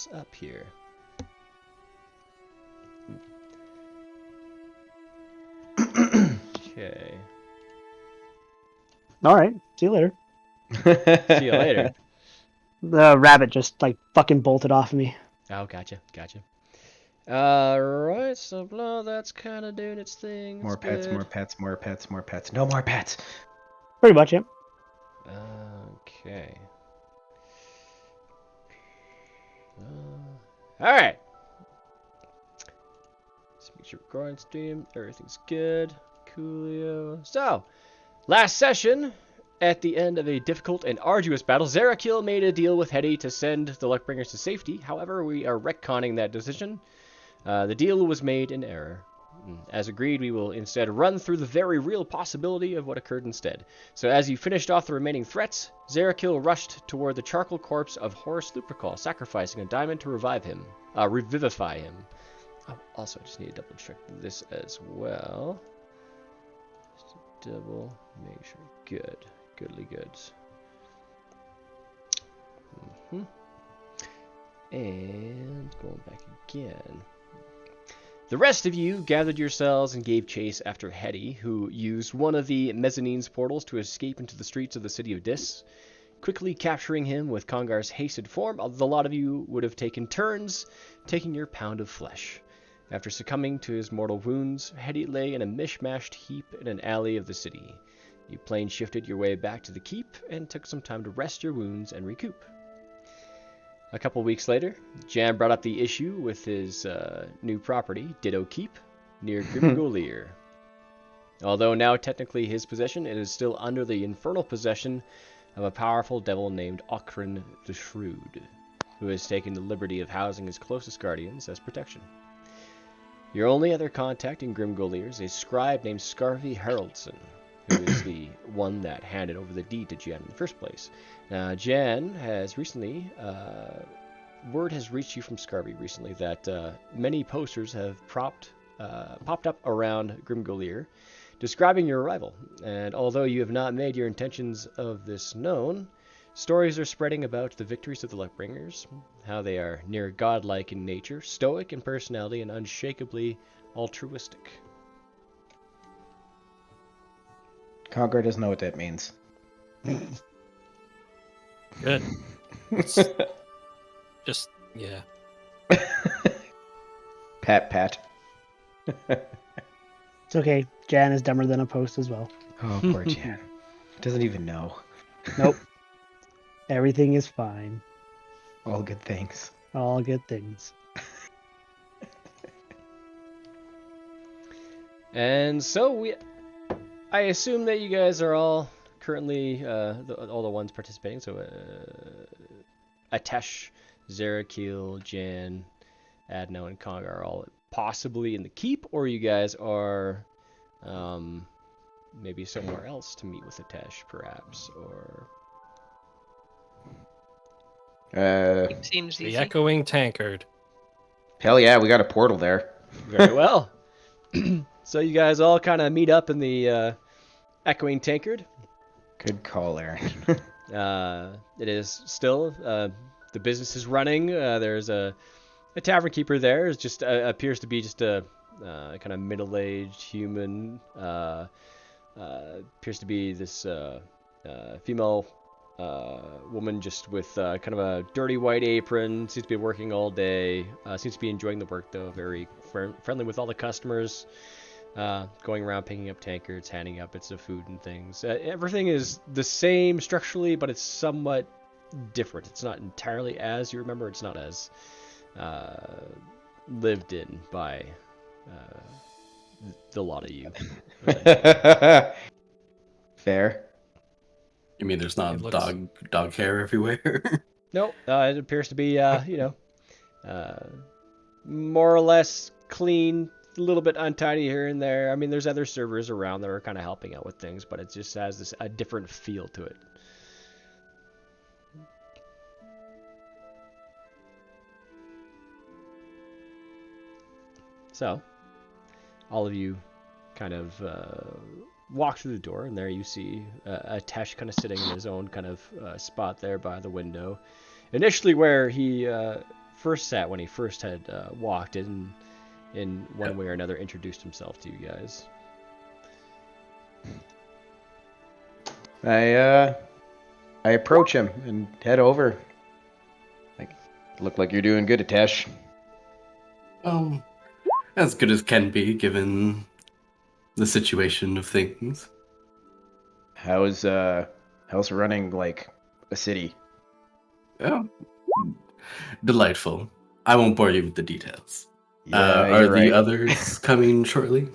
us up here. Okay. All right. See you later. See you later. The rabbit just like fucking bolted off of me. Oh, gotcha. Alright, so blah, that's kind of doing its thing. More pets, more pets, more pets, more pets. No more pets. Pretty much, yeah. Okay. Alright. Let's make sure recording stream. Everything's good. Coolio. So, last session, at the end of a difficult and arduous battle, Zarakil made a deal with Hedy to send the Luckbringers to safety. However, we are retconning that decision. The deal was made in error. As agreed, we will instead run through the very real possibility of what occurred instead. So as you finished off the remaining threats, Zarakil rushed toward the charcoal corpse of Horace Lupercal, sacrificing a diamond to revivify him. Oh, also, I just need to double check this as well. Just to double make sure. Good. Goodly goods. And going back again. The rest of you gathered yourselves and gave chase after Hedy, who used one of the mezzanine's portals to escape into the streets of the city of Dis. Quickly capturing him with Kongar's hasted form, the lot of you would have taken turns taking your pound of flesh. After succumbing to his mortal wounds, Hedy lay in a mishmashed heap in an alley of the city. You plane shifted your way back to the keep and took some time to rest your wounds and recoup. A couple weeks later, Jan brought up the issue with his new property, Ditto Keep, near Grimgolier. Although now technically his possession, it is still under the infernal possession of a powerful devil named Okran the Shrewd, who has taken the liberty of housing his closest guardians as protection. Your only other contact in Grimgolier is a scribe named Scarvy Haraldson, who is the one that handed over the deed to Jan in the first place. Now, Jan has recently, word has reached you from Scarvy recently that many posters have popped up around Grimgolier describing your arrival. And although you have not made your intentions of this known, stories are spreading about the victories of the Luckbringers, how they are near godlike in nature, stoic in personality, and unshakably altruistic. Conquer doesn't know what that means. Good. Just, yeah. Pat. It's okay. Jan is dumber than a post as well. Oh, poor Jan. Doesn't even know. Nope. Everything is fine. All good things. All good things. And so I assume that you guys are all currently, all the ones participating, so Atesh, Zarakil, Jan, Adno, and Kongar are all possibly in the keep, or you guys are maybe somewhere else to meet with Atesh, perhaps, or... Seems The easy. Echoing Tankard. Hell yeah, we got a portal there. Very well. So you guys all kind of meet up in the Echoing Tankard. Good call, Aaron. It is still, the business is running. There's a tavern keeper there. It just appears to be just a kind of middle-aged human. Appears to be this female woman just with kind of a dirty white apron. Seems to be working all day. Seems to be enjoying the work, though. Very friendly with all the customers. Going around picking up tankards, handing out bits of food and things. Everything is the same structurally, but it's somewhat different. It's not entirely as you remember. It's not as lived in by the lot of you. Fair. You mean there's not It looks- dog hair everywhere? Nope. It appears to be, more or less clean, a little bit untidy here and there. I mean, there's other servers around that are kind of helping out with things, but it just has a different feel to it. So, all of you kind of walk through the door, and there you see Atesh kind of sitting in his own kind of spot there by the window. Initially, where he first sat when he first had walked in one way or another introduced himself to you guys. I approach him and head over. Like, look like you're doing good, Atesh. As good as can be, given the situation of things. How's running like a city? Oh, delightful. I won't bore you with the details. Yeah, Are you're the right. others coming shortly?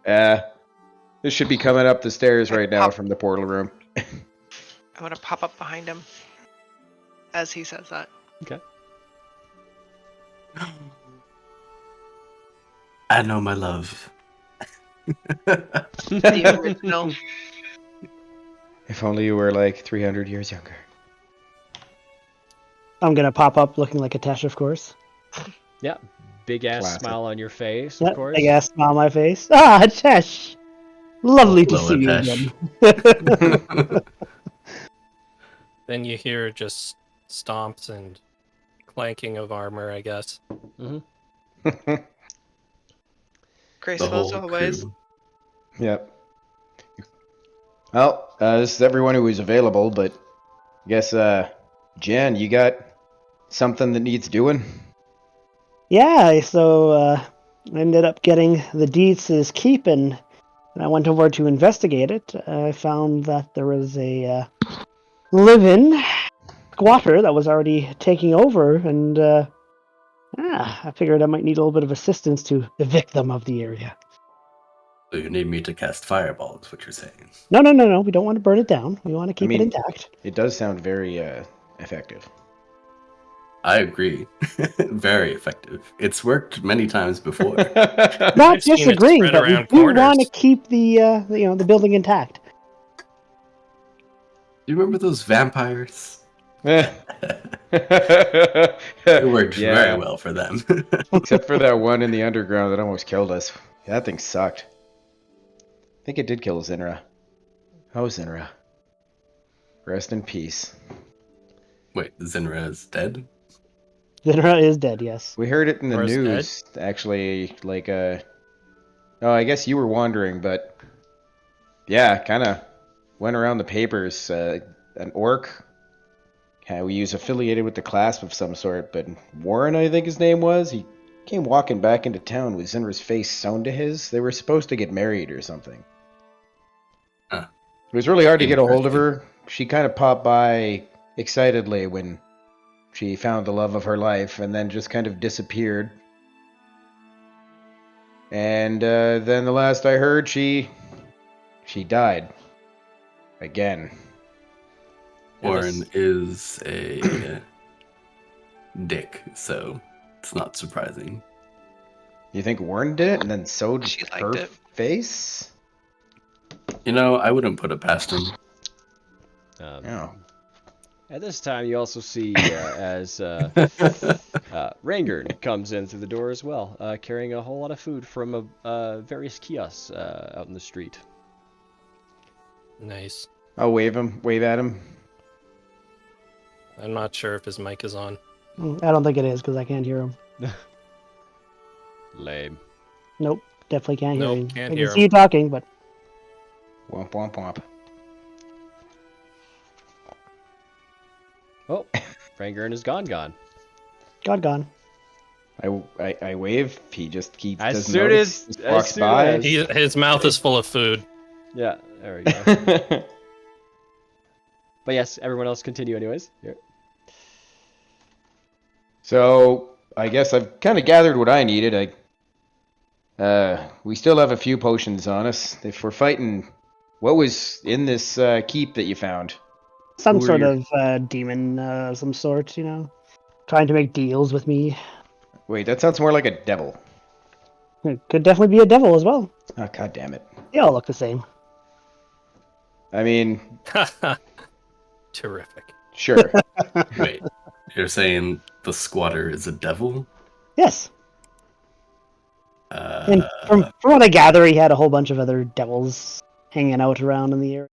This should be coming up the stairs right now Pop. from the portal room. I'm gonna pop up behind him as he says that. Okay. I know my love. The original. If only you were like 300 years younger. I'm gonna pop up looking like a Tesh, of course. Yeah, big ass Classic. smile on your face, of Yep, course. big ass smile on my face. Ah, Tesh! Lovely to Hello, see you Atesh. again. Then you hear just stomps and clanking of armor, I guess. Hmm. The Graceful as whole always. crew. Yep. Well, this is everyone who is available, but I guess, Jen, you got something that needs doing? Yeah, so I ended up getting the deeds to his keep, and when I went over to investigate it, I found that there was a live-in squatter that was already taking over, and I figured I might need a little bit of assistance to evict them of the area. So you need me to cast fireball, is what you're saying. No, we don't want to burn it down. We want to keep it intact. It does sound very effective. I agree. Very effective. It's worked many times before. Not I've seen it disagreeing, spread but we around do corners. want to keep the building intact. Do you remember those vampires? It It worked very well for them. Except for that one in the underground that almost killed us. That thing sucked. I think it did kill Zinra. Oh, Zinra. Rest in peace. Wait, Zinra is dead? Zinra is dead, yes. We heard it in the Or is dead? news, actually, like, oh, I guess you were wandering, but yeah, kind of went around the papers. An orc, we use affiliated with the clasp of some sort, but Warren, I think his name was, he came walking back into town with Zinra's face sewn to his. They were supposed to get married or something. Huh. It was really hard to get a hold of Interesting. her. She kind of popped by excitedly when she found the love of her life, and then just kind of disappeared. And then the last I heard, she died. Again. Warren is a dick, so it's not surprising. You think Warren did it and then sewed She liked her it. face? You know, I wouldn't put it past him. Oh. At this time, you also see as Rangern comes in through the door as well, carrying a whole lot of food from various kiosks out in the street. Nice. I'll wave at him. I'm not sure if his mic is on. I don't think it is because I can't hear him. Lame. Nope, definitely can't hear Nope, him. can't I hear can see him. you talking, but Womp womp womp. Oh, Rangern is gone. gone. I wave. He just keeps. As doesn't soon notice, as- just as walks soon by. as- His mouth is full of food. Yeah, there we go. But yes, everyone else continue anyways. Here. So I guess I've kind of gathered what I needed. We still have a few potions on us. If we're fighting, what was in this keep that you found? some Who are sort your- of demon, some sort, trying to make deals with me. Wait, that sounds more like a devil. It could definitely be a devil as well. Oh, god damn it. They all look the same. I mean, Terrific. sure. Wait, you're saying the squatter is a devil? Yes. And from what I gather, he had a whole bunch of other devils hanging out around in the area.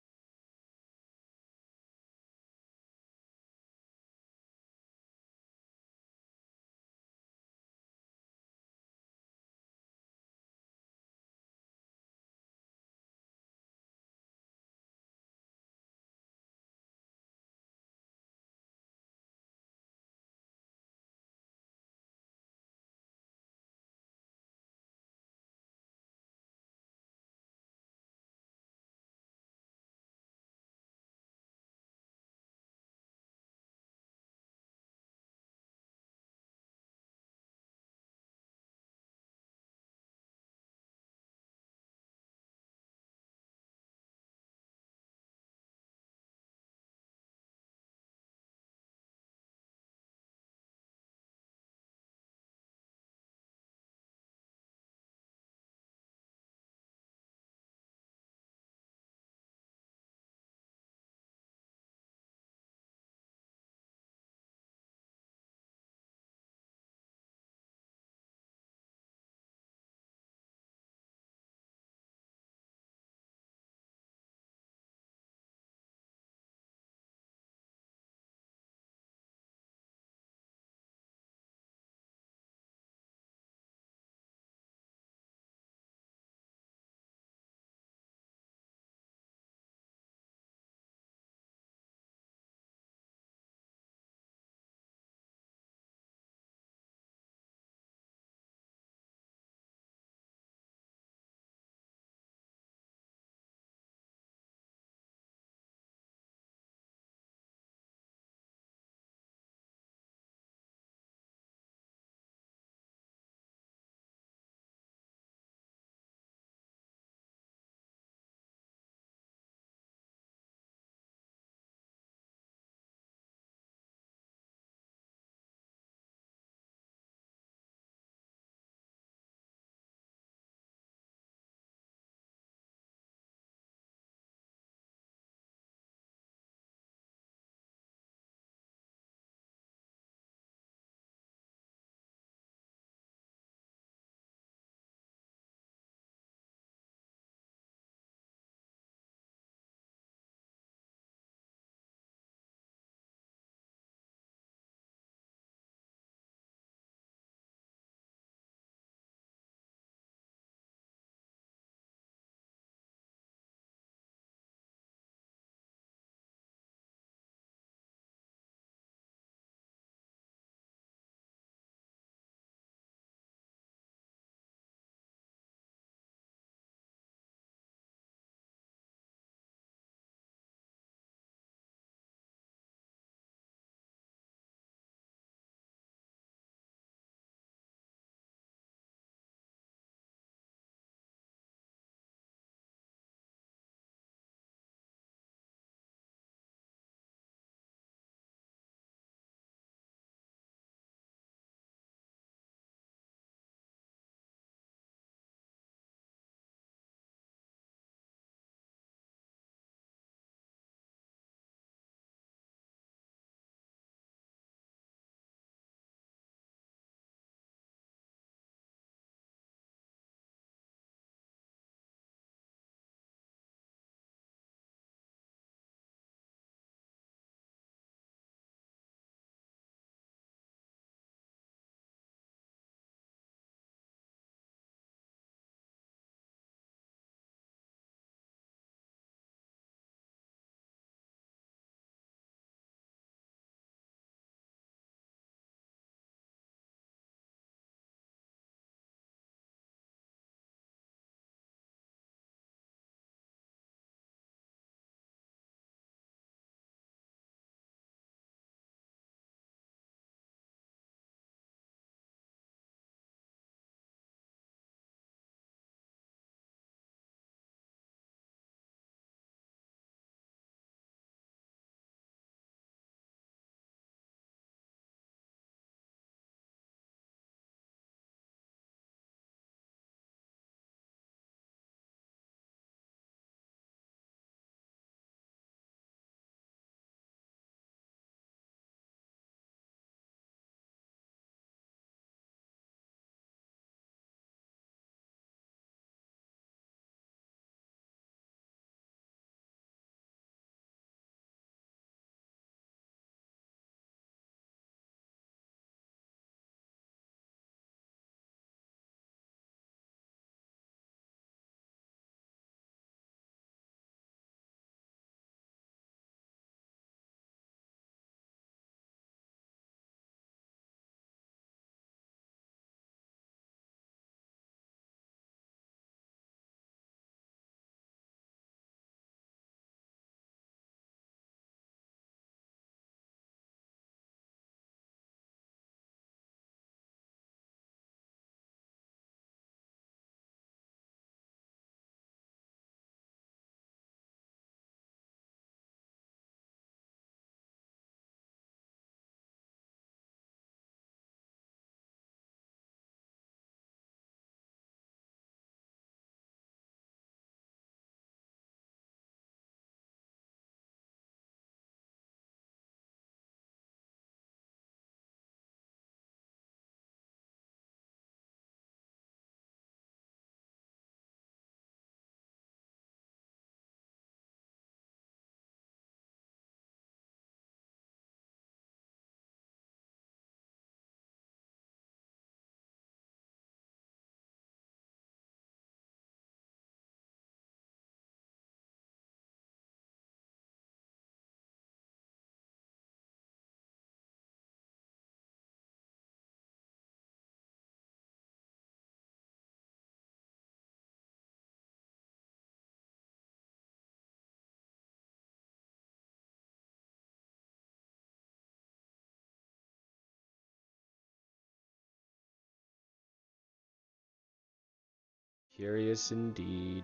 Curious indeed.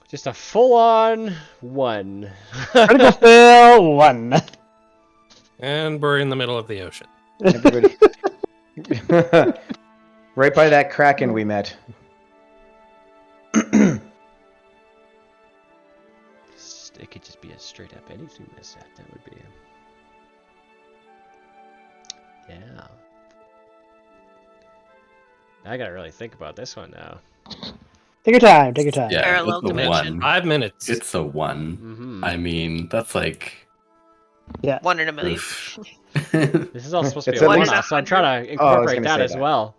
Just a full-on 1. Critical fail 1. And we're in the middle of the ocean. Everybody. Right by that kraken we met. It could just be a straight up anything mishap. That would be. Yeah. I gotta really think about this one now. Take your time. Take your time. Yeah, Parallel it's a dimension. 1. 5 minutes. It's a 1. Mm-hmm. I mean, that's like. 1 in a million. Oof. This is all supposed to be It's a at one-off, least- so I'm trying to Oh, I was incorporate gonna that say as that. well.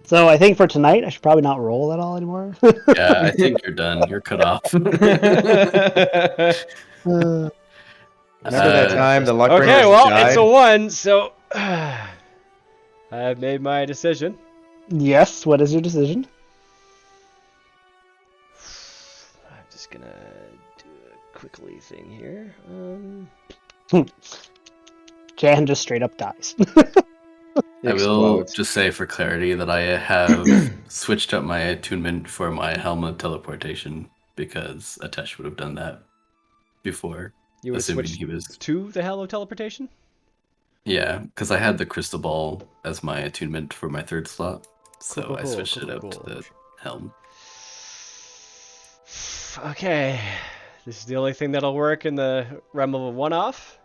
So I think for tonight, I should probably not roll at all anymore. Yeah, I think you're done. You're cut off. Remember that time the luck Okay, bringers well, died? it's a 1, so I've made my decision. Yes. What is your decision? I'm just gonna do a quickly thing here. Jan just straight up dies. I will Explodes. just say for clarity that I have switched up my attunement for my helmet teleportation because Atesh would have done that before. You would Assuming switch he was. to the Hello Teleportation? Yeah, because I had the crystal ball as my attunement for my 3rd slot, so Cool, I cool, switched cool, it up cool. to the helm. Okay, this is the only thing that'll work in the realm of a one-off,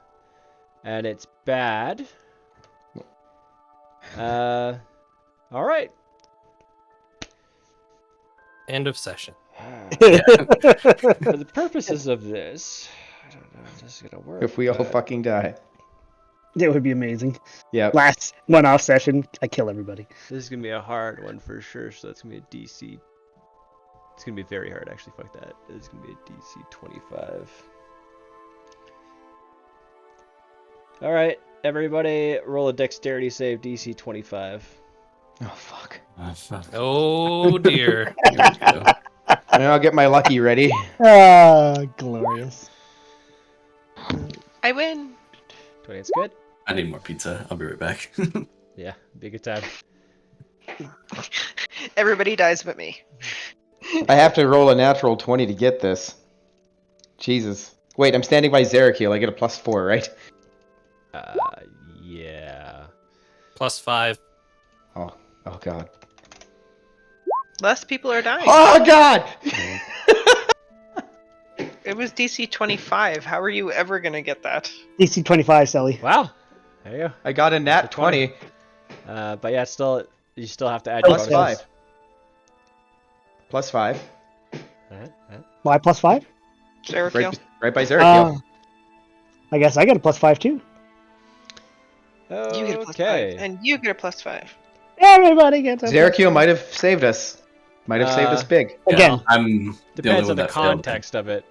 and it's bad. All right. End of session. For the purposes of this, I don't know if this is gonna work. If we all but- fucking die. It would be amazing. Yeah. Last one-off session, I kill everybody. This is gonna be a hard one for sure. So that's gonna be a DC. It's gonna be very hard, actually. Fuck that. It's gonna be a DC 25. All right, everybody, roll a dexterity save, DC 25. Oh fuck. Oh dear. Here we go. And I'll get my lucky ready. Ah, glorious. I win. 20, it's good. I need more pizza. I'll be right back. Yeah, be a good time. Everybody dies but me. I have to roll a natural 20 to get this. Jesus. Wait, I'm standing by Zerakiel. I get a +4, right? Yeah. +5. Oh god. Less people are dying. Oh god! It was DC 25. How are you ever gonna get that? DC 25, Sally. Wow. There you go. I got a nat It's a 20. 20. But yeah, you still have to add Plus your bonuses. +5. Alright. Why +5? Zerakiel. Right by Zerakiel. I guess I get a +5 too. You get a +5. Okay. And you get a +5. Everybody gets a Zerakiel might have saved us. Might have saved us big. Again. Yeah, I'm the only Depends one on the that failed. context of it.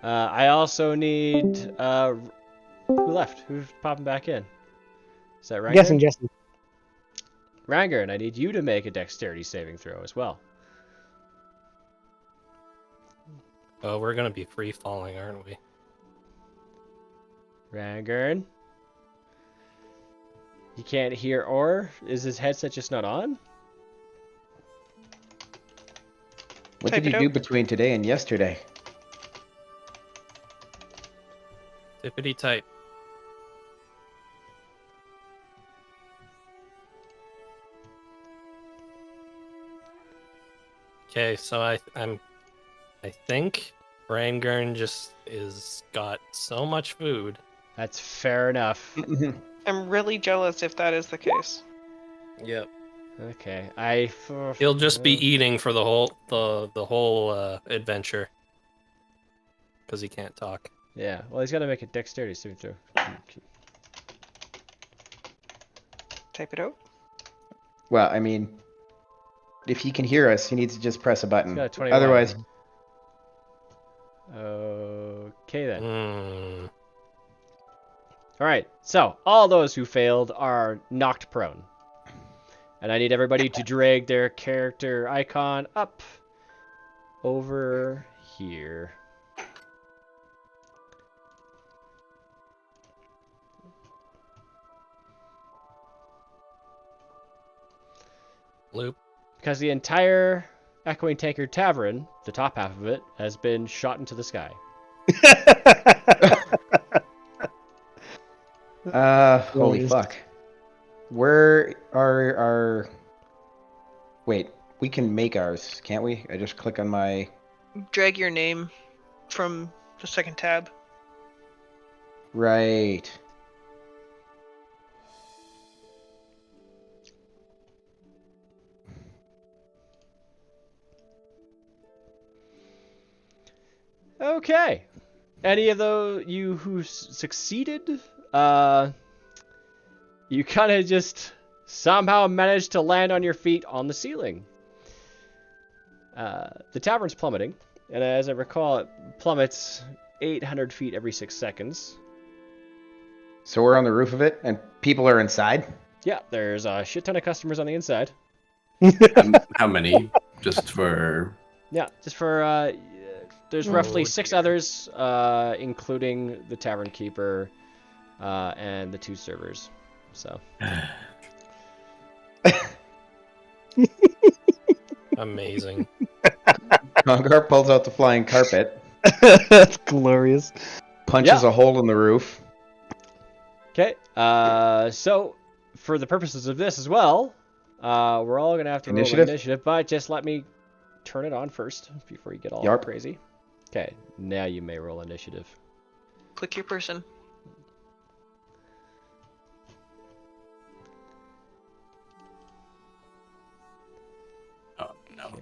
I also need. Who left? Who's popping back in? Is that I'm Ranger? guessing Jesse. Ranger, and I need you to make a dexterity saving throw as well. Oh, we're gonna be free falling, aren't we? Ranger. He can't hear or? Is his headset just not on? What Type did you it do out. between today and yesterday? Tippity type. Okay, so I think Rangern just is got so much food. That's fair enough. I'm really jealous if that is the case. Yep. Okay, He'll just be eating for the whole adventure because he can't talk. Yeah, well, he's got to make a dexterity saving throw. Type it out. Well, I mean, if he can hear us, he needs to just press a He's button. got a 21. Otherwise, Okay then. Hmm. All right, so all those who failed are knocked prone. And I need everybody to drag their character icon up over here. loop. Because the entire Echoing Tankard Tavern, the top half of it, has been shot into the sky. Holy fuck. Where are our... Wait, we can make ours, can't we? I just click on my... Drag your name from the second tab. Right. Okay. Any of those you who succeeded, you kind of just somehow managed to land on your feet on the ceiling. The tavern's plummeting, and as I recall, it plummets 800 feet every 6 seconds. So we're on the roof of it, and people are inside? Yeah, there's a shit ton of customers on the inside. How many? Just for... Yeah, just for, there's roughly 6 others, including the tavern keeper, and the 2 servers, so. Amazing. Congar pulls out the flying carpet, That's glorious. punches a hole in the roof. Okay, so for the purposes of this as well, we're all gonna have to roll initiative, but just let me turn it on first before you get all crazy. Okay, now you may roll initiative. Click your person. Oh, no.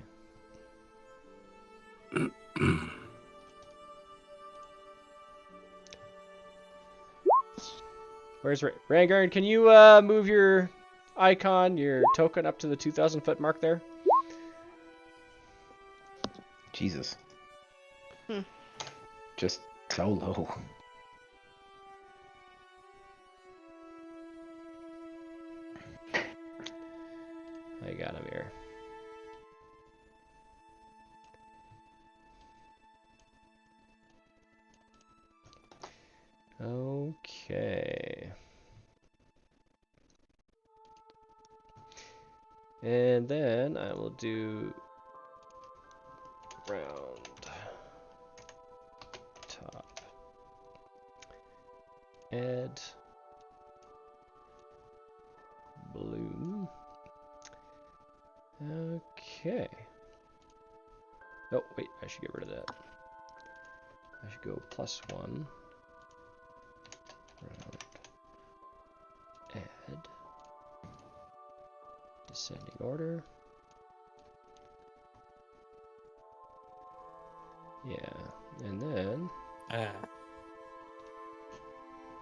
Where's Rangard? Can you move your icon, your token, up to the 2,000 foot mark there? Jesus. Just so low. I got him here. Okay. And then I will do round top add bloom. Okay. Oh wait, I should get rid of that. I should go +1. Round add descending order. Yeah, and then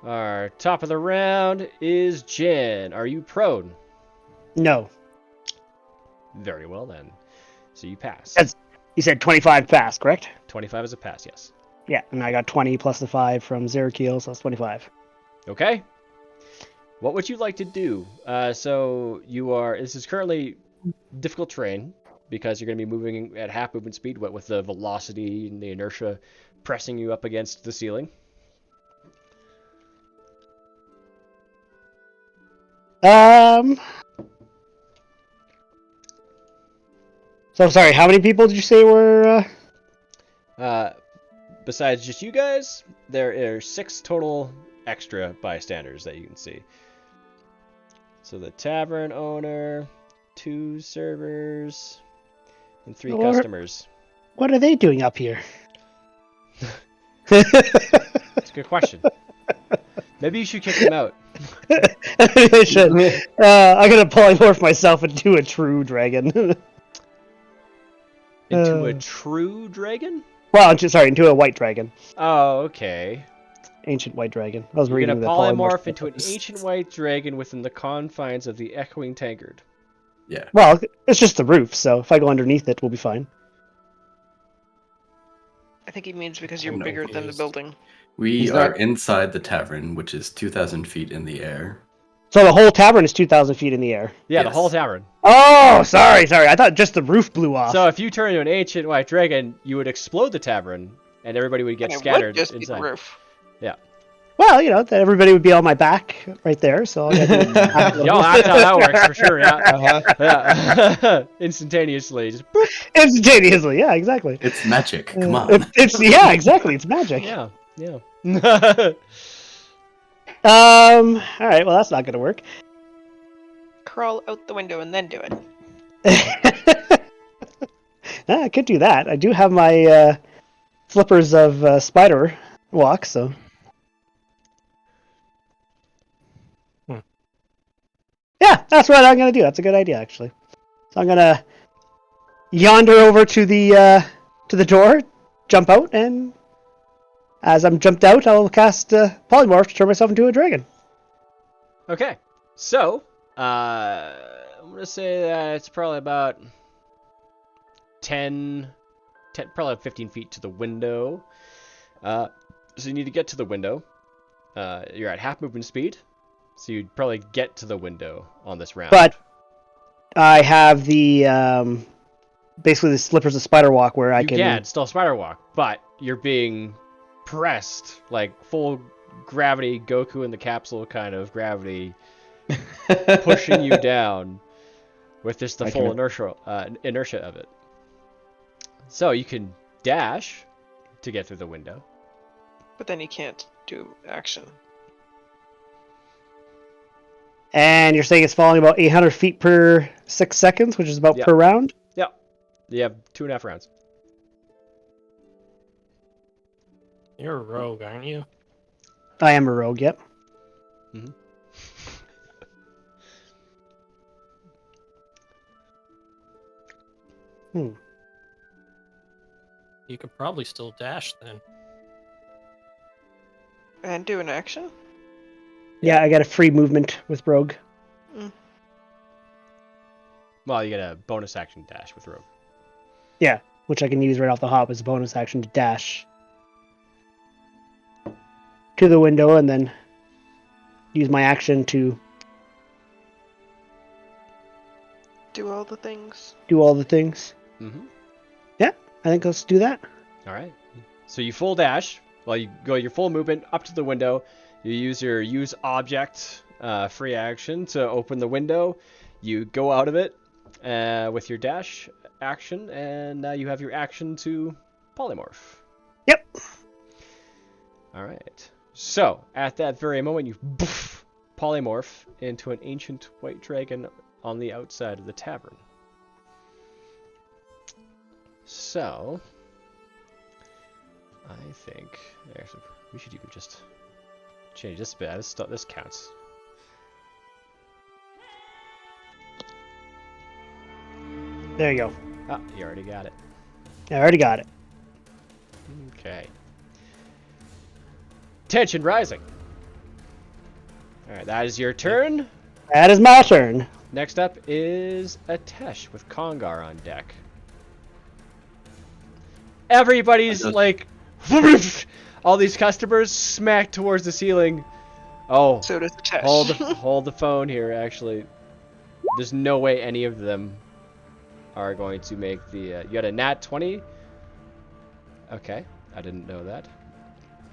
our top of the round is Jen. Are you prone? No. Very well then. So you pass. You said 25 pass, correct? 25 is a pass, yes. Yeah, and I got 20 plus the 5 from Zerkiel, so that's 25. Okay. What would you like to do? So this is currently difficult terrain because you're going to be moving at half movement speed, what with the velocity and the inertia pressing you up against the ceiling. So sorry, how many people did you say were? Besides just you guys, there are 6 total extra bystanders that you can see. So the tavern owner, 2 servers, and 3 customers. What are they doing up here? That's a good question. Maybe you should kick them out. I should. I'm gonna polymorph myself into a true dragon. Into a true dragon? Well, into a white dragon. Oh, okay. Ancient white dragon. I was You're reading gonna the polymorph into an ancient white dragon within the confines of the Echoing Tankard. Yeah. Well, it's just the roof, so if I go underneath it, we'll be fine. I think he means because you're bigger than the building. We are inside the tavern, which is 2,000 feet in the air. So the whole tavern is 2,000 feet in the air. Yeah, Yes. the whole tavern. Oh, sorry. I thought just the roof blew off. So if you turn into an ancient white dragon, you would explode the tavern, and everybody would get And it scattered would just be inside. the roof. Yeah. Well, that everybody would be on my back right there, so I'll get Yo, that's how that works for sure. Yeah, yeah. Instantaneously, just boop. instantaneously. Yeah, exactly. It's magic. Come on. It's yeah, exactly. It's magic. Yeah, yeah. All right. Well, that's not gonna work. Crawl out the window and then do it. I could do that. I do have my flippers of spider walk, so. Yeah, that's what I'm gonna do. That's a good idea, actually. So I'm gonna yonder over to the door, jump out, and as I'm jumped out, I'll cast polymorph to turn myself into a dragon. Okay, so I'm gonna say that it's probably about 10, probably 15 feet to the window. So you need to get to the window. You're at half movement speed, so you'd probably get to the window on this round. But I have the basically the slippers of spider walk where I can still spider walk, but you're being pressed like full gravity, Goku in the capsule kind of gravity, pushing you down with just the full inertia of it. So you can dash to get through the window, But then you can't do action. And you're saying it's falling about 800 feet per 6 seconds, which is about per round? Yep. You have 2.5 rounds. You're a rogue, aren't you? I am a rogue, yep. Mm-hmm. You could probably still dash then. And do an action? Yeah, I got a free movement with rogue. Well, you get a bonus action dash with rogue. Yeah, which I can use right off the hop as a bonus action to dash to the window and then use my action to Do all the things. do all the things. Mm-hmm. Yeah, I think let's do that. All right. So you full dash. Well, you go your full movement up to the window. You use your use object free action to open the window. You go out of it with your dash action, and now you have your action to polymorph. Yep. All right. So at that very moment, you polymorph into an ancient white dragon on the outside of the tavern. So I think actually we should even just change this bit. This counts. There you go. Oh, you already got it. I already got it. Okay. Tension rising. All right, that is your turn. That is my turn. Next up is Atesh with Kongar on deck. Everybody's like, all these customers smack towards the ceiling. Oh, So does the test. hold the phone here. Actually, there's no way any of them are going to make the. You got a nat 20. Okay, I didn't know that.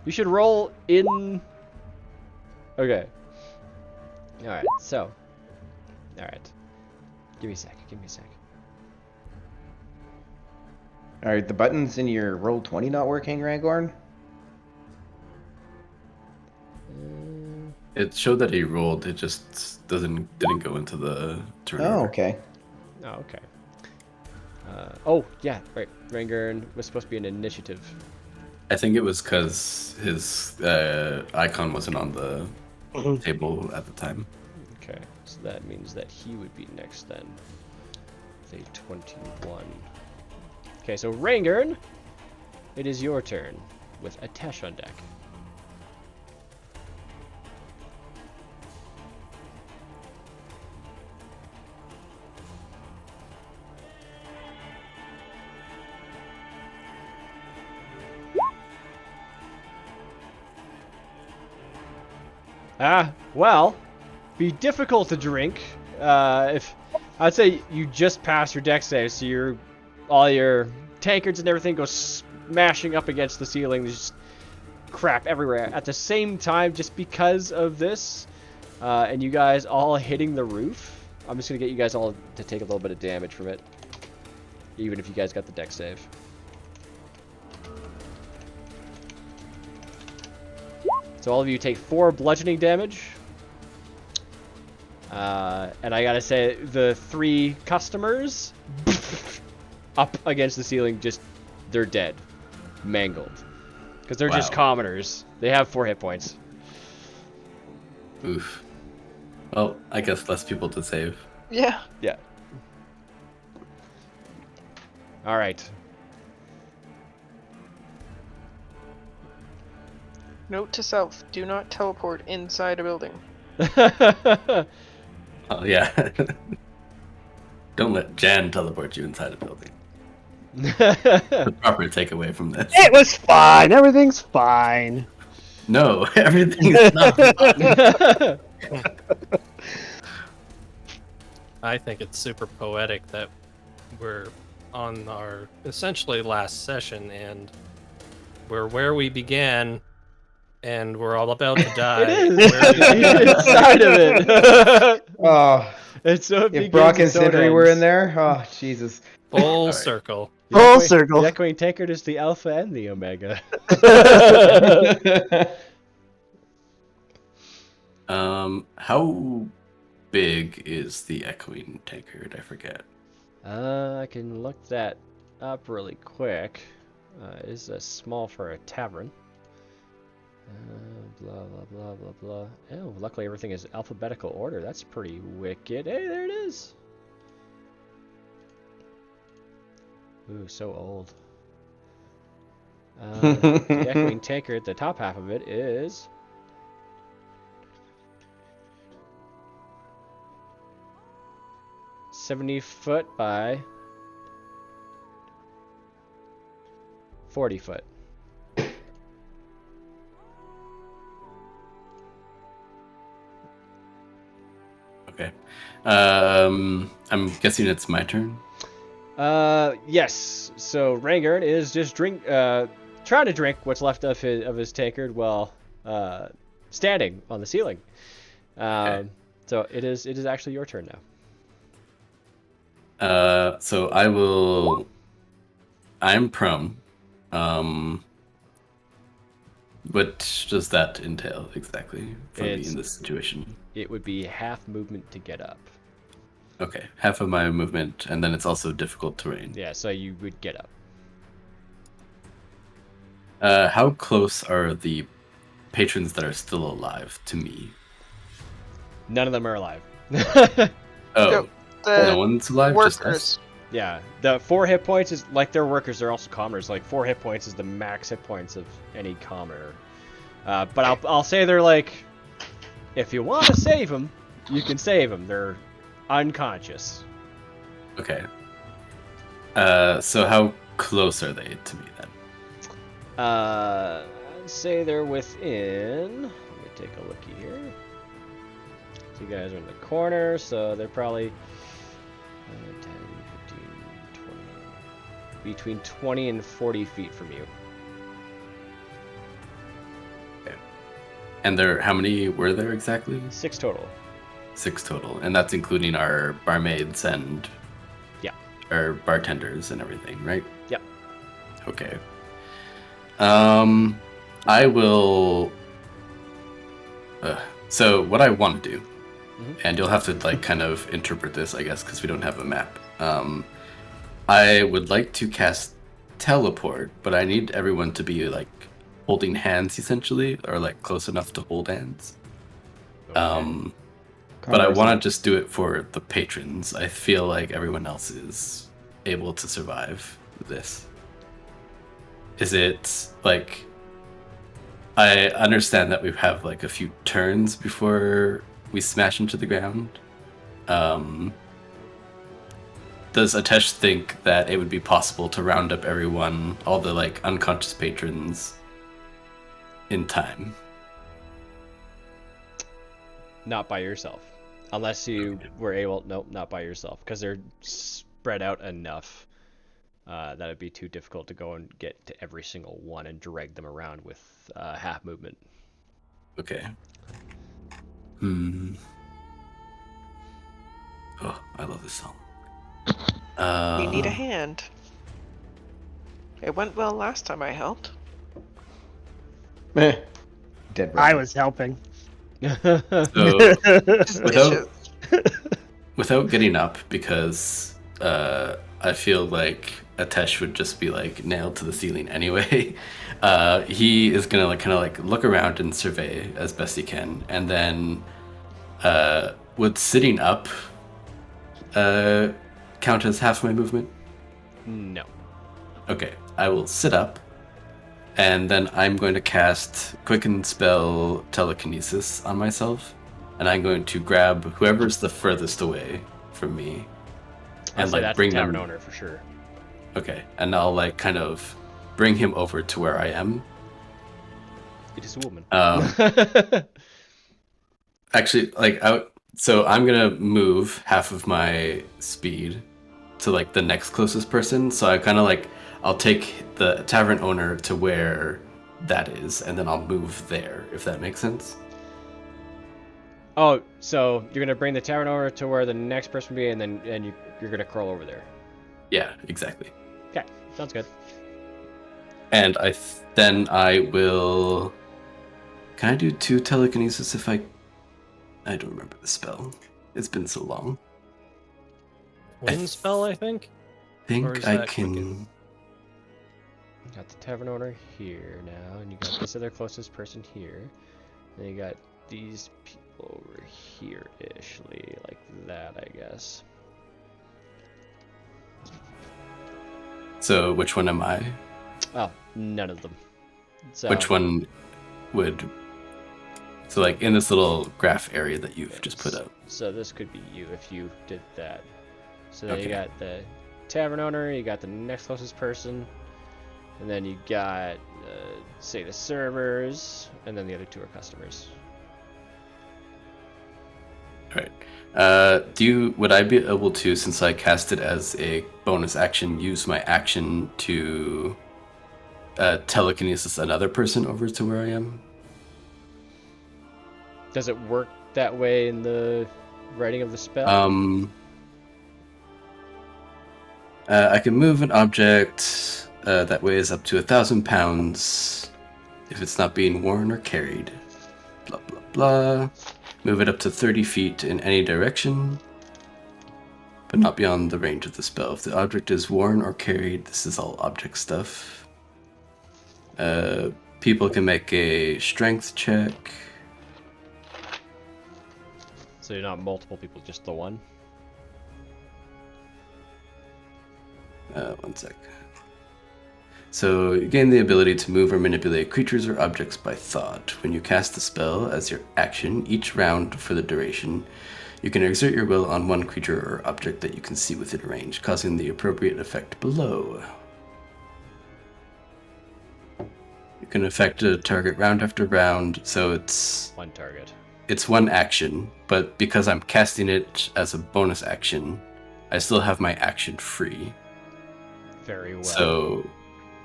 You should roll in. Okay. All right. So. All right. Give me a sec. Are the buttons in your roll 20 not working, Rangorn? It showed that he rolled. It just didn't go into the turn Oh, order. okay. Oh, okay. Oh, yeah, right. Rangern was supposed to be an initiative. I think it was because his icon wasn't on the table at the time. Okay, so that means that he would be next then. With a 21. Okay, so Rangern, it is your turn with Atesh on deck. Well, be difficult to drink. If I'd say you just passed your deck save, so all your tankards and everything go smashing up against the ceiling. There's just crap everywhere at the same time just because of this, and you guys all hitting the roof. I'm just going to get you guys all to take a little bit of damage from it, even if you guys got the dex save. So all of you take 4 bludgeoning damage. And I gotta say, the 3 customers up against the ceiling, they're dead. Mangled. Because they're just commoners. They have 4 hit points. Oof. Well, I guess less people to save. Yeah. Yeah. Alright. Note to self: do not teleport inside a building. Oh, yeah. Don't let Jan teleport you inside a building. The proper takeaway from this. It was fine. Everything's fine. No, everything is not fine. I think it's super poetic that we're on our essentially last session and we're where we began and we're all about to die. It is. Where we began. Inside of it. Oh, And so it if Brock and begins, so it Sindri were in ends. there, oh Jesus. Full circle. The Full Echoing- circle. The Echoing Tankard is the alpha and the omega. How big is the Echoing Tankard? I forget. I can look that up really quick. Is small for a tavern. Blah blah blah blah blah. Oh, luckily everything is alphabetical order. That's pretty wicked. Hey, there it is. Ooh, so old. The Echoing Tankard, the top half of it is 70 foot by 40 foot. Okay. I'm guessing it's my turn. Yes. So Rangard is just trying to drink what's left of his tankard while standing on the ceiling. Okay. So it is actually your turn now. So I will. I'm prone. What does that entail exactly for me in this situation? It would be half movement to get up. Okay, half of my movement, and then it's also difficult terrain. Yeah, so you would get up. How close are the patrons that are still alive to me? None of them are alive. Oh, The no one's alive. Just us? workers. Yeah, the 4 hit points is like they're workers. They're also commoners. Like 4 hit points is the max hit points of any commoner. But I'll say they're like, if you want to save them, you can save them. They're unconscious. Okay. So how close are they to me then? I'd say they're within. Let me take a look here. So you guys are in the corner, so they're probably 10, 15, 20, between 20 and 40 feet from you. And how many were there exactly? 6 total. 6 total, and that's including our barmaids and our bartenders and everything, right? Yep. Okay. I will. So what I want to do, and you'll have to like kind of interpret this, I guess, because we don't have a map. I would like to cast teleport, but I need everyone to be like holding hands essentially, or like close enough to hold hands. Okay. But I want to just do it for the patrons. I feel like everyone else is able to survive this. Is it like... I understand that we have like a few turns before we smash into the ground. Does Atesh think that it would be possible to round up everyone, all the like unconscious patrons, in time? Not by yourself. Unless you were able... Nope, not by yourself. Because they're spread out enough. that would be too difficult to go and get to every single one and drag them around with half movement. Okay. Oh, I love this song. We need a hand. It went well last time I helped. Dead right. I was helping. So, Dishes. without getting up, because I feel like Atesh would just be like nailed to the ceiling anyway. He is gonna kind of look around and survey as best he can, and then would sitting up count as half my movement? No. Okay, I will sit up, and then I'm going to cast Quicken Spell Telekinesis on myself, and I'm going to grab whoever's the furthest away from me, I'd and say that's bring the tavern them. owner for sure. Okay, and I'll kind of bring him over to where I am. It is a woman. Actually, so I'm gonna move half of my speed to the next closest person. So I kind of I'll take the tavern owner to where that is, and then I'll move there, if that makes sense. Oh, so you're gonna bring the tavern owner to where the next person will be, and then you're gonna crawl over there. Yeah, exactly. Okay, sounds good. And then I will. Can I do 2 telekinesis if I don't remember the spell. It's been so long. Wind spell, I think. Or Think is I that can. Quicken? You got the tavern owner here now, and you got this other closest person here. Then you got these people over here-ish, like that, I guess. So which one am I? Oh, none of them. So, Which one would? So in this little graph area that you've just put up. So this could be you if you did that. So then you Okay. got the tavern owner, you got the next closest person, and then you got, say, the servers, and then the other 2 are customers. All right. Would I be able to, since I cast it as a bonus action, use my action to telekinesis another person over to where I am? Does it work that way in the writing of the spell? I can move an object that weighs up to 1,000 pounds if it's not being worn or carried. Blah blah blah. Move it up to 30 feet in any direction, but not beyond the range of the spell. If the object is worn or carried, this is all object stuff. People can make a strength check. So you're not multiple people, just the one? One sec. So you gain the ability to move or manipulate creatures or objects by thought. When you cast the spell as your action each round for the duration, you can exert your will on one creature or object that you can see within range, causing the appropriate effect below. You can affect a target round after round, so it's One target. it's one action, but because I'm casting it as a bonus action, I still have my action free. Very well. So,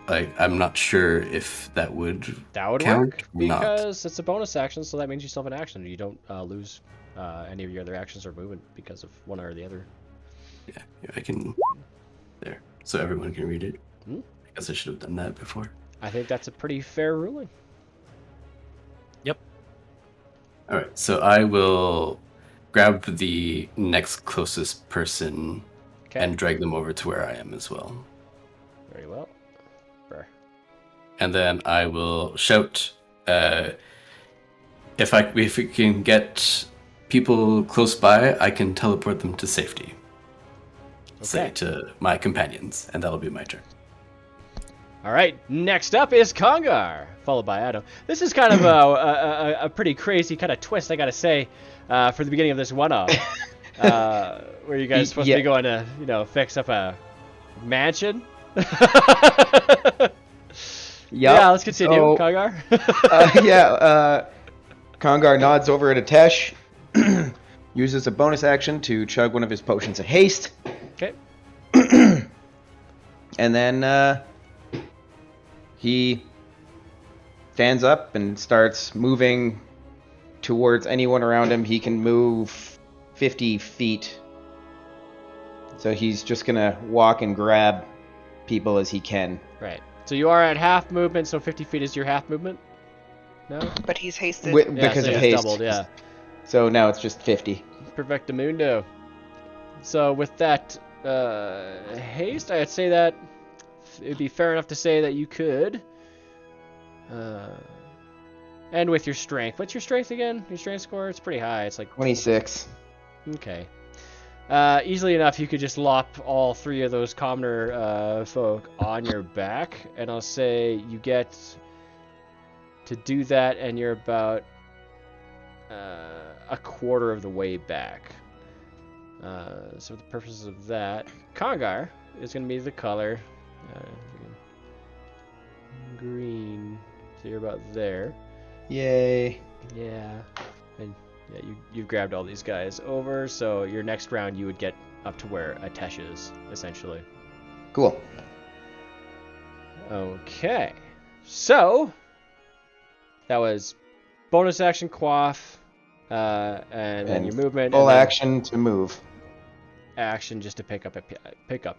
I'm not sure if that would that would count work, or not. because it's a bonus action, so that means you still have an action. You don't lose any of your other actions or movement because of one or the other. Yeah, I can. There, so everyone can read it. Hmm? I guess I should have done that before. I think that's a pretty fair ruling. Yep. All right, so I will grab the next closest person Okay. and drag them over to where I am as well. Very well. Brr. And then I will shout, if we can get people close by, I can teleport them to safety. Say Okay. to my companions, and that'll be my turn. All right, next up is Kongar, followed by Ado. This is kind of a pretty crazy kind of twist, I gotta say, for the beginning of this one-off, where you guys supposed to be going to, fix up a mansion. Yeah, let's continue, So, Kongar. Kongar nods over at Atesh, uses a bonus action to chug one of his potions of haste. Okay. And then he stands up and starts moving towards anyone around him. He can move 50 feet. So he's just going to walk and grab people as he can. Right. So you are at half movement, so 50 feet is your half movement? No? But he's hasted. Because so of it's haste. doubled, yeah. So now it's just 50. Perfectamundo. So with that haste, I'd say that it'd be fair enough to say that you could. And with your strength. What's your strength again? Your strength score? It's pretty high. It's like 26. Okay. Easily enough, you could just lop all three of those commoner folk on your back, and I'll say you get to do that, and you're about a quarter of the way back. So for the purposes of that, Congar is going to be the color. Green. So you're about there. Yay. Yeah. And yeah, you've grabbed all these guys over, so your next round you would get up to where Atesh is, essentially. Cool. Okay. So, that was bonus action quaff, and then your movement. Full and then action to move. action just to pick up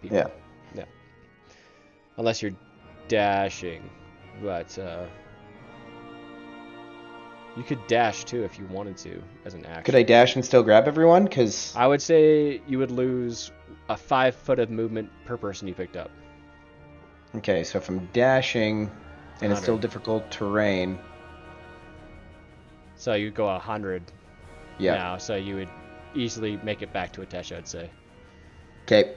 people. Yeah. Yeah. Unless you're dashing, but you could dash too if you wanted to as an action. Could I dash and still grab everyone? Because I would say you would lose a 5 foot of movement per person you picked up. okay, so if I'm dashing and it's still 100. difficult terrain, So you go 100 yeah. now, so you would easily make it back to Atesh, I'd say. Okay.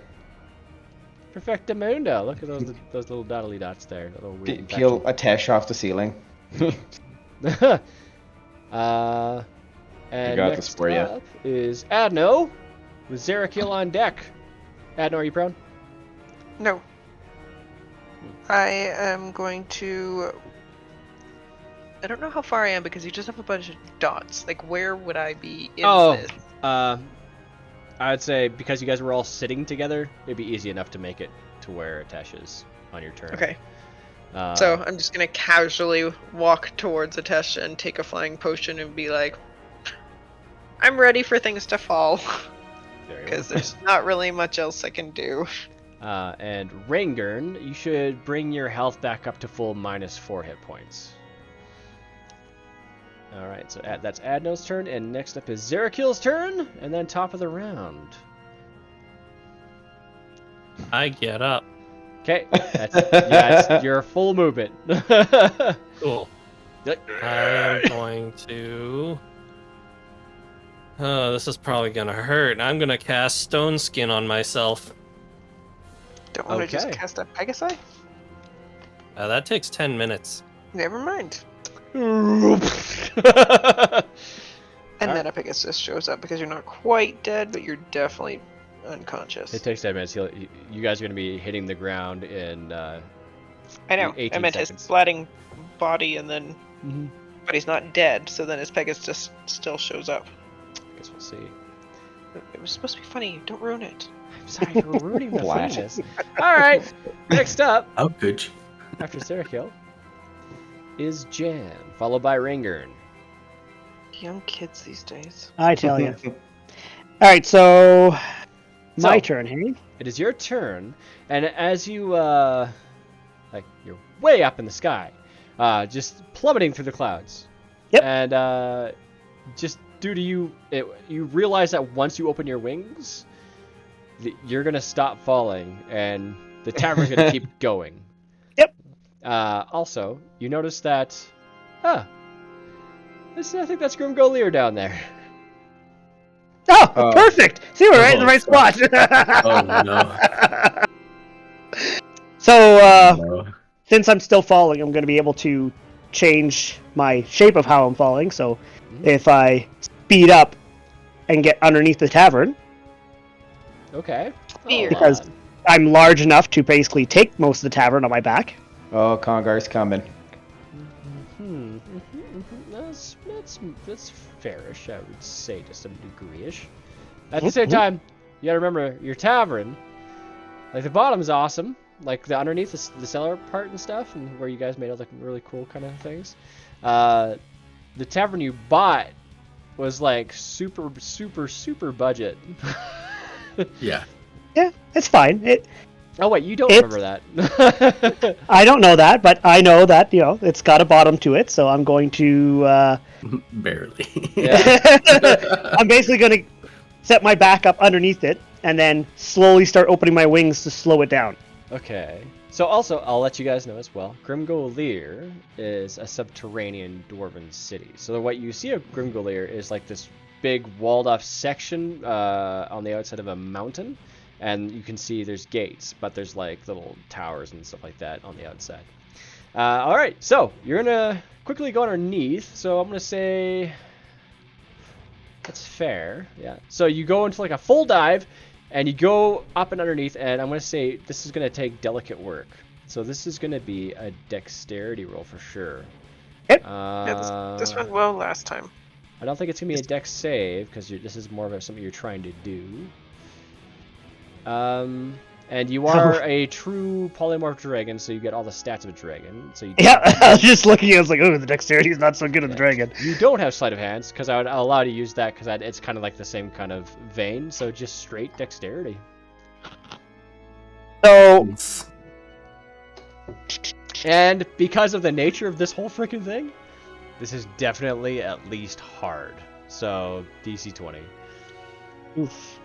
Perfectamundo. Look at those little dottly dots there. Little weird Peel a Tesh off the ceiling. infection. I And got next this for ya. up is Adno with Zerakil on deck. Adno, are you prone? No. I am going to... I don't know how far I am because you just have a bunch of dots. Like, where would I be in this? I'd say because you guys were all sitting together, it'd be easy enough to make it to where Atesh is on your turn. Okay. So I'm just going to casually walk towards Atesh and take a flying potion and be like, I'm ready for things to fall. Very well. Because there's not really much else I can do. And Raingern, you should bring your health back up to full -4 hit points. Alright, so that's Adno's turn, and next up is Zerakil's turn, and then top of the round. I get up. Okay, it's your full movement. Cool. Yep. I am going to... Oh, this is probably gonna hurt. I'm gonna cast Stone Skin on myself. Don't want to just Okay. cast a Pegasi? That takes 10 minutes. Never mind. And then a Pegasus shows up because you're not quite dead, but you're definitely unconscious. It takes 10 minutes. You guys are going to be hitting the ground in I know. 18 I meant seconds. his splatting body, and then, Mm-hmm. but he's not dead. So then his Pegasus just still shows up. I guess we'll see. It was supposed to be funny. Don't ruin it. I'm sorry for ruining the Flat. funniness. Alright, next up, How could you? after Zerakil, is Jan, followed by Raingern. Young kids these days. I tell you. All right, so my So- turn, hey? It is your turn, and as you, you're way up in the sky, just plummeting through the clouds. Yep. And, just due to you realize that once you open your wings, you're gonna stop falling, and the tavern's gonna keep going. Yep. Also, you notice that, I think that's Grimgolier down there. Oh, Oh. perfect! See, we're right in the right spot. Oh no. So, No. since I'm still falling, I'm going to be able to change my shape of how I'm falling. So, if I speed up and get underneath the tavern, Okay. Fear. Because- I'm large enough to basically take most of the tavern on my back. Oh, Congar's coming. That's fairish, I would say, to some degree-ish. At the same time, you gotta remember, your tavern, like, the bottom's awesome, like the underneath the cellar part and stuff, and where you guys made all the really cool kind of things. The tavern you bought was like super budget. Yeah. Yeah, it's fine. Oh wait, you don't remember that? I don't know that, but I know that it's got a bottom to it, so I'm going to. Barely. Yeah. I'm basically going to set my back up underneath it, and then slowly start opening my wings to slow it down. Okay. So also, I'll let you guys know as well, Grimgolier is a subterranean dwarven city. So what you see of Grimgolier is like this big walled-off section on the outside of a mountain, and you can see there's gates, but there's like little towers and stuff like that on the outside. All right, so you're gonna quickly go underneath. So I'm gonna say that's fair. Yeah. So you go into like a full dive. And you go up and underneath, and I'm going to say this is going to take delicate work. So this is going to be a dexterity roll for sure. Yep. Yeah, this went well last time. I don't think it's going to be a dex save, because this is more of something you're trying to do. And you are a true polymorph dragon, so you get all the stats of a dragon. So yeah, I was just looking, I was like, oh, the dexterity is not so good in the dragon. You don't have sleight of hands, because I would allow you to use that, because it's kind of like the same kind of vein, so just straight dexterity. So... And because of the nature of this whole freaking thing, this is definitely at least hard. So, DC 20. Oof.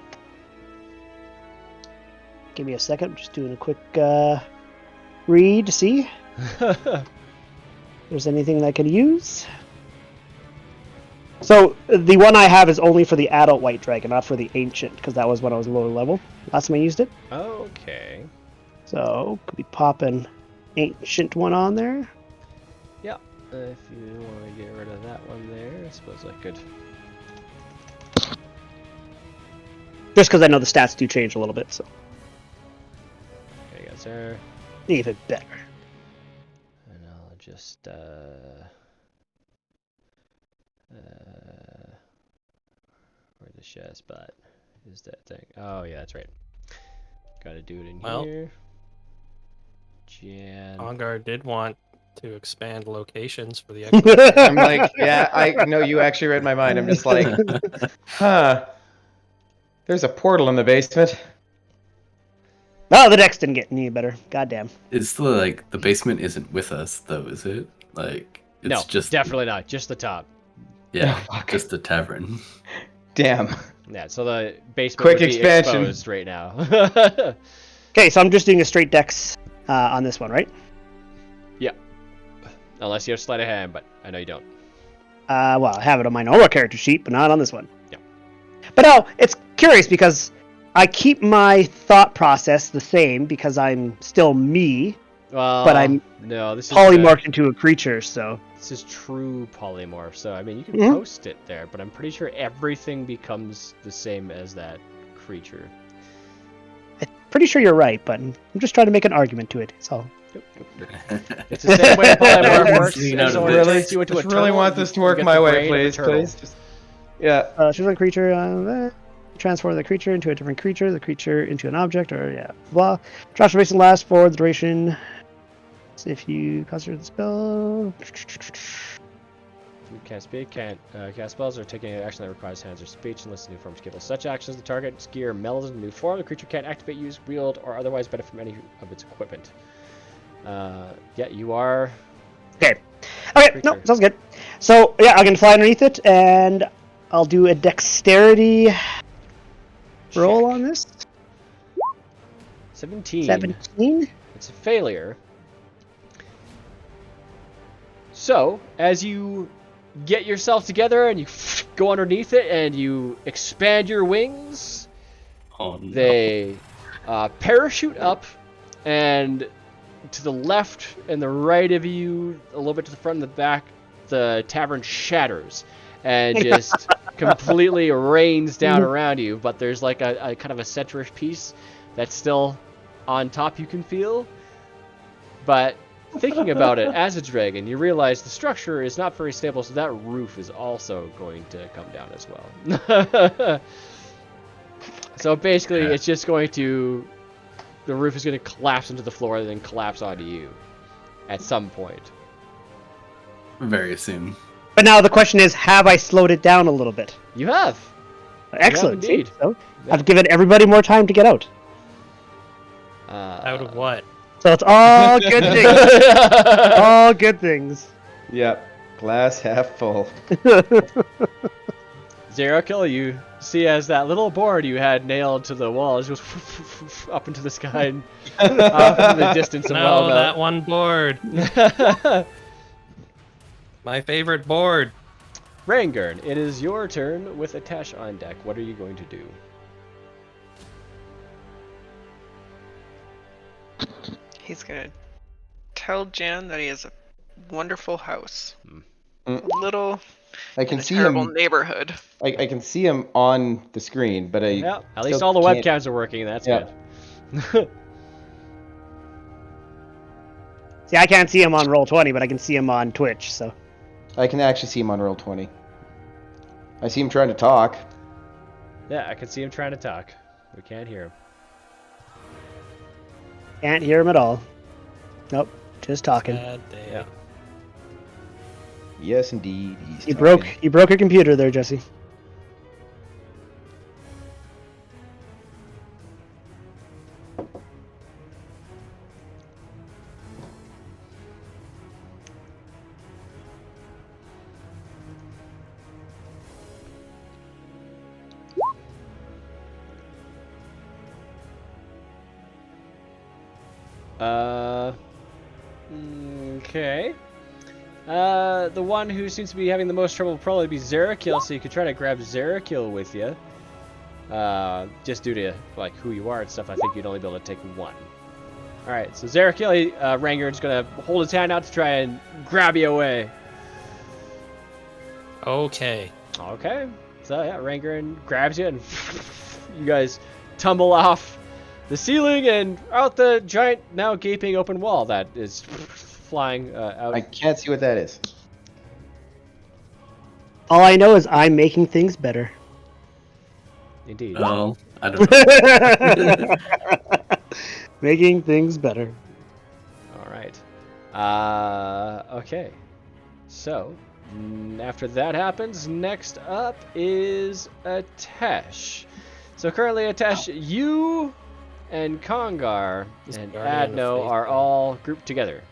Give me a second. I'm just doing a quick read to see if there's anything that I could use. So, the one I have is only for the adult white dragon, not for the ancient, because that was when I was lower level. Last time I used it. Okay. So, could we pop an ancient one on there? Yeah. If you want to get rid of that one there, I suppose I could. Just because I know the stats do change a little bit, so. Okay, guys, there. Even better. And I'll just, where the chest spot is that thing? Oh, yeah, that's right. Gotta do it in here. Jan. Ongar did want to expand locations for the I'm like, yeah, I know you actually read my mind. I'm just like, huh. There's a portal in the basement. Oh, the dex didn't get any better. Goddamn. It's like the basement isn't with us though, is it? Like it's No, just definitely not. Just the top. Yeah, Oh, just the tavern. Damn. Yeah, so the basement Quick would be expansion. exposed right now. Okay, so I'm just doing a straight dex on this one, right? Yeah. Unless you have sleight of hand, but I know you don't. Well, I have it on my normal character sheet, but not on this one. Yeah. But no, it's curious because I keep my thought process the same because I'm still me, Well, but I'm no, this is polymorphed into a creature, so... This is true polymorph, so I mean you can Mhm. post it there, but I'm pretty sure everything becomes the same as that creature. I'm pretty sure you're right, but I'm just trying to make an argument to it, so... It's the same way polymorph works. Lean out If of someone it. turns you into a Just really turtle, want this to you work get my the way, brain of a please, turtle. please. Just, yeah. Choose one creature, transform the creature into a different creature, the creature into an object, or yeah, blah. Transformation lasts for the duration. So if you concentrate the spell... You can't speak, can't cast spells, or take any action that requires hands or speech unless the new form is capable of such actions. The target's gear melds in a new form. The creature can't activate, use, wield, or otherwise benefit from any of its equipment. Yeah, you are... Okay, no, Creature. sounds good. So, yeah, I can fly underneath it, and I'll do a dexterity roll Check. on this. 17. 17? It's a failure. So, as you get yourself together and you go underneath it and you expand your wings, Oh no. they parachute up, and to the left and the right of you, a little bit to the front and the back, the tavern shatters and just completely rains down around you. But there's like a kind of a centerish piece that's still on top you can feel. But thinking about it as a dragon, you realize the structure is not very stable, so that roof is also going to come down as well. So basically, it's just going to the roof is going to collapse into the floor and then collapse onto you at some point. Very soon. But now the question is, have I slowed it down a little bit? You have. Excellent. indeed. So Yeah. I've given everybody more time to get out. Out of what? So it's all good things. All good things. Yep. Glass half full. Zerokill, you see as that little board you had nailed to the wall just goes up into the sky and off in the distance of No, that one board. My favorite board. Rangern, it is your turn with a Tesh on deck. What are you going to do? He's gonna tell Jan that he has a wonderful house. A little I can in a see terrible him. neighborhood. I can see him on the screen, but Yeah, at least still all the can't- webcams are working. That's Yeah. good. See, I can't see him on Roll20, but I can see him on Twitch. So I can actually see him on Roll20. I see him trying to talk. Yeah, I can see him trying to talk. We can't hear him. can't hear him at all. Nope, just talking. Bad day. Yeah. Yes, indeed. He's You talking. broke your computer there, Jesse. Okay. The one who seems to be having the most trouble will probably be Zerokill, so you could try to grab Zerokill with you. Just due to like who you are and stuff, I think you'd only be able to take one. All right, so Zerokill, Rangern's gonna hold his hand out to try and grab you away. Okay. Okay. So yeah, Rangern grabs you and you guys tumble off the ceiling and out the giant, now gaping open wall that is flying out. I can't see what that is. All I know is I'm making things better. Indeed. Well, I don't know. Making things better. All right. Okay. So, after that happens, next up is Atesh. So currently, Atesh, you and Kongar and Guardian of Adno Faith. are all grouped together.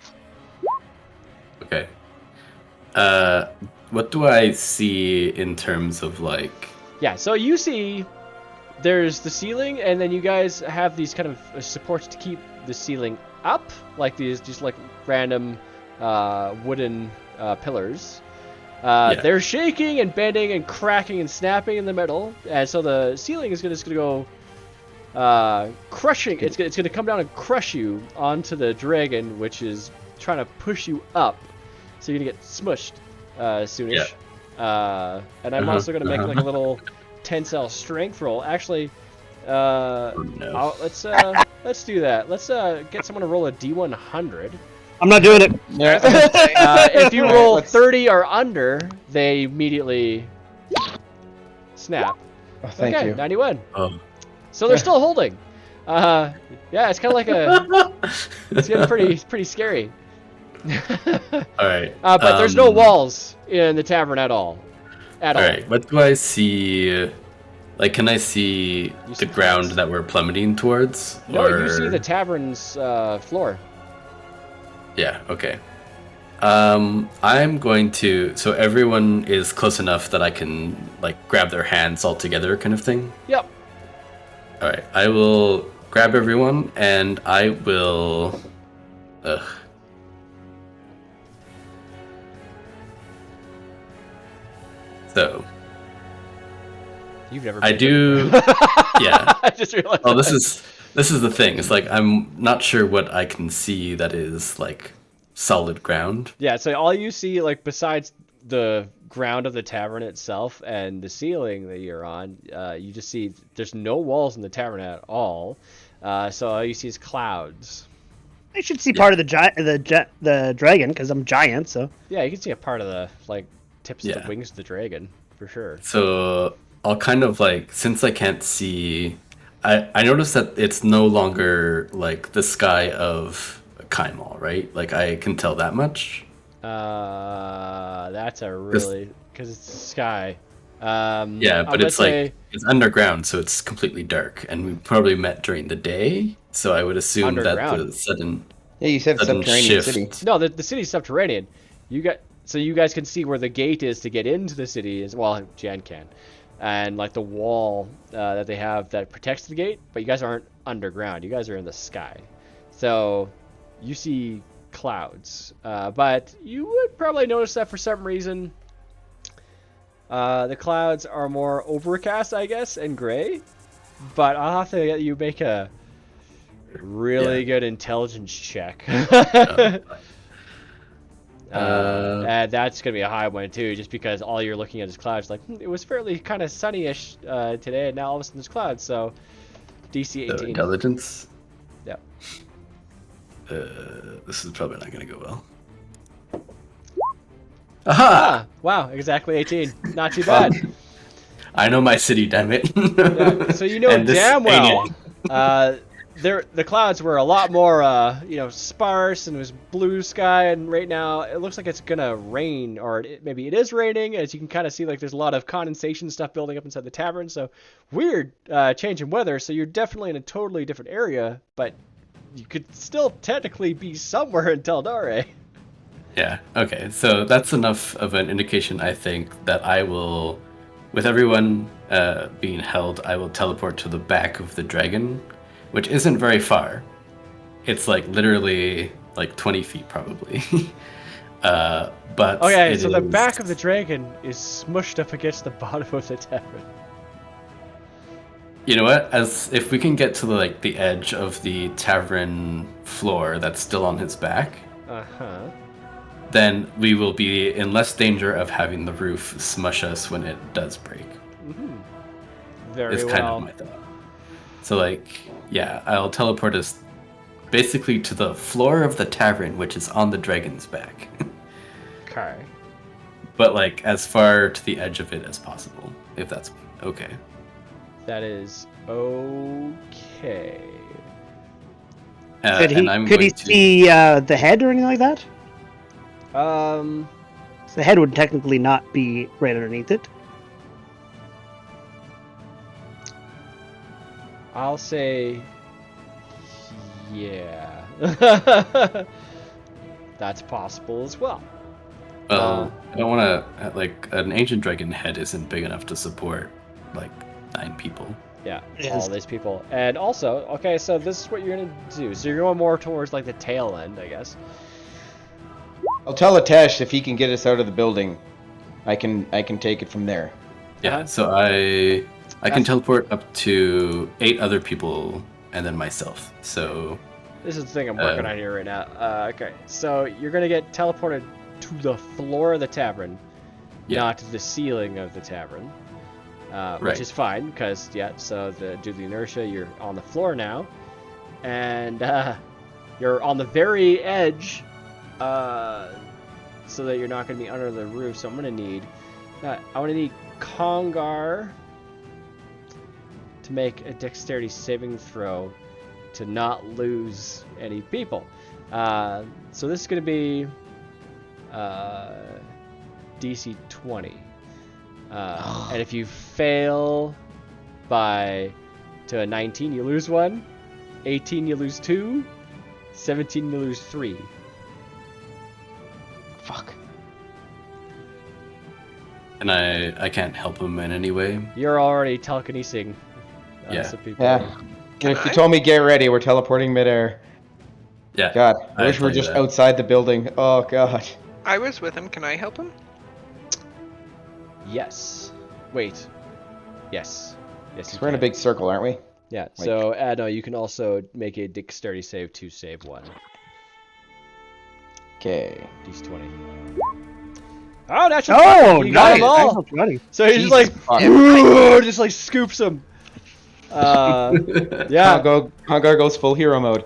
Okay. What do I see in terms of like? Yeah, so you see there's the ceiling, and then you guys have these kind of supports to keep the ceiling up, like these just like random wooden pillars. Yeah. They're shaking and bending and cracking and snapping in the middle, and so the ceiling is just going to go crushing. It's going to come down and crush you onto the dragon, which is trying to push you up, so you're going to get smushed soonish. And I'm also going to make like a little tensile strength roll. Actually, No. let's do that. Let's get someone to roll a d100. I'm not doing it. If you roll Let's- 30 or under, they immediately snap. Oh, thank Okay, you. 91. Oh. So they're still holding. Yeah, it's kind of like it's getting pretty scary. All right. But there's no walls in the tavern at all. At All all. right. What do I see? Like, can I see You the see ground cracks. that we're plummeting towards? No, or... you see the tavern's floor. Yeah. Okay. I'm going to. So everyone is close enough that I can like grab their hands all together, kind of thing. Yep. All right. I will grab everyone, and I will. Ugh. So You've never. I played do. it. Yeah. I just realized. Oh, that. this is the thing. It's like I'm not sure what I can see that is like solid ground. Yeah, so all you see, like, besides the ground of the tavern itself and the ceiling that you're on, you just see there's no walls in the tavern at all. So all you see is clouds. I should see part of the dragon because I'm giant. So Yeah, you can see a part of the, like, tips of Yeah. the wings of the dragon, for sure. So I'll kind of like, since I can't see, I noticed that it's no longer like the sky of Kaimal, right? Like I can tell that much. That's a really because it's the sky. Yeah, but it's like it's underground, so it's completely dark, and we probably met during the day. So I would assume that Underground? the sudden Yeah, you said sudden subterranean shift. city. No, the city's subterranean. You guys can see where the gate is to get into the city as well. Jan can, and like the wall that they have that protects the gate. But you guys aren't underground. You guys are in the sky, so you see clouds. But you would probably notice that for some reason, the clouds are more overcast, I guess, and gray. But I'll have to get you make a really good intelligence check. And that's gonna be a high one too, just because all you're looking at is clouds. Like it was fairly kind of sunnyish today, and now all of a sudden there's clouds. So DC 18. So intelligence. Yeah. This is probably not gonna go well. Ah, wow, exactly 18. Not too bad. I know my city, damn it. Yeah, so you know And this damn well. ain't The clouds were a lot more, sparse, and it was blue sky. And right now, it looks like it's gonna rain, or maybe it is raining. As you can kind of see, like there's a lot of condensation stuff building up inside the tavern. So weird change in weather. So you're definitely in a totally different area, but you could still technically be somewhere in Teldare. Yeah, okay. So that's enough of an indication, I think, that I will, with everyone being held, I will teleport to the back of the dragon, which isn't very far. It's like literally like 20 feet probably. But Okay, so the back of the dragon is smushed up against the bottom of the tavern. You know what? As if we can get to the edge of the tavern floor that's still on his back, then we will be in less danger of having the roof smush us when it does break. Very It's well. kind of my thought. So yeah, I'll teleport us basically to the floor of the tavern, which is on the dragon's back. Okay. But as far to the edge of it as possible, if that's okay. That is okay. Could he, And I'm could he going to... see the head or anything like that? Um, So the head would technically not be right underneath it. I'll say, yeah. That's possible as well. Well, I don't want to... an ancient dragon head isn't big enough to support 9 people. Yeah, Yes. all these people. And also, okay, so this is what you're gonna do. So you're going more towards the tail end, I guess. I'll tell Atesh if he can get us out of the building. I can take it from there. Yeah, so I can teleport up to 8 other people and then myself. So This is the thing I'm working on here right now. Okay, so you're gonna get teleported to the floor of the tavern, not to the ceiling of the tavern, which is fine because so due to the inertia, you're on the floor now, and you're on the very edge, so that you're not gonna be under the roof. So I'm gonna need Kongar to make a dexterity saving throw to not lose any people. So this is going to be DC 20. And if you fail to a 19, you lose 1. 18, you lose 2. 17, you lose 3. Fuck. And I can't help him in any way. You're already telekinesing. Some people. Yeah. If you told me get ready, we're teleporting midair. Yeah. God, I I wish we were tell you just that. outside the building. Oh God. I was with him. Can I help him? Yes. Wait. Yes. Yes. We're in a big circle, aren't we? Yeah. So no, you can also make a dexterity save to save 1. Okay. DC 20. Oh, natural! Oh, You got nice! them all. Natural 20. So he's Jesus just fuck. just scoops him. Yeah. Kongar goes full hero mode.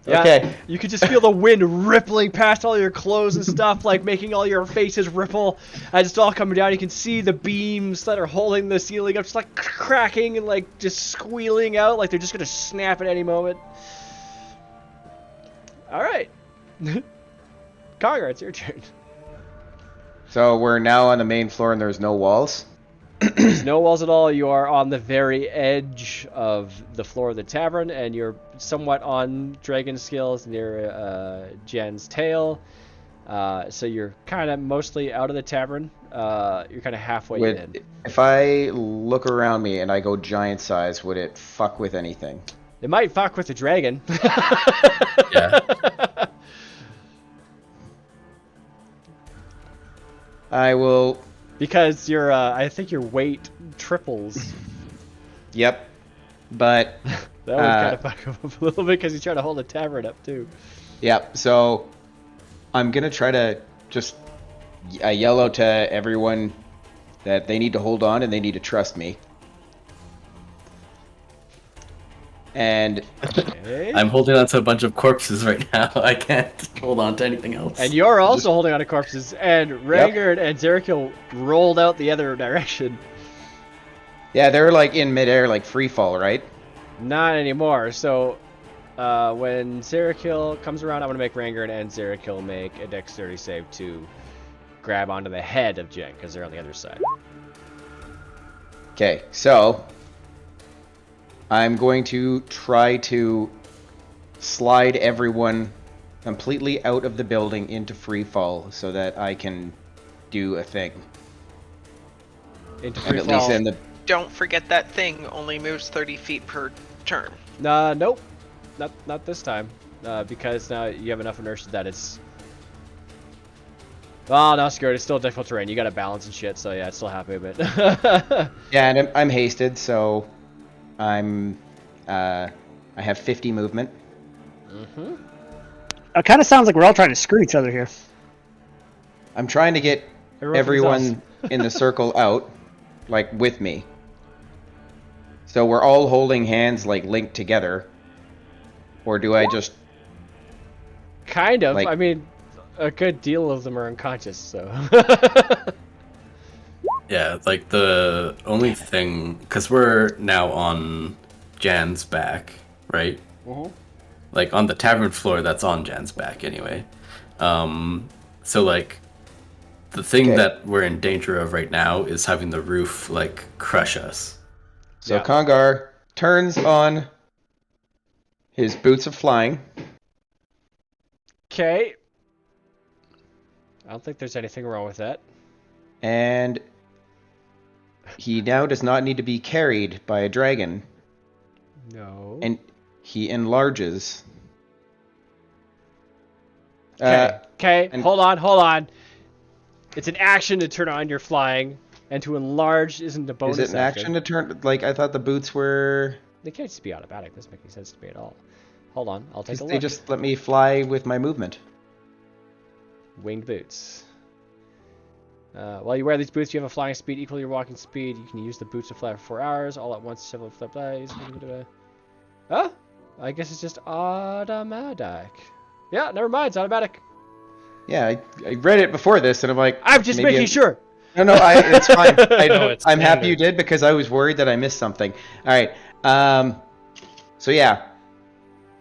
Yeah, Okay. you could just feel the wind rippling past all your clothes and stuff, like making all your faces ripple as it's all coming down. You can see the beams that are holding the ceiling up just like cracking and like just squealing out like they're just gonna snap at any moment. Alright. Congar, it's your turn. So we're now on the main floor and there's no walls. There's no walls at all. You are on the very edge of the floor of the tavern, and you're somewhat on dragon skills near Jen's tail. So you're kind of mostly out of the tavern. You're kind of halfway in. If I look around me and I go giant size, would it fuck with anything? It might fuck with the dragon. Yeah. I will. Because your, I think your weight triples. Yep. But. That would kind of fuck him up a little bit because he's trying to hold the tavern up too. Yep. So I'm gonna try to just yell out to everyone that they need to hold on and they need to trust me. And Okay. I'm holding on to a bunch of corpses right now. I can't hold on to anything else. And you're also holding on to corpses, and Rangard and Zerikil rolled out the other direction. yeah, they're like in midair, like free fall, right? Not anymore. So when Zerikil comes around, I'm going to make Rangard and Zerikil make a dexterity save to grab onto the head of Jen, because they're on the other side. Okay, so I'm going to try to slide everyone completely out of the building into free fall so that I can do a thing. Into And free at least fall. in the Don't forget that thing only moves 30 feet per turn. Nope. Not this time. Because now you have enough inertia that it's... Well, no, screw it. It's still difficult terrain. You got to balance and shit, so yeah, it's still happy a bit. yeah, and I'm hasted, so I'm I have 50 movement. Mm-hmm. It kind of sounds like we're all trying to screw each other here. I'm trying to get everyone in the circle out, like with me. So we're all holding hands, like linked together. Or do I just? Kind of. Like- I mean, a good deal of them are unconscious, so. Yeah, like the only thing, because we're now on Jan's back, right? Mhm. Like on the tavern floor, that's on Jan's back anyway. So like, the thing Okay. that we're in danger of right now is having the roof like crush us. So Yeah. Congar turns on his boots of flying. Okay. I don't think there's anything wrong with that. And he now does not need to be carried by a dragon. No. And he enlarges. Okay, and- hold on. It's an action to turn on your flying, and to enlarge isn't a bonus Is it an action to turn? Like, I thought the boots were... They can't just be automatic. This doesn't make any sense to me at all. Hold on, I'll take a look. They just let me fly with my movement. Winged boots. While you wear these boots, you have a flying speed equal to your walking speed. You can use the boots to fly for 4 hours, all at once, several flip dice. Huh? I guess it's just automatic. Yeah, never mind, it's automatic. Yeah, I read it before this, and I'm like... I'm just maybe making sure. No, it's fine. No, it's I'm happy standard. you did, because I was worried that I missed something. All right. So yeah,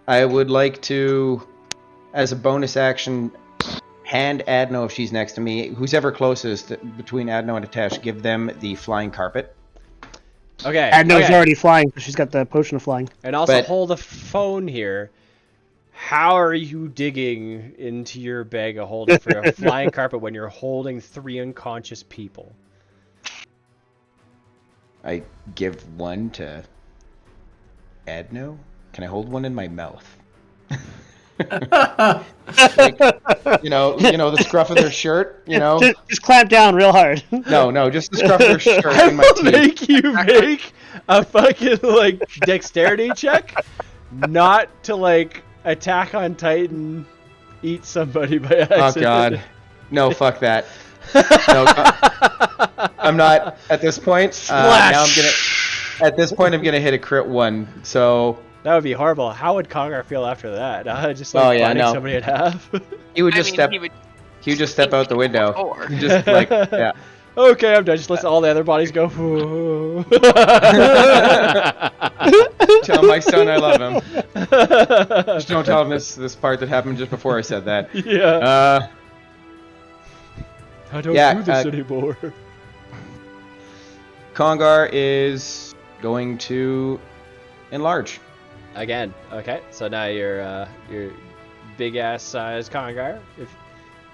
I would like to, as a bonus action, hand Adno if she's next to me. Who's ever closest between Adno and Atesh, give them the flying carpet. Okay. Adno's okay. already flying because she's got the potion of flying. And also But- hold the phone here. How are you digging into your bag of holding for a flying carpet when you're holding 3 unconscious people? I give one to Adno. Can I hold one in my mouth? Like, you know, the scruff of their shirt. You know, Just clamp down real hard. no, just the scruff of their shirt I in my will teeth. make you make a fucking like dexterity check, not to like Attack on Titan, eat somebody by Oh accident. God, no, fuck that. No, I'm not at this point. Now I'm gonna. At this point, I'm gonna hit a crit 1. So That would be horrible. How would Congar feel after that? Just like finding somebody in half. He would just step. He would just step out the window. Before. Just like yeah. Okay, I'm done. Just let all the other bodies go. Tell my son I love him. Just don't tell him this part that happened just before I said that. Yeah. I don't do this anymore. Congar is going to enlarge. Again. Okay. So now you're big ass size Congar.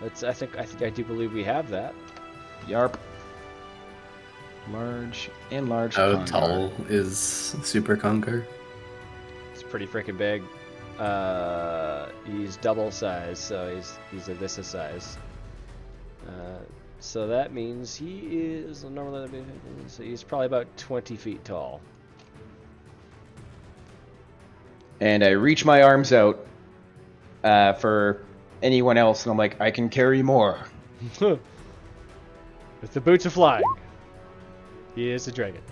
I think I do believe we have that. Yarp. Enlarge. How Congar. tall is Super Congar? It's pretty freaking big. He's double size, so he's a this size. So that means he is normally so he's probably about 20 feet tall. And I reach my arms out for anyone else, and I'm like, I can carry more. With the boots of flying, he is a dragon.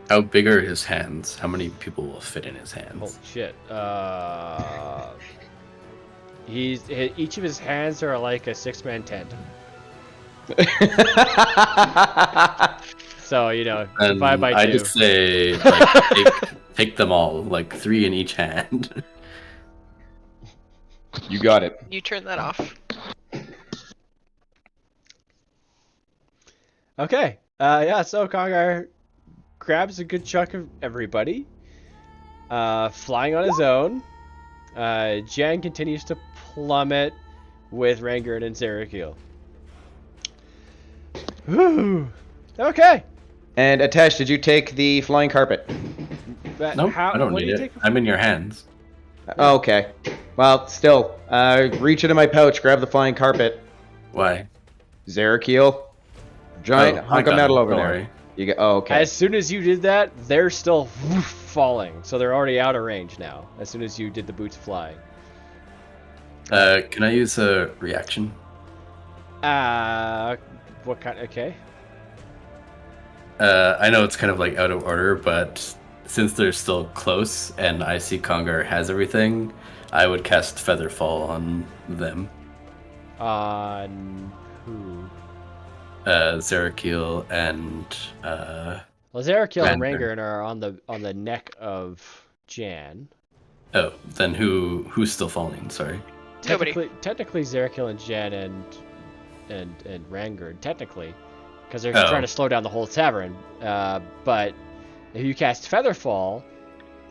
How big are his hands? How many people will fit in his hands? Holy shit. Each of his hands are like a 6-man tent. So, you know, And 5 by 2. I just say, like, take them all, like 3 in each hand. You got it. You turn that off. Okay. Yeah, so Congar grabs a good chunk of everybody. Flying on his own. Jan continues to plummet with Rangard and Zerakiel. Whew. Okay. And Atesh, did you take the flying carpet? Nope, I don't need it. I'm in your hands. Oh, okay. Well, still, reach into my pouch, grab the flying carpet. Why? Zerakiel, giant hunk of metal over Don't there. worry. You get. Oh, okay. As soon as you did that, they're still falling. So they're already out of range now. As soon as you did the boots flying. Can I use a reaction? What kind? Okay. I know it's kind of like out of order, but since they're still close and I see Congar has everything, I would cast Featherfall on them. On who? Zerakiel and Well, Zerakiel and Rangard. Rangard are on the neck of Jan. Oh, then who's still falling? Sorry. Nobody. Technically, Zerakiel and Jan and Rangard, technically, because they're Oh. trying to slow down the whole tavern. But if you cast Featherfall,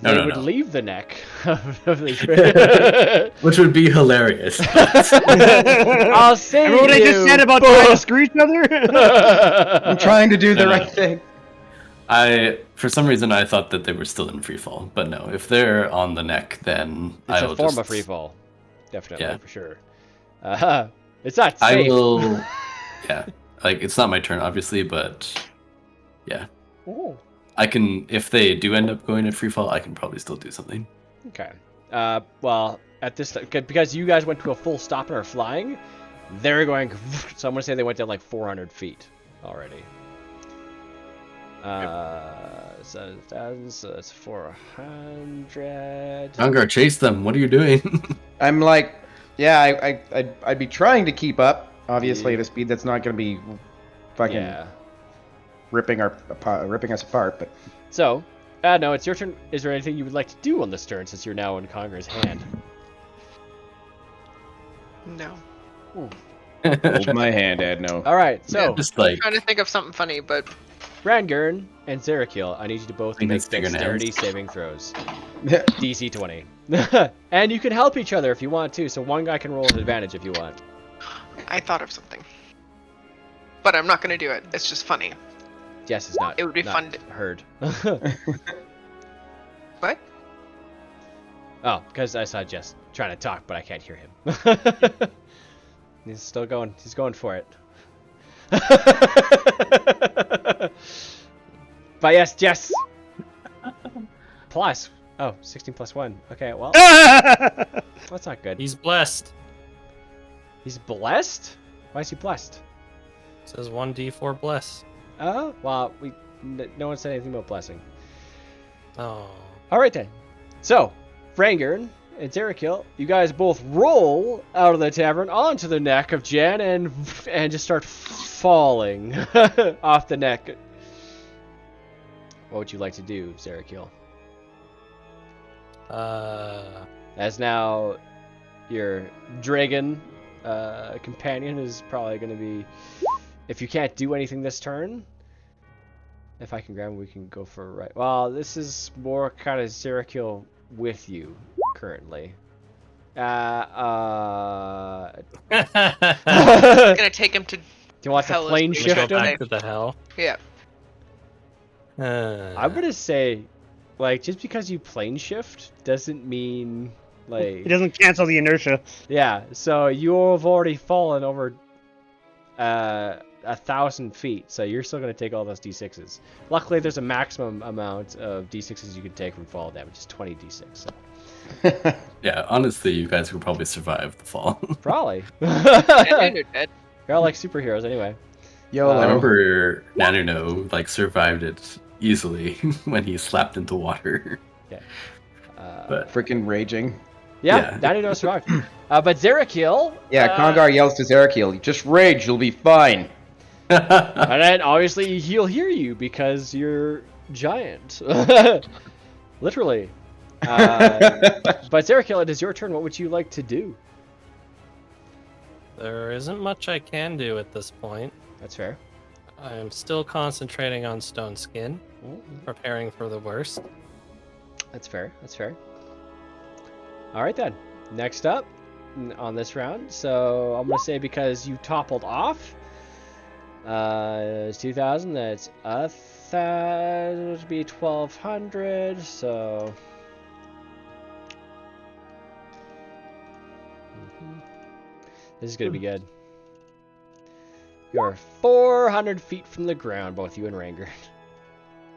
No, they no, would no. leave the neck of the. Which would be hilarious. I'll say Remember what I just said about trying to screw each other? I'm trying to do the No, no. right thing. For some reason, I thought that they were still in freefall, but no. If they're on the neck, then It's I a will form just... of freefall, definitely Yeah. for sure. It's not I safe. will. Yeah, like it's not my turn, obviously, but yeah, Ooh. I can. If they do end up going to freefall, I can probably still do something. Okay. Well, at this because you guys went to a full stop and are flying, they're going. So I'm gonna say they went down like 400 feet already. 7,000, so that's 400. Congar, chase them. What are you doing? I'm like, yeah, I'd be trying to keep up. Obviously, at a speed that's not going to be fucking Yeah. ripping us apart. But So, no, it's your turn. Is there anything you would like to do on this turn since you're now in Congar's hand? No. hold my hand, Adno. All right. So, Just like Trying to think of something funny, but Rangern and Zerakiel, I need you to both Clean make his fingernails. dexterity saving throws. DC 20. And you can help each other if you want to, so one guy can roll an advantage if you want. I thought of something. But I'm not going to do it. It's just funny. Jess is not. It would be not fun to- heard. What? Oh, because I saw Jess trying to talk, but I can't hear him. He's still going. He's going for it. But yes, Jess. Plus. Oh, 16 plus 1. Okay, well, that's not good. He's blessed. He's blessed? Why is he blessed? It says 1d4 bless. Oh, well, no one said anything about blessing. Oh. All right then. So, Frangern and Zerakil, you guys both roll out of the tavern onto the neck of Jen and just start falling off the neck. What would you like to do, Zerakil? As now your dragon companion is probably going to be... If you can't do anything this turn, if I can grab him, we can go for a right. Well, this is more kind of Zerakil with you currently. It's gonna take him to. Do you want to Hell is plane gonna shift Go him? back to the hell. Yeah. I'm gonna say, like, just because you plane shift doesn't mean, like... It doesn't cancel the inertia. Yeah, so you have already fallen over 1,000 feet, so you're still going to take all those d6s. Luckily, there's a maximum amount of d6s you can take from fall damage, is 20 d6. So. Yeah, honestly, you guys could probably survive the fall. Probably. And you're dead. You're all like superheroes anyway. YOLO. I remember Nanuno survived it easily when he slapped into water. Yeah. But Freaking raging. Yeah, Yeah. Nanuno survived. But Zerakil... Yeah, Congar yells to Zerakil, just rage, you'll be fine. And then, obviously, he'll hear you because you're giant. Literally. But Zerakil, it is your turn. What would you like to do? There isn't much I can do at this point. That's fair. I'm still concentrating on Stone Skin, preparing for the worst. That's fair. That's fair. All right, then. Next up on this round. So I'm going to say because you toppled off, it's 2,000. That's that would be 1,200. So... This is going to be good. You're 400 feet from the ground, both you and Ranger.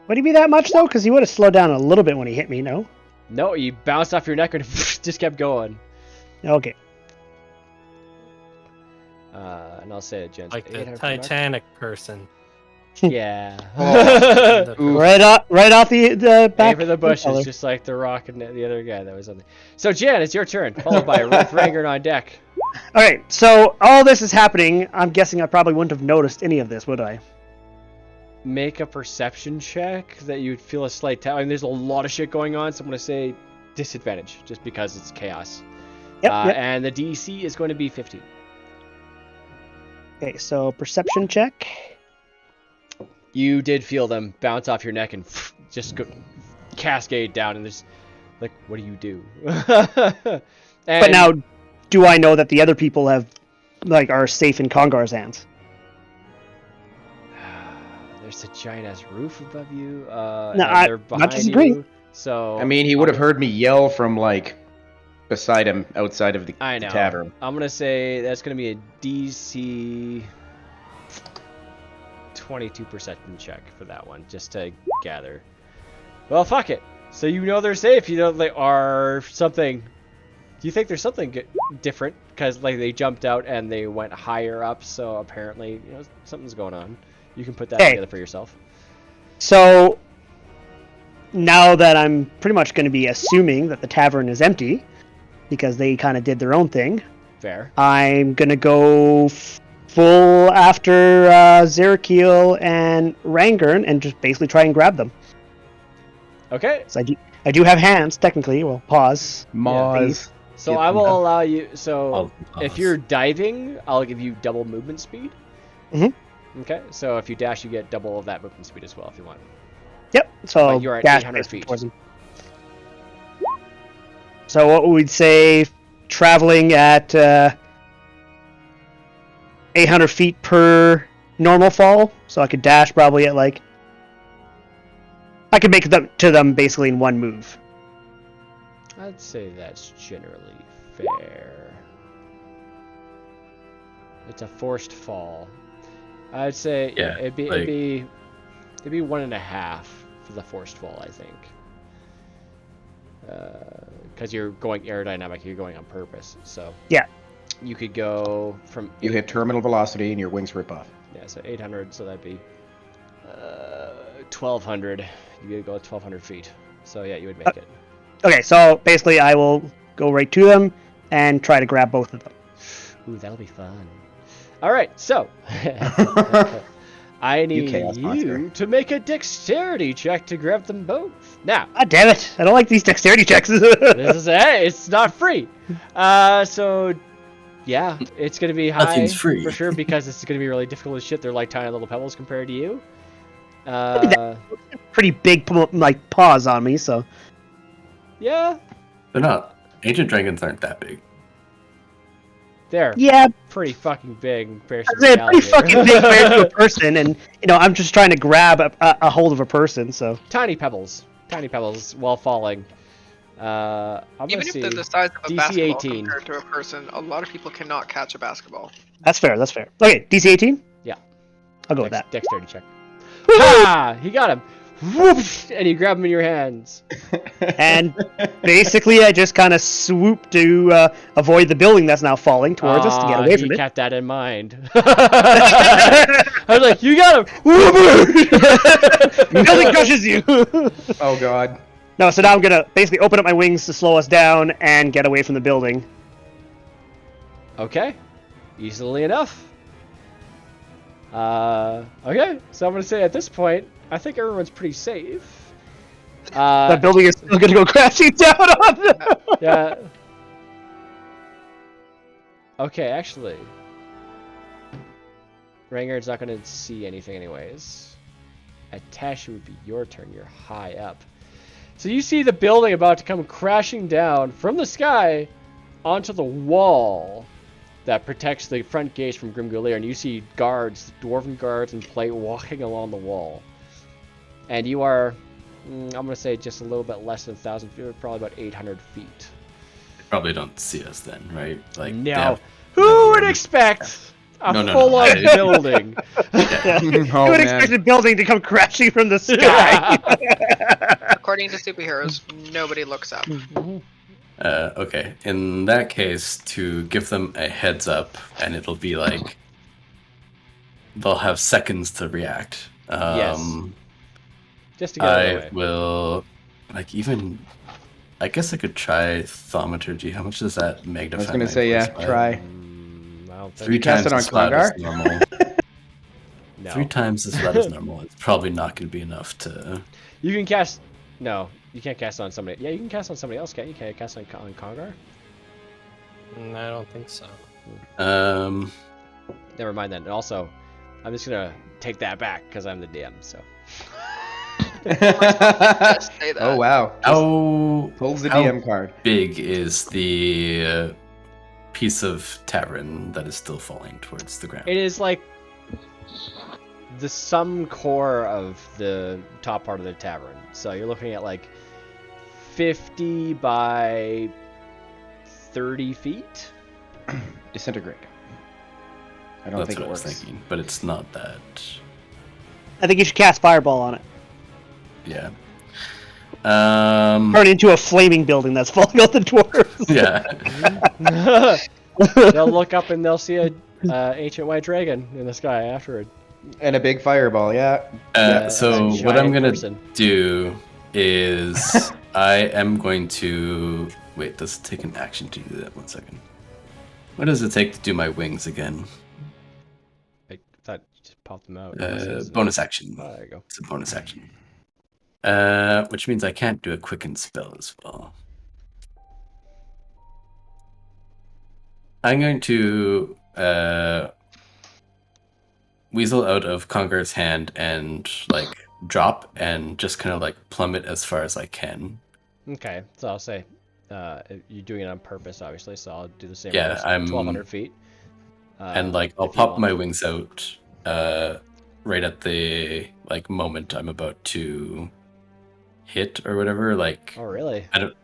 Would he be that much, though? Because he would have slowed down a little bit when he hit me, no? No, you bounced off your neck and just kept going. Okay. And I'll say it, Jen. Like the Titanic person. Yeah. Right off the back. Aim for the bushes, collar. just like the Rock and the other guy that was on there. So, Jen, it's your turn, followed by Ranger on deck. All right, so all this is happening. I'm guessing I probably wouldn't have noticed any of this, would I? Make a perception check that you'd feel a slight I mean, there's a lot of shit going on, so I'm going to say disadvantage, just because it's chaos. Yep. And the DC is going to be 15. Okay, so perception check. You did feel them bounce off your neck and just go cascade down, and there's like, what do you do? But now, do I know that the other people are safe in Congar's hands? There's a giant ass roof above you. No, and they're not behind disagreeing. you. So I mean, he would have heard me yell from, like, beside him outside of the I know. tavern. I'm gonna say that's gonna be a DC 22 perception check for that one, just to gather. Well, fuck it. So you know they're safe. You know they are something. Do you think there's something different? Because like they jumped out and they went higher up, so apparently something's going on. You can put that together for yourself. So now that I'm pretty much going to be assuming that the tavern is empty, because they kind of did their own thing. Fair. I'm going to go full after Zerakil and Rangern and just basically try and grab them. Okay. So I do have hands, technically. Well, pause. Moz. So Get I will them. allow you. So I'll if you're diving, I'll give you double movement speed. Mhm. Okay. So if you dash, you get double of that movement speed as well if you want. Yep. So But you're at dash 800 basically feet. towards them. So what would we say? Traveling at 800 feet per normal fall. So I could dash probably at like. I could make them to them basically in one move. I'd say that's generally fair. It's a forced fall. I'd say Yeah, it'd be 1.5 for the forced fall, I think. Because you're going aerodynamic, you're going on purpose. So Yeah. you could go from You hit terminal velocity and your wings rip off. yeah, so 800, so that'd be 1,200. You gotta go 1,200 feet. So yeah, you would make it. Okay, so basically I will go right to them and try to grab both of them. Ooh, that'll be fun. All right, so I need chaos monster. you to make a dexterity check to grab them both. Now, Ah, damn it! I don't like these dexterity checks. this is it's not free. So yeah, it's gonna be high Nothing's free. for sure because it's gonna be really difficult as shit. They're like tiny little pebbles compared to you. Pretty big, like, paws on me, so... Yeah, They're not. Ancient dragons aren't that big. they're Yeah, pretty fucking big in comparison to they're the pretty alligator. fucking big compared to a person, and, you know, I'm just trying to grab a hold of a person, so... Tiny pebbles while falling. I'm Even gonna if see. they're the size of a DC basketball 18. compared to a person, a lot of people cannot catch a basketball. That's fair, that's fair. Okay, DC 18? Yeah. I'll go with that. Dexterity check. Ha! He got him. Whoosh! And you grab him in your hands. And basically, I just kind of swoop to avoid the building that's now falling towards us to get away from he it. kept that in mind. I was like, you got him. Building crushes you! Oh god. No, so now I'm gonna basically open up my wings to slow us down and get away from the building. Okay. Easily enough. Okay. So I'm gonna say at this point, I think everyone's pretty safe. That building is still gonna go crashing down on them! Yeah. Okay, actually. Rangard's not gonna see anything anyways. Atashi would be your turn, you're high up. So you see the building about to come crashing down from the sky onto the wall that protects the front gates from Grimgullir, and you see guards, dwarven guards in plate walking along the wall. And you are, I'm gonna say just a little bit less than 1,000 feet, probably about 800 feet. They probably don't see us then, right? Like, they No. have- Who would expect a No. full-on building? Who would expect a building to come crashing from the sky? According to superheroes, nobody looks up. Okay, in that case, to give them a heads up, and it'll be like they'll have seconds to react. Yes. Just to get out of the I way. will, like, even. I guess I could try thaumaturgy. How much does that magnify? I was gonna my say, yeah, voice by? try. I don't think- 3 you cast times it on as loud as Kongar? normal. No. 3 times as loud as normal. It's probably not going to be enough to. You can cast. No, you can't cast on somebody. Yeah, you can cast on somebody else, can't you? Can you cast on Kongar? I don't think so. Never mind then. And also, I'm just gonna take that back because I'm the DM. So. Just say that. Oh wow. How Pulls the how DM card. big is the piece of tavern that is still falling towards the ground? It is like the sum core of the top part of the tavern. So you're looking at like 50 by 30 feet. Disintegrate. I don't That's think what it I was works. thinking, but it's not that. I think you should cast Fireball on it. Yeah. Turn into a flaming building that's falling out the dwarves. Yeah. They'll look up and they'll see a ancient white dragon in the sky afterward. And a big fireball, yeah. So a what I'm giant gonna person. do is I am going to wait. Does it take an action to do that? 1 second. What does it take to do my wings again? I thought you just popped them out. Bonus action. Oh, there you go. It's a bonus action. Which means I can't do a quicken spell as well. I'm going to weasel out of Congar's hand and like drop and just kind of like plummet as far as I can. Okay, so I'll say you're doing it on purpose, obviously. So I'll do the same. Yeah, I'm 1,200 feet. And like I'll if you pop want. my wings out right at the like moment I'm about to hit or whatever. Like Oh, really? I don't.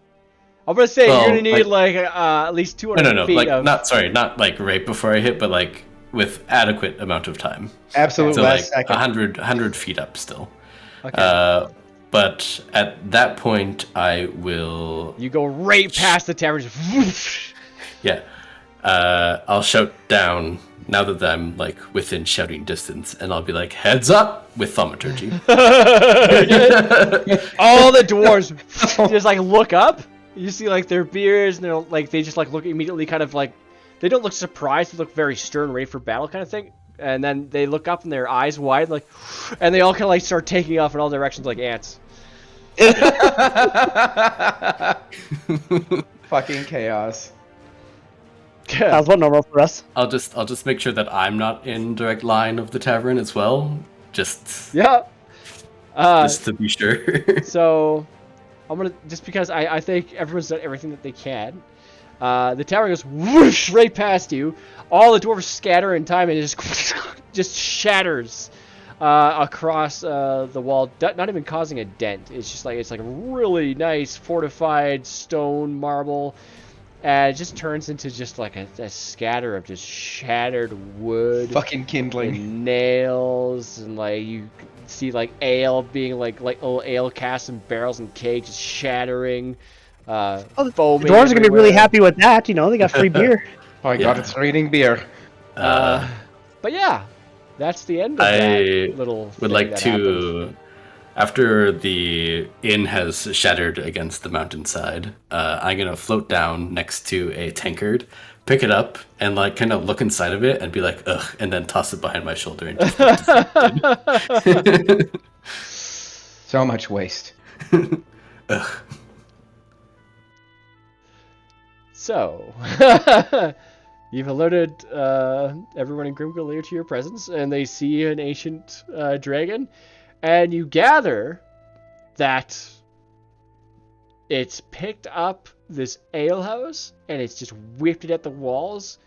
I'm gonna say Well, you're gonna need like- at least 200 No, feet like of. not like right before I hit, but like with adequate amount of time. Absolute So last like second. 100 feet up still. Okay. But at that point, I will. You go right past the tavern. Just whoosh. Yeah. I'll shout down now that I'm like within shouting distance, and I'll be like, "Heads up!" with thaumaturgy. All the dwarves just like look up. You see like their beards, and they're like they just like look immediately, kind of like they don't look surprised. They look very stern, ready for battle, kind of thing. And then they look up, and their eyes wide, like, and they all kind of like start taking off in all directions like ants. Fucking chaos. Sounds about normal for us. I'll just make sure that I'm not in direct line of the tavern as well. Just Yeah. just to be sure. So, I'm gonna just because I think everyone's done everything that they can. The tower goes whoosh right past you. All the dwarves scatter in time, and it just shatters across the wall, not even causing a dent. It's just like it's like a really nice fortified stone marble, and it just turns into just like a scatter of just shattered wood, Fucking kindling. and nails, and like you see like ale being like little ale casks and barrels and kegs just shattering. The Foaming dwarves are gonna be really everywhere. happy with that. You know, they got free beer. Oh my god, it's raining beer. But yeah, that's the end of I that little would thing like that to, happened. after the inn has shattered against the mountainside, I'm gonna float down next to a tankard, pick it up, and like kind of look inside of it and be like, ugh, and then toss it behind my shoulder and just look disgusted. So much waste. Ugh. So, you've alerted everyone in Grimglair to your presence, and they see an ancient dragon, and you gather that it's picked up this alehouse, and it's just whipped it at the walls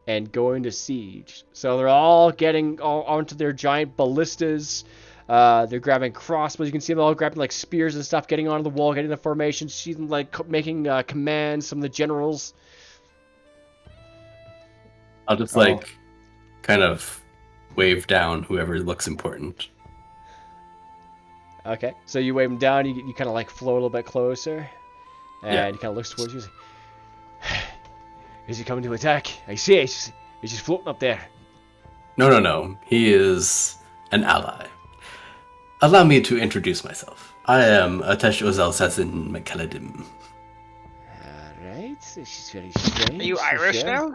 and going to siege. So they're all getting onto their giant ballistas. They're grabbing crossbows. You can see them all grabbing like spears and stuff, getting onto the wall, getting the formation. See them like making commands. Some of the generals. I'll just like kind of wave down whoever looks important. Okay, so you wave them down. You kind of like flow a little bit closer, and Yeah. he kind of looks towards you. Is he coming to attack? I see. He's just floating up there. No. He is an ally. Allow me to introduce myself. I am Atesh Ozel Sassin McKellidim. Alright, she's very strange. Are you Irish now?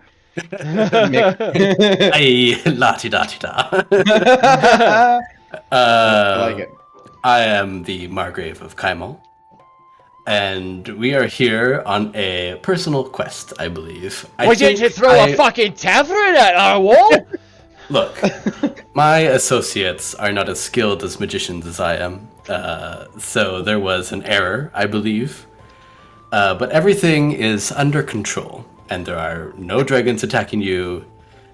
Ay, la-ti-da-ti-da. I like it. I am the Margrave of Kaimal, and we are here on a personal quest, I believe. Why didn't you throw a fucking tavern at our wall? Look, my associates are not as skilled as magicians as I am, so there was an error, I believe. But everything is under control, and there are no dragons attacking you.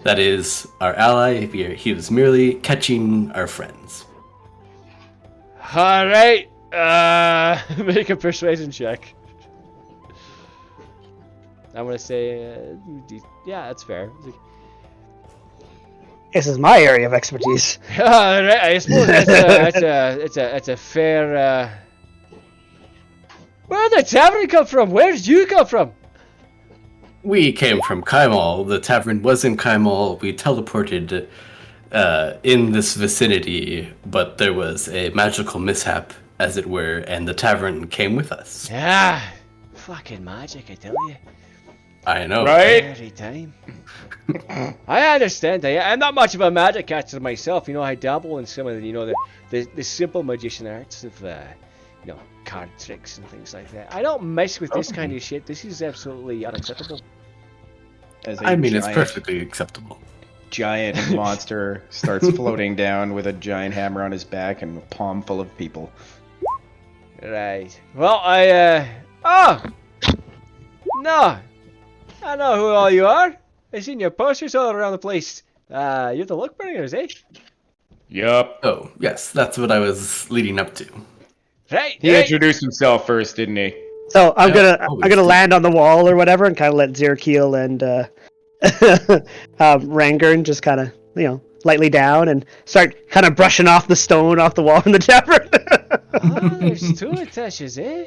That is our ally. He was merely catching our friends. Alright, make a persuasion check. I'm gonna say, yeah, that's fair. This is my area of expertise. Alright, I suppose it's a fair, Where did the tavern come from? Where did you come from? We came from Kaimal. The tavern was in Kaimal. We teleported in this vicinity, but there was a magical mishap, as it were, and the tavern came with us. Yeah, fucking magic, I tell you. I know. Right? Every time. I understand. I'm not much of a magic catcher myself. You know, I dabble in some of the, the simple magician arts of, card tricks and things like that. I don't mess with this kind of shit. This is absolutely unacceptable. As I mean, it's perfectly acceptable. Giant monster starts floating down with a giant hammer on his back and a palm full of people. Right. Well, no. I know who all you are. I've seen your posters all around the place. You're the Luck Bringers, eh? Yup. Oh, yes, that's what I was leading up to. Right. He right. introduced himself first, didn't he? So I'm Yeah, gonna always do. land on the wall or whatever, and kind of let Zirkiel and Rangern just kind of lightly down and start kind of brushing off the stone off the wall in the tavern. There's two attaches, eh?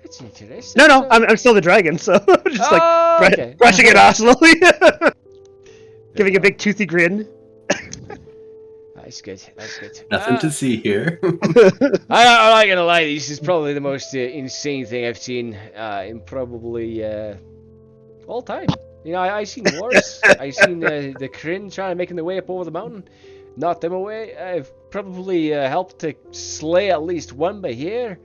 That's interesting. No, I'm still the dragon, so just okay. brushing it off slowly. Giving a big toothy grin. That's good. That's good. Nothing to see here. I'm not gonna lie. This is probably the most insane thing I've seen in probably all time. You know, I seen wars. I seen the Kryn trying to making their way up over the mountain, knock them away. I've probably helped to slay at least one by here.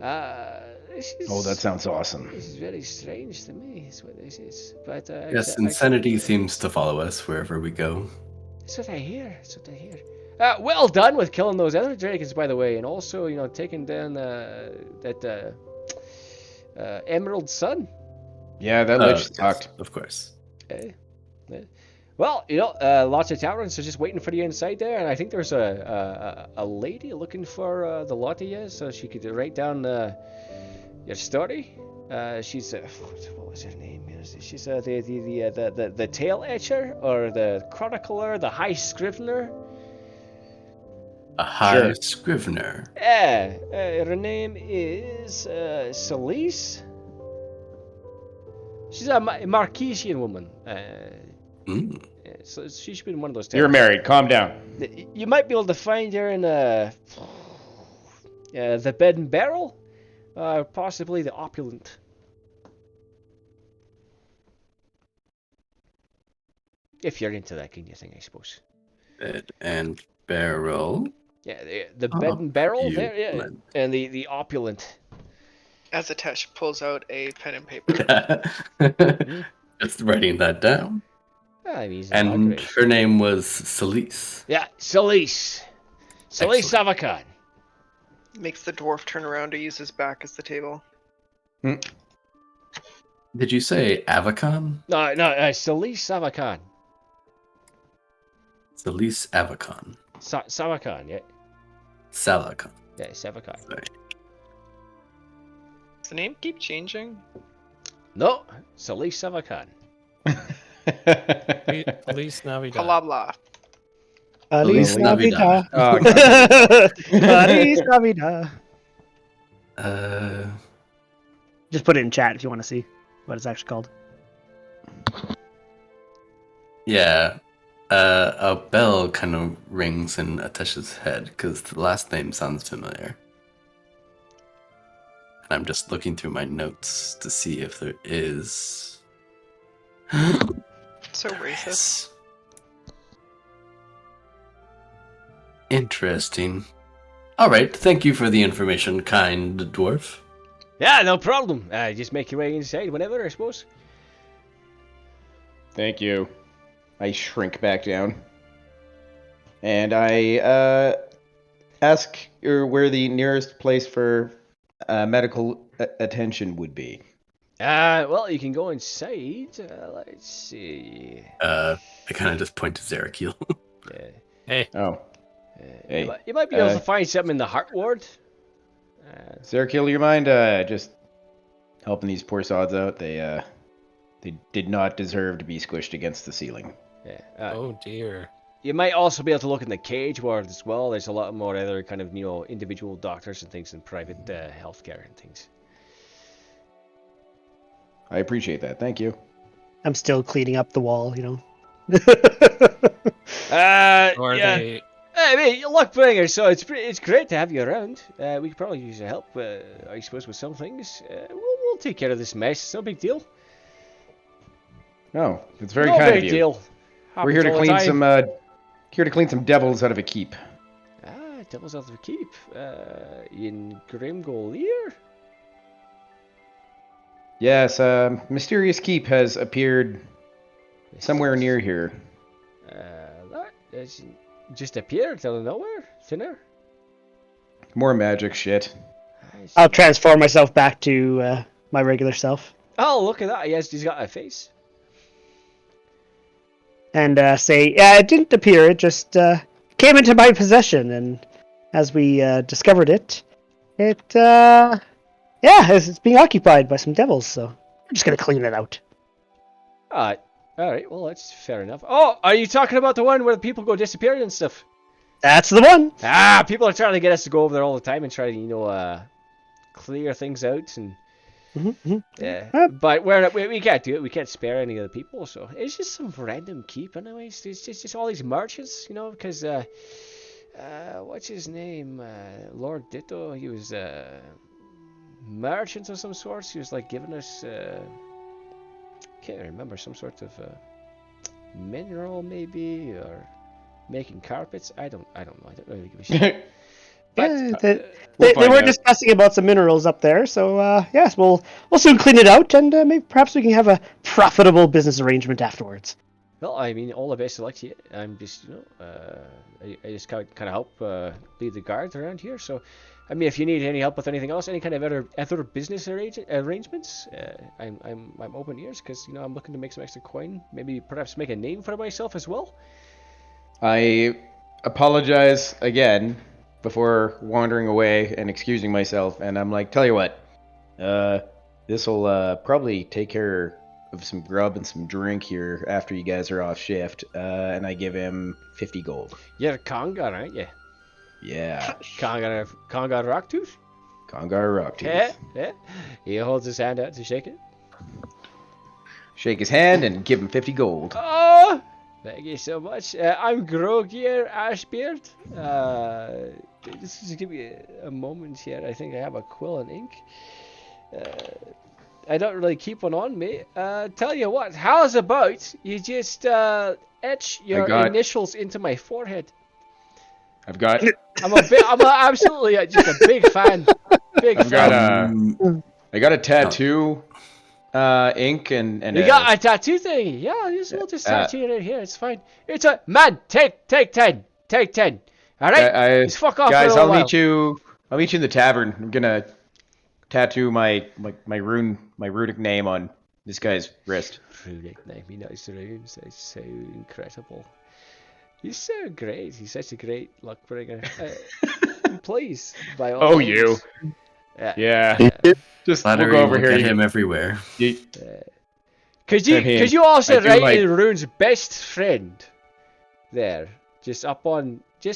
Oh, that sounds awesome. This is very strange to me. Is what this is. But Yes, insanity seems to follow us wherever we go. That's what I hear. That's what I hear. Well done with killing those other dragons, by the way, and also, you know, taking down that Emerald Sun. Yeah, that lich sucked. Of course. Well, you know, lots of taverns are just waiting for you inside there, and I think there's a lady looking for the lot of you, so she could write down your story. She's what was her name? She's the tale etcher, or the chronicler, the high scrivener. A high scrivener. Yeah, her name is Celise. She's a Marquesian woman. So she's been one of those. You're married. Calm down. You might be able to find her in the Bed and Barrel, possibly the Opulent. If you're into that kind of thing, I suppose. Bed and Barrel. Yeah, the Bed and Barrel there, yeah, and the Opulent. As Atesh pulls out a pen and paper. Just writing that down. And her name was Celise. Yeah, Celise. Celise Avakan. Makes the dwarf turn around to use his back as the table. Did you say Avacon? No, Celise Avakan. Celise Avacon. Savakan, yeah. Salakon. Yeah, Savakan. Sorry. Does the name keep changing? No, Celise Savakan. Feliz Navidad. Blah blah. Feliz Navidad. Oh, Feliz Navidad. Uh, Just put it in chat if you want to see what it's actually called. yeah. A bell kind of rings in Atesh's head because the last name sounds familiar. And I'm just looking through my notes to see if there is. So racist. Interesting. Alright, thank you for the information, kind dwarf. Yeah, no problem. Just make your way inside whenever, I suppose. Thank you. I shrink back down. And I ask where the nearest place for medical attention would be. Well, you can go inside. Let's see. I kind of just point to Zerakiel. Yeah. Hey. Oh. Hey. You might be able to find something in the Heart Ward. Zerakiel, you mind just helping these poor sods out? They did not deserve to be squished against the ceiling. Yeah. Oh dear. You might also be able to look in the cage ward as well. There's a lot more other kind of, you know, individual doctors and things in private healthcare and things. I appreciate that. Thank you. I'm still cleaning up the wall, you know. Or yeah. they. I mean, you're luck bringer, so it's great to have you around. We could probably use your help, I suppose, with some things. We'll take care of this mess. It's no big deal. No, it's very no kind big of you. Deal. We're here to clean some devils out of a keep. Devils out of a keep. In Grimgolier? Yes, a mysterious keep has appeared somewhere near here. That has just appeared out of nowhere? Thin air? More magic shit. I'll transform myself back to my regular self. Oh, look at that. Yes, he's got a face. And say, yeah, it didn't appear. It just came into my possession. And as we discovered it, it's being occupied by some devils. So I'm just going to clean it out. All right, well, that's fair enough. Oh, are you talking about the one where people go disappearing and stuff? That's the one. People are trying to get us to go over there all the time and try to, clear things out. And Yeah, but we can't do it. We can't spare any of the people, so it's just some random keep. Anyways, it's just all these merchants, because what's his name? Lord Ditto. He was merchant of some sort. He was like giving us can't remember, some sort of mineral maybe, or making carpets. I don't know. I don't really give a shit. But they were discussing about some minerals up there, so yes, we'll soon clean it out, and maybe perhaps we can have a profitable business arrangement afterwards. Well, I mean, all the best of luck to you. I'm just, I just kind of help lead the guards around here. So, I mean, if you need any help with anything else, any kind of other business arrangements, I'm open ears, because I'm looking to make some extra coin. Maybe perhaps make a name for myself as well. I apologize again before wandering away and excusing myself, and I'm like, tell you what, this will probably take care of some grub and some drink here after you guys are off shift, and I give him 50 gold. You're a Congar, aren't you? Yeah. Congar Rocktooth? Congar Rocktooth. Yeah. He holds his hand out to shake it. Shake his hand and give him 50 gold. Oh! Thank you so much. I'm Grogier Ashbeard. Just give me a moment here. I think I have a quill and ink. I don't really keep one on me. Tell you what, how's about you just etch your initials into my forehead? I've got. I'm absolutely just a big fan. I got a tattoo. Ink and you got a tattoo thingy. Yeah, we'll just tattoo it in here. It's fine. It's a man. Take 10. Take 10. All right. Just fuck off, guys. For a I'll while. meet you in the tavern. I'm gonna tattoo my runic name on this guy's wrist. Runic name. He knows the runes. That's so incredible. He's so great. He's such a great luck bringer. Please, by all means. You. Yeah. Just we'll go over here. Get him everywhere. Could you also write in runes best friend there, just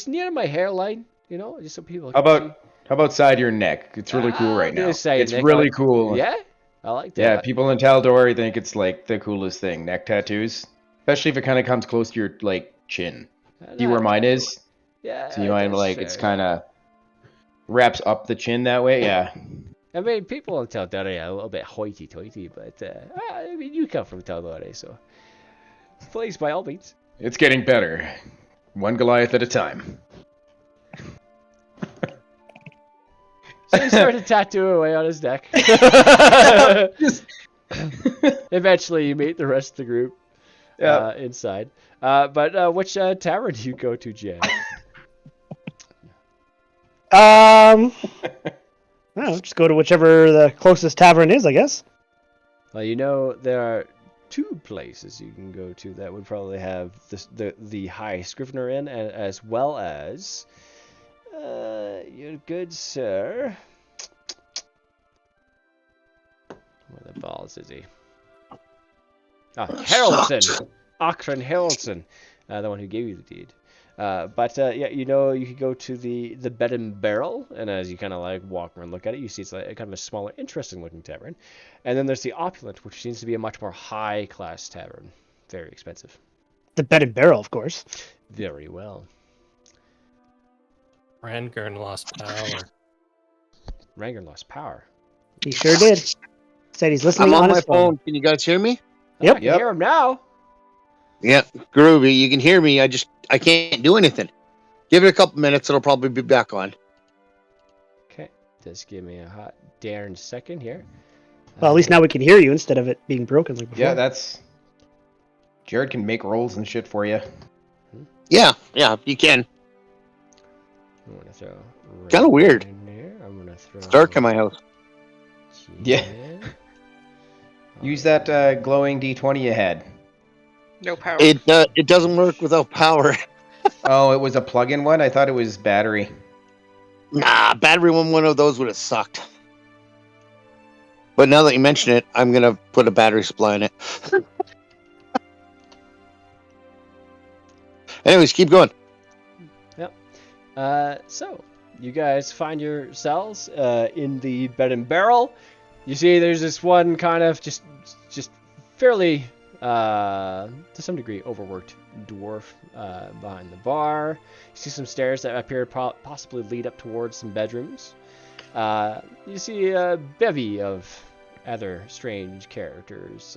near my hairline, just so people. How about side your neck? It's really cool right now. It's really cool. Yeah, I like that. Yeah, people in Taldor think it's like the coolest thing, neck tattoos, especially if it kind of comes close to your chin. See where mine is? Yeah. So it's kind of wraps up the chin that way. Yeah. I mean, people in Taldor are a little bit hoity-toity, but I mean, you come from Taldor, so please, by all means. It's getting better, one Goliath at a time. So he started to tattoo away on his neck. Eventually, you meet the rest of the group inside. But which tavern do you go to, Jan? Well, just go to whichever the closest tavern is, I guess. Well, there are two places you can go to that would probably have the High Scrivener in, and as well as your good sir. Where the balls is he? Haraldson, Akron Haraldson, the one who gave you the deed. You could go to the Bed and Barrel, and as you kind of walk around and look at it, you see it's like kind of a smaller, interesting looking tavern. And then there's the Opulent, which seems to be a much more high class tavern. Very expensive. The Bed and Barrel, of course. Very well. Rangern lost power. Rangern lost power. He sure did. Said he's listening I'm on my his phone. Can you guys hear me? Yep. I can hear him now. Yep. Groovy. You can hear me. I can't do anything. Give it a couple minutes. It'll probably be back on. Okay. Just give me a hot darn second here. Well, at least now we can hear you instead of it being broken like before. Yeah, that's... Jared can make rolls and shit for you. Yeah, you can. I'm gonna throw kind of weird. in there. I'm gonna throw It's dark in my house. Yeah. Use that glowing D20 you had. No power. It doesn't work without power. Oh, it was a plug-in one? I thought it was battery. Nah, battery one of those would have sucked. But now that you mention it, I'm gonna put a battery supply in it. Anyways, keep going. So you guys find yourselves in the Bed and Barrel. You see, there's this one kind of just fairly, to some degree, overworked dwarf behind the bar. You see some stairs that appear to possibly lead up towards some bedrooms. You see a bevy of other strange characters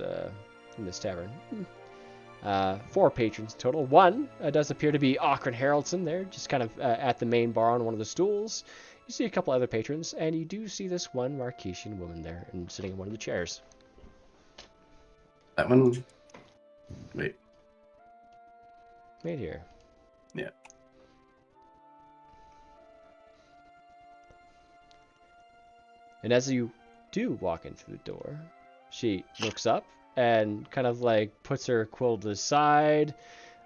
in this tavern. 4 patrons total. One does appear to be Auckland Haraldson there, just kind of at the main bar on one of the stools. You see a couple other patrons, and you do see this one Marquesian woman there and sitting in one of the chairs. That one. Wait. Right here. Yeah. And as you do walk in through the door, she looks up and kind of like puts her quill to the side,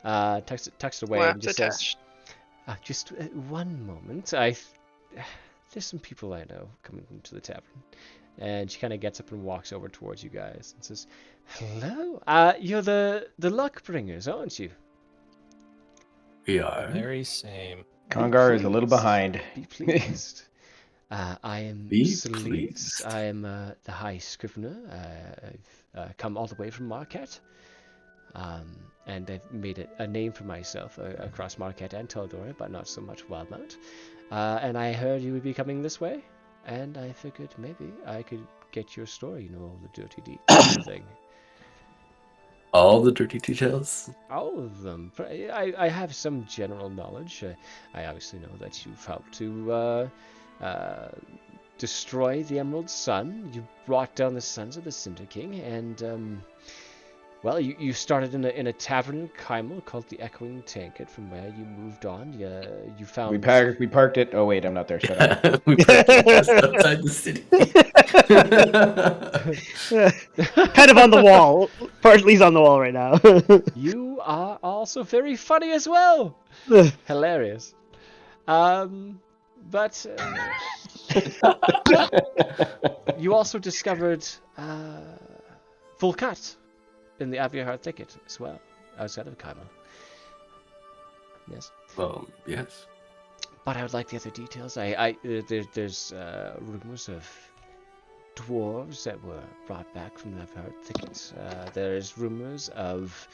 tucks it away, and just says, just one moment. There's some people I know coming into the tavern. And she kind of gets up and walks over towards you guys and says, hello? You're the luck bringers, aren't you? We are. Very same. Congar is a little behind. Be pleased. I am Be Celise. pleased. I am the High Scrivener. I've come all the way from Marquette. And I've made a name for myself across Marquette and Teldoria, but not so much Wildmount. And I heard you would be coming this way, and I figured maybe I could get your story, all the dirty deeds thing. All the dirty details? All of them. I have some general knowledge. I obviously know that you've helped to destroy the Emerald Sun. You brought down the sons of the Cinder King, and well, you started in a tavern in Kymel called the Echoing Tankard. From where you moved on, you found. We parked it. Oh wait, I'm not there. Shut up. We parked it just outside the city. Kind of on the wall. Partly's on the wall right now. You are also very funny as well. Hilarious. But you also discovered Volkat in the Aviahard thicket as well, outside of Kymel. Yes. Well, yes. But I would like the other details. There's rumors of dwarves that were brought back from the Aviahard thicket. There's rumors of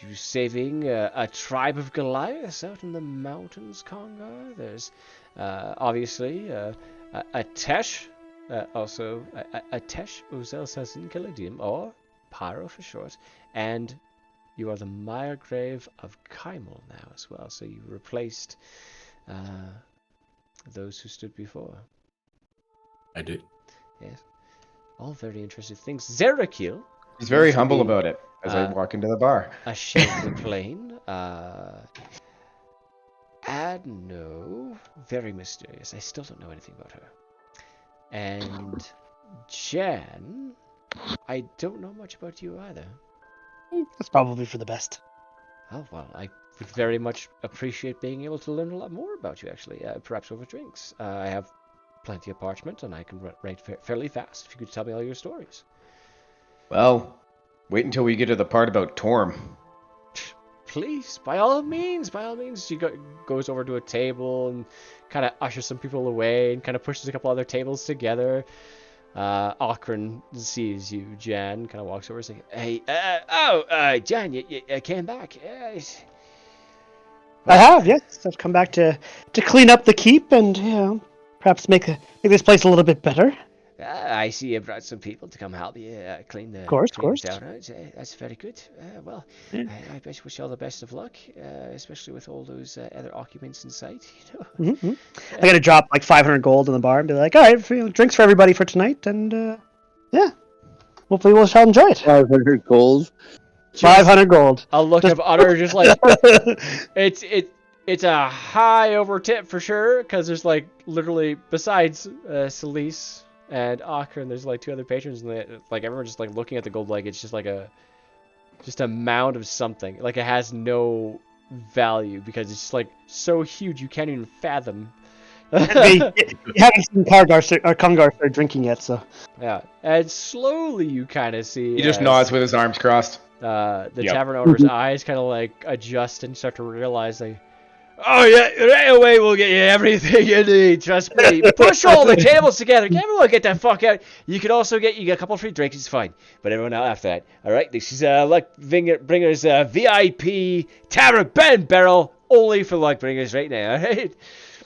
you saving a tribe of Goliaths out in the mountains, Congar. There's obviously a Tesh, also a Tesh Uzel Sazin Kaladim, or Pyro for short, and you are the Miregrave of Kymel now as well, so you replaced those who stood before. I did. Yes. All very interesting things. Zerakil. He's very humble about it as I walk into the bar. A Shade Plain. Adno. Very mysterious. I still don't know anything about her. And Jan. I don't know much about you either. That's probably for the best. Oh, well, I would very much appreciate being able to learn a lot more about you, actually. Perhaps over drinks. I have plenty of parchment, and I can write fairly fast if you could tell me all your stories. Well, wait until we get to the part about Torm. Please, by all means. She goes over to a table and kind of ushers some people away and kind of pushes a couple other tables together. Akron sees you, Jan, kind of walks over and says, hey, Jan, you came back. I have, yes. I've come back to clean up the keep and, perhaps make this place a little bit better. I see you brought some people to come help you clean the course. down. That's very good. I wish you all the best of luck, especially with all those other occupants in sight. Mm-hmm. I gotta drop like 500 gold in the bar and be like, all right, drinks for everybody for tonight, and hopefully we shall enjoy it. 500 gold. 500 gold. I'll look up Utter just like it's a high over tip for sure, because there's like literally besides Celise and Akron, there's like 2 other patrons, and like everyone's just like looking at the gold like it's just like a mound of something. Like it has no value because it's just like so huge you can't even fathom. You haven't seen Congar start drinking yet, so. Yeah, and slowly you kind of see. He just nods with his arms crossed. The tavern owner's eyes kind of like adjust and start to realize like, Oh yeah, right away we'll get you everything you need. Trust me. Push all the tables together. Everyone get the fuck out. You can also get a couple free drinks. It's fine. But everyone out after that. All right. This is Luckbringer's VIP Tavern Ben Barrel only for Luckbringers right now.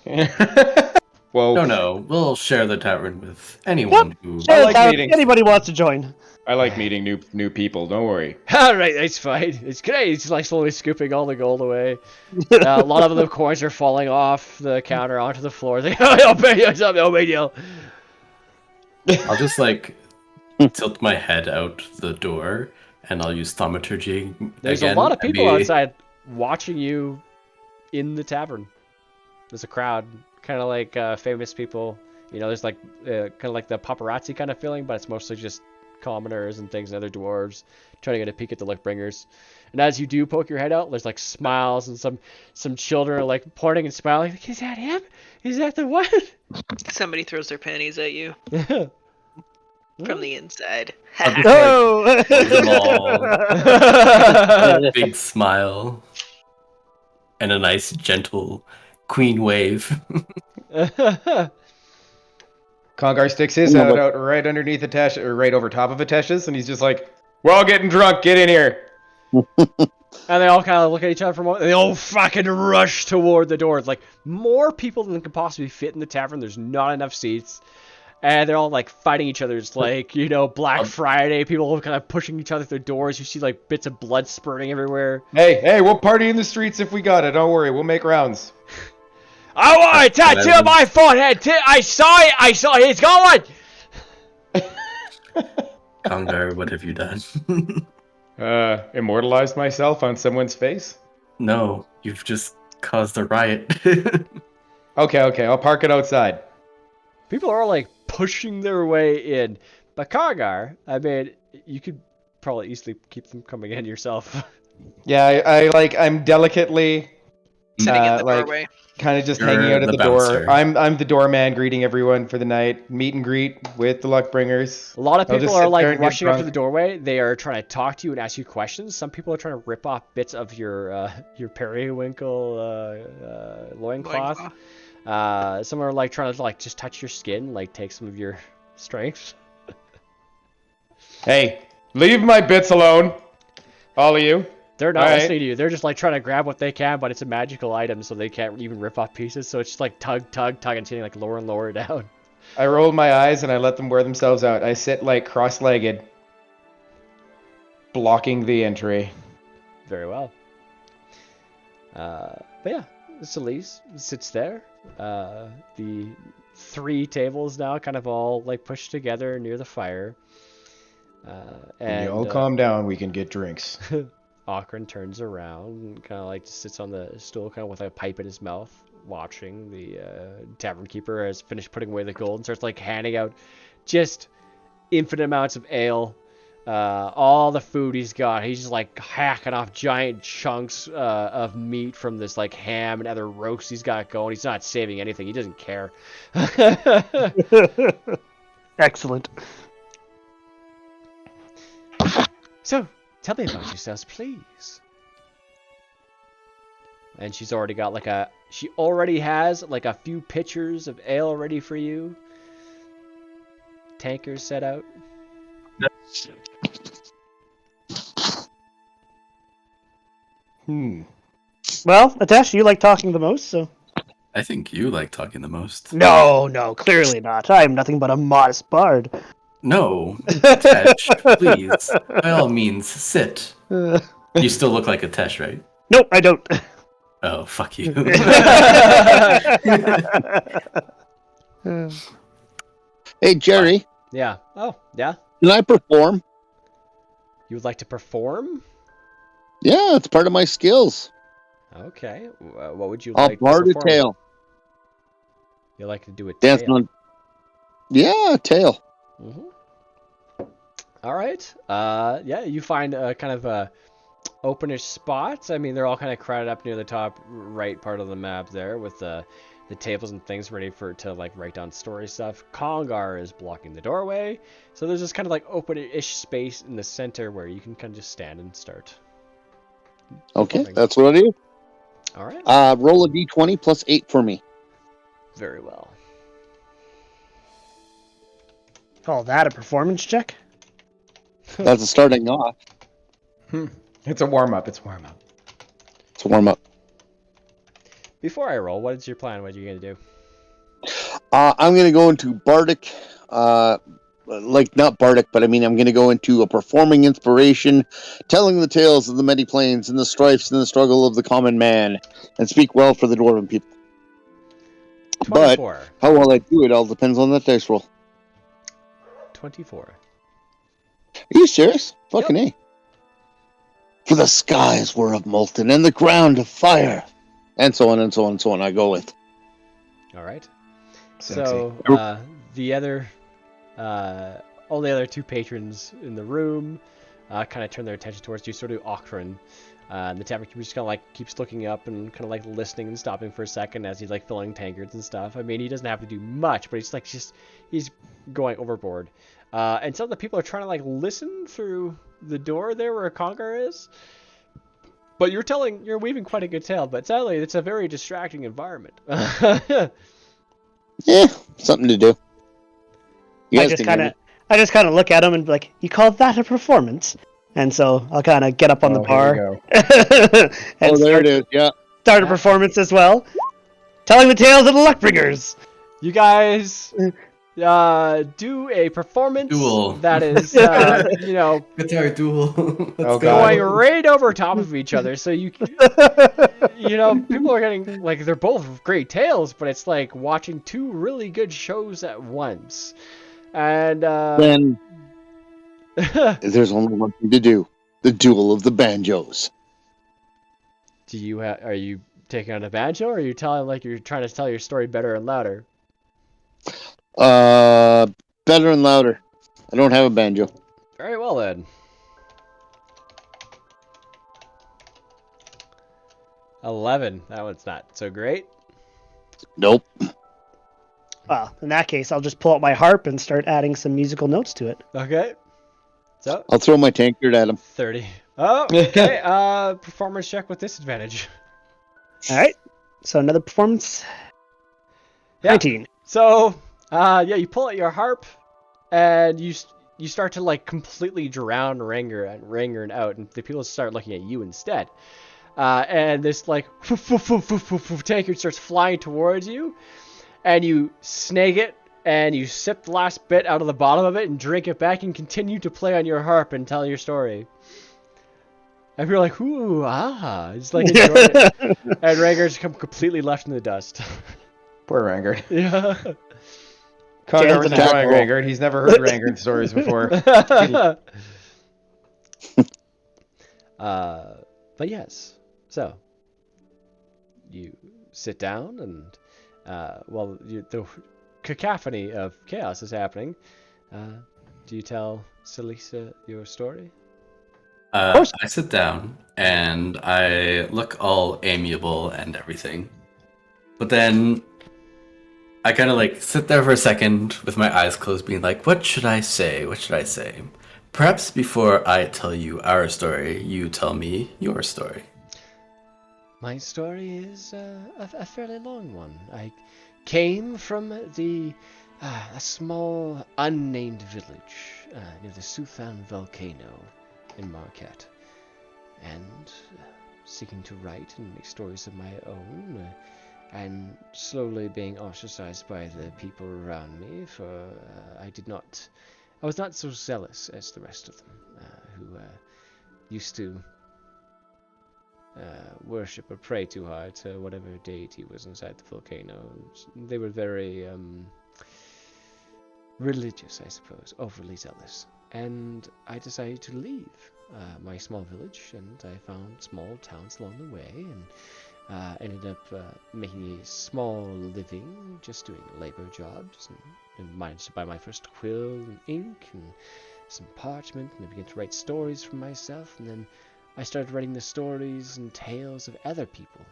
All right. Whoa. No, we'll share the tavern with anyone who. Sure, like if meetings. anybody wants to join. I like meeting new people. Don't worry. All right, that's fine. It's great. It's like slowly scooping all the gold away. A lot of the coins are falling off the counter onto the floor. They, no big deal. I'll just like tilt my head out the door, and I'll use thaumaturgy. There's again a lot of and people be- outside watching you in the tavern. There's a crowd, kind of like famous people. You know, there's like kind of like the paparazzi kind of feeling, but it's mostly just commoners and things and other dwarves trying to get a peek at the Luckbringers. And as you do poke your head out, there's like smiles and some children are like pointing and smiling. Like, is that him? Is that the one? Somebody throws their panties at you from the inside. I'll just, Oh! hold them all. A big smile and a nice gentle queen wave. Congar sticks his head out right underneath Atesh, or right over top of Atesh's, and he's just like, "We're all getting drunk. Get in here." And they all kind of look at each other for a moment, and they all fucking rush toward the door. It's like more people than can possibly fit in the tavern. There's not enough seats. And they're all like fighting each other. It's like, you know, Black Friday. People kind of pushing each other through doors. You see like bits of blood spurting everywhere. Hey, we'll party in the streets if we got it. Don't worry, we'll make rounds. I want a tattoo on my forehead. I saw it. It's going. Congar, what have you done? Immortalized myself on someone's face? No, you've just caused a riot. Okay, I'll park it outside. People are like pushing their way in. But Congar, I mean, you could probably easily keep them coming in yourself. Yeah, I'm delicately Sitting in the like, doorway. kind of just You're hanging out at the the door. bouncer. I'm the doorman greeting everyone for the night. Meet and greet with the Luckbringers. A lot of I'll people just are sit there like and get rushing up to drunk. the doorway. They are trying to talk to you and ask you questions. Some people are trying to rip off bits of your periwinkle loincloth. Some are like trying to like just touch your skin, like take some of your strength. Hey, leave my bits alone. All of you. They're not All right. listening to you. They're just like trying to grab what they can, but it's a magical item, so they can't even rip off pieces. So it's just like tug, and getting like lower and lower down. I roll my eyes and I let them wear themselves out. I sit like cross-legged, blocking the entry. Very well. But yeah, Celise sits there. The 3 tables now kind of all like pushed together near the fire. When you all calm down, we can get drinks. Akron turns around and kind of like sits on the stool, kind of with a pipe in his mouth, watching. The tavern keeper has finished putting away the gold and starts like handing out just infinite amounts of ale. All the food he's got, he's just like hacking off giant chunks of meat from this like ham and other roasts he's got going. He's not saving anything. He doesn't care. Excellent. So, tell me about yourselves, please. And she's already got like she already has like a few pitchers of ale ready for you. Tankers set out. Well, Atesh, you like talking the most, so. I think you like talking the most. No, clearly not. I am nothing but a modest bard. No, Tesh, please, by all means, sit. You still look like a Tesh, right? Nope, I don't. Oh, fuck you. Hey, Jerry, Yeah. Oh, yeah. can I perform? You would like to perform? Yeah, it's part of my skills. Okay. What would you I'll like bard to a perform? tale. You like to do a Dance tale? on. Yeah, a tale. Mm-hmm. All right. Yeah, you find kind of a openish spots. I mean, they're all kind of crowded up near the top right part of the map there with the tables and things ready to like write down story stuff. Congar is blocking the doorway. So there's this kind of like open-ish space in the center where you can kind of just stand and start. Okay, performing. that's what I do. All right. Roll a d20 plus 8 for me. Very well. Call that a performance check? That's a starting off. It's a warm up. It's warm up. It's a warm up. Before I roll, what is your plan? What are you going to do? I'm going to go into Bardic, like not Bardic, but I mean, I'm going to go into a performing inspiration, telling the tales of the many planes and the strifes and the struggle of the common man, and speak well for the dwarven people. 24. But how well I do it all depends on that dice roll. 24. Are you serious? Fucking A. For the skies were of molten and the ground of fire. And so on and so on and so on. I go with. All right. Sexy. So all the other two patrons in the room kind of turn their attention towards you, sort of Ochran. The tavern keeper just kind of like keeps looking up and kind of like listening and stopping for a second as he's like filling tankards and stuff. I mean, he doesn't have to do much, but he's going overboard. And some of the people are trying to like listen through the door there where a conqueror is. But you're weaving quite a good tale, but sadly it's a very distracting environment. Yeah, something to do. You I guys just can hear kind of look at him and be like, "You call that a performance?" And so I'll kind of get up on the bar. Here we go. and there it is. Yeah. Start a performance as well, telling the tales of the Luckbringers. You guys do a performance Duel. that is, Guitar duel. Oh, God. going right over top of each other. So people are getting like they're both great tales, but it's like watching two really good shows at once. And Then there's only one thing to do: the duel of the banjos. are you taking on a banjo, or are you telling like you're trying to tell your story better and louder? Better and louder. I don't have a banjo. Very well then. 11. That one's not so great. Nope. Well, in that case, I'll just pull out my harp and start adding some musical notes to it. Okay. So I'll throw my tankard at him. 30. Oh, okay. Performance check with disadvantage. All right. So another performance. Yeah. 19. So, you pull out your harp, and you start to like completely drown Ranger out, and the people start looking at you instead. And this like tankard starts flying towards you, and you snag it, and you sip the last bit out of the bottom of it, and drink it back, and continue to play on your harp and tell your story. And you're like, ooh, it's like enjoying it. And Ranger's come completely left in the dust. Poor Rangard. Yeah. Conqueror's Chance attack enjoying roll. Rangard. He's never heard Rangard stories before. But yes, so you sit down and the cacophony of chaos is happening. Do you tell Celisa your story? I sit down and I look all amiable and everything. But then I kind of like sit there for a second with my eyes closed, being like, what should I say? What should I say? Perhaps before I tell you our story, you tell me your story. My story is a fairly long one. I came from a small unnamed village near the Suthan volcano in Marquette, and seeking to write and make stories of my own, and slowly being ostracized by the people around me, for I was not so zealous as the rest of them, who used to worship or pray too hard to whatever deity was inside the volcano. They were very religious, I suppose, overly zealous. And I decided to leave my small village, and I found small towns along the way, and ended up making a small living, just doing labor jobs, and managed to buy my first quill and ink and some parchment, and I began to write stories for myself, and then I started writing the stories and tales of other people,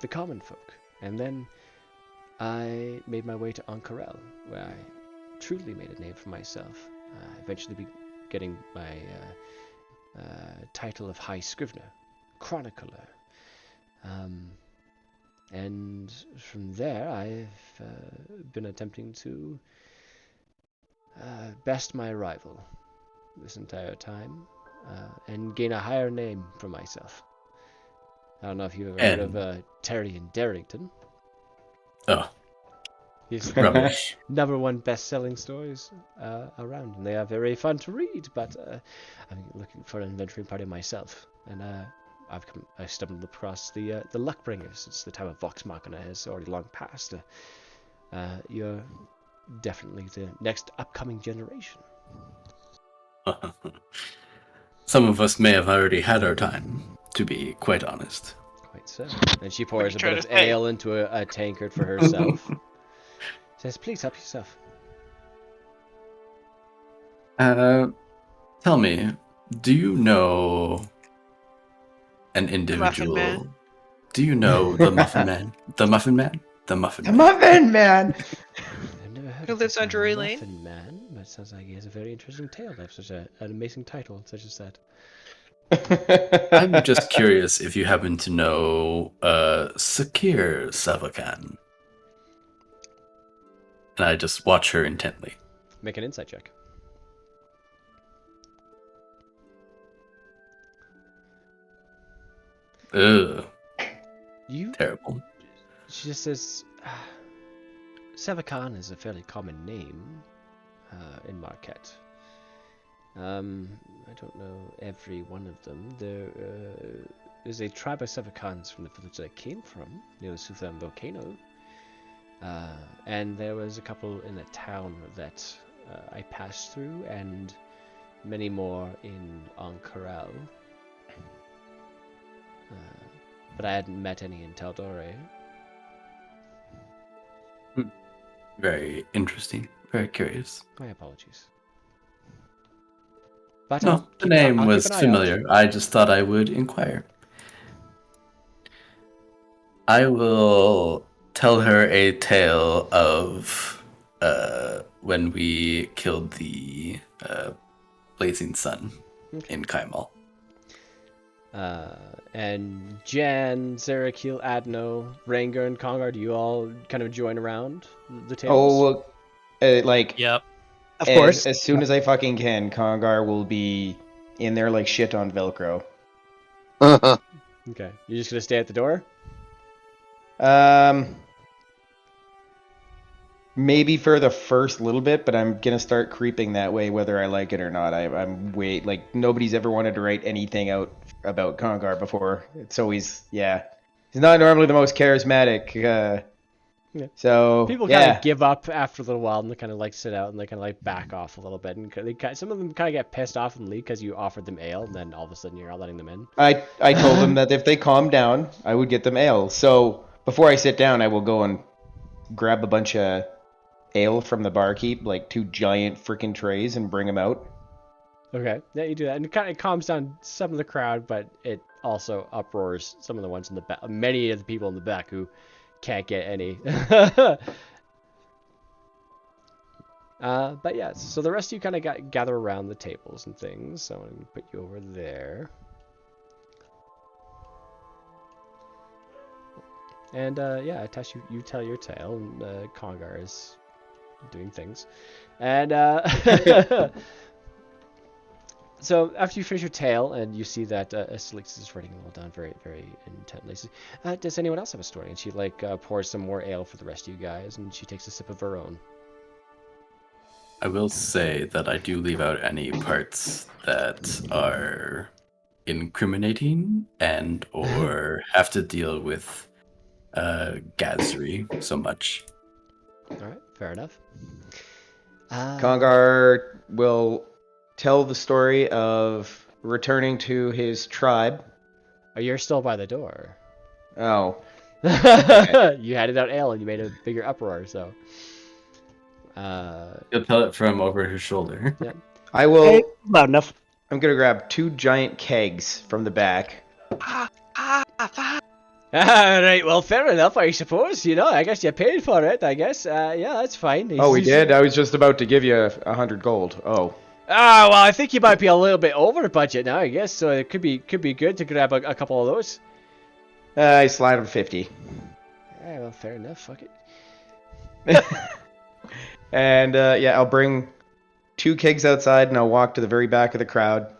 the common folk, and then I made my way to Ankarel, where I truly made a name for myself, eventually getting my title of High Scrivener, Chronicler, And from there, I've been attempting to best my rival this entire time and gain a higher name for myself. I don't know if you've ever heard of Terry and Darrington. Oh, He's rubbish. #1 best-selling stories around, and they are very fun to read. But I'm looking for an adventuring party myself, and I stumbled across the Luckbringers. It's the time of Vox Machina has already long passed. You're definitely the next upcoming generation. Some of us may have already had our time, to be quite honest. Quite so. And she pours a trying bit of to say? ale into a tankard for herself. Says, please help yourself. Tell me, do you know an Muffin individual? Man. Do you know the Muffin Man? The Muffin Man? The Muffin The Man. Muffin Man! I've never heard Who of lives this on Drury Lane? Muffin Man, but it sounds like he has a very interesting tale to have such an amazing title, such as that. I'm just curious if you happen to know Sakir Savakan. And I just watch her intently. Make an insight check. Ugh, You terrible. She just says, Savakan is a fairly common name in Marquette. I don't know every one of them. There is a tribe of Savakans from the village that I came from, near the Suthan volcano. And there was a couple in a town that I passed through, and many more in Ank'Harel. But I hadn't met any in Taldore. Very interesting. Very curious. My apologies. But No, the name was familiar. I just thought I would inquire. I will tell her a tale of when we killed the blazing sun in Kaimal. And Jan, Zarakil, Adno, Ranger, and Kongar, do you all kind of join around the tables? Like, Yep. Of course. as soon as I fucking can, Kongar will be in there like shit on Velcro. Okay. You're just going to stay at the door? Maybe for the first little bit, but I'm gonna start creeping that way whether I like it or not. I'm nobody's ever wanted to write anything out about Kongar before. It's always, yeah. He's not normally the most charismatic. Yeah. So People yeah. kind of give up after a little while, and they kind of like sit out and they kind of like back off a little bit. And some of them kind of get pissed off and leave because you offered them ale, and then all of a sudden you're not letting them in. I told them that if they calm down, I would get them ale. So before I sit down, I will go and grab a bunch of ale from the barkeep, like 2 giant freaking trays, and bring them out. Okay, yeah, you do that, and it kind of calms down some of the crowd, but it also uproars some of the ones in the back, many of the people in the back who can't get any. But yeah, so the rest of you kind of gather around the tables and things. So I'm gonna put you over there. And yeah, Tash, you tell your tale, and Kongar is doing things. And so after you finish your tale, and you see that Salix is writing it all down very, very intently. So, does anyone else have a story? And she pours some more ale for the rest of you guys, and she takes a sip of her own. I will say that I do leave out any parts that are incriminating and or have to deal with Gazri so much. All right, fair enough. Kongar will tell the story of returning to his tribe. Oh, you're still by the door. Oh. You handed out ale and you made a bigger uproar, so. He'll tell it from over his shoulder. Yeah. I will. Hey, loud enough. I'm gonna grab 2 giant kegs from the back. Alright, well, fair enough, I suppose. You know, I guess you paid for it, I guess. Yeah, that's fine. Oh, we did? I was just about to give you 100 gold. Oh. Ah, well, I think you might be a little bit over budget now, I guess. So it could be good to grab a couple of those. I slide him 50. Yeah, well, fair enough. Fuck it. And yeah, I'll bring 2 kegs outside, and I'll walk to the very back of the crowd.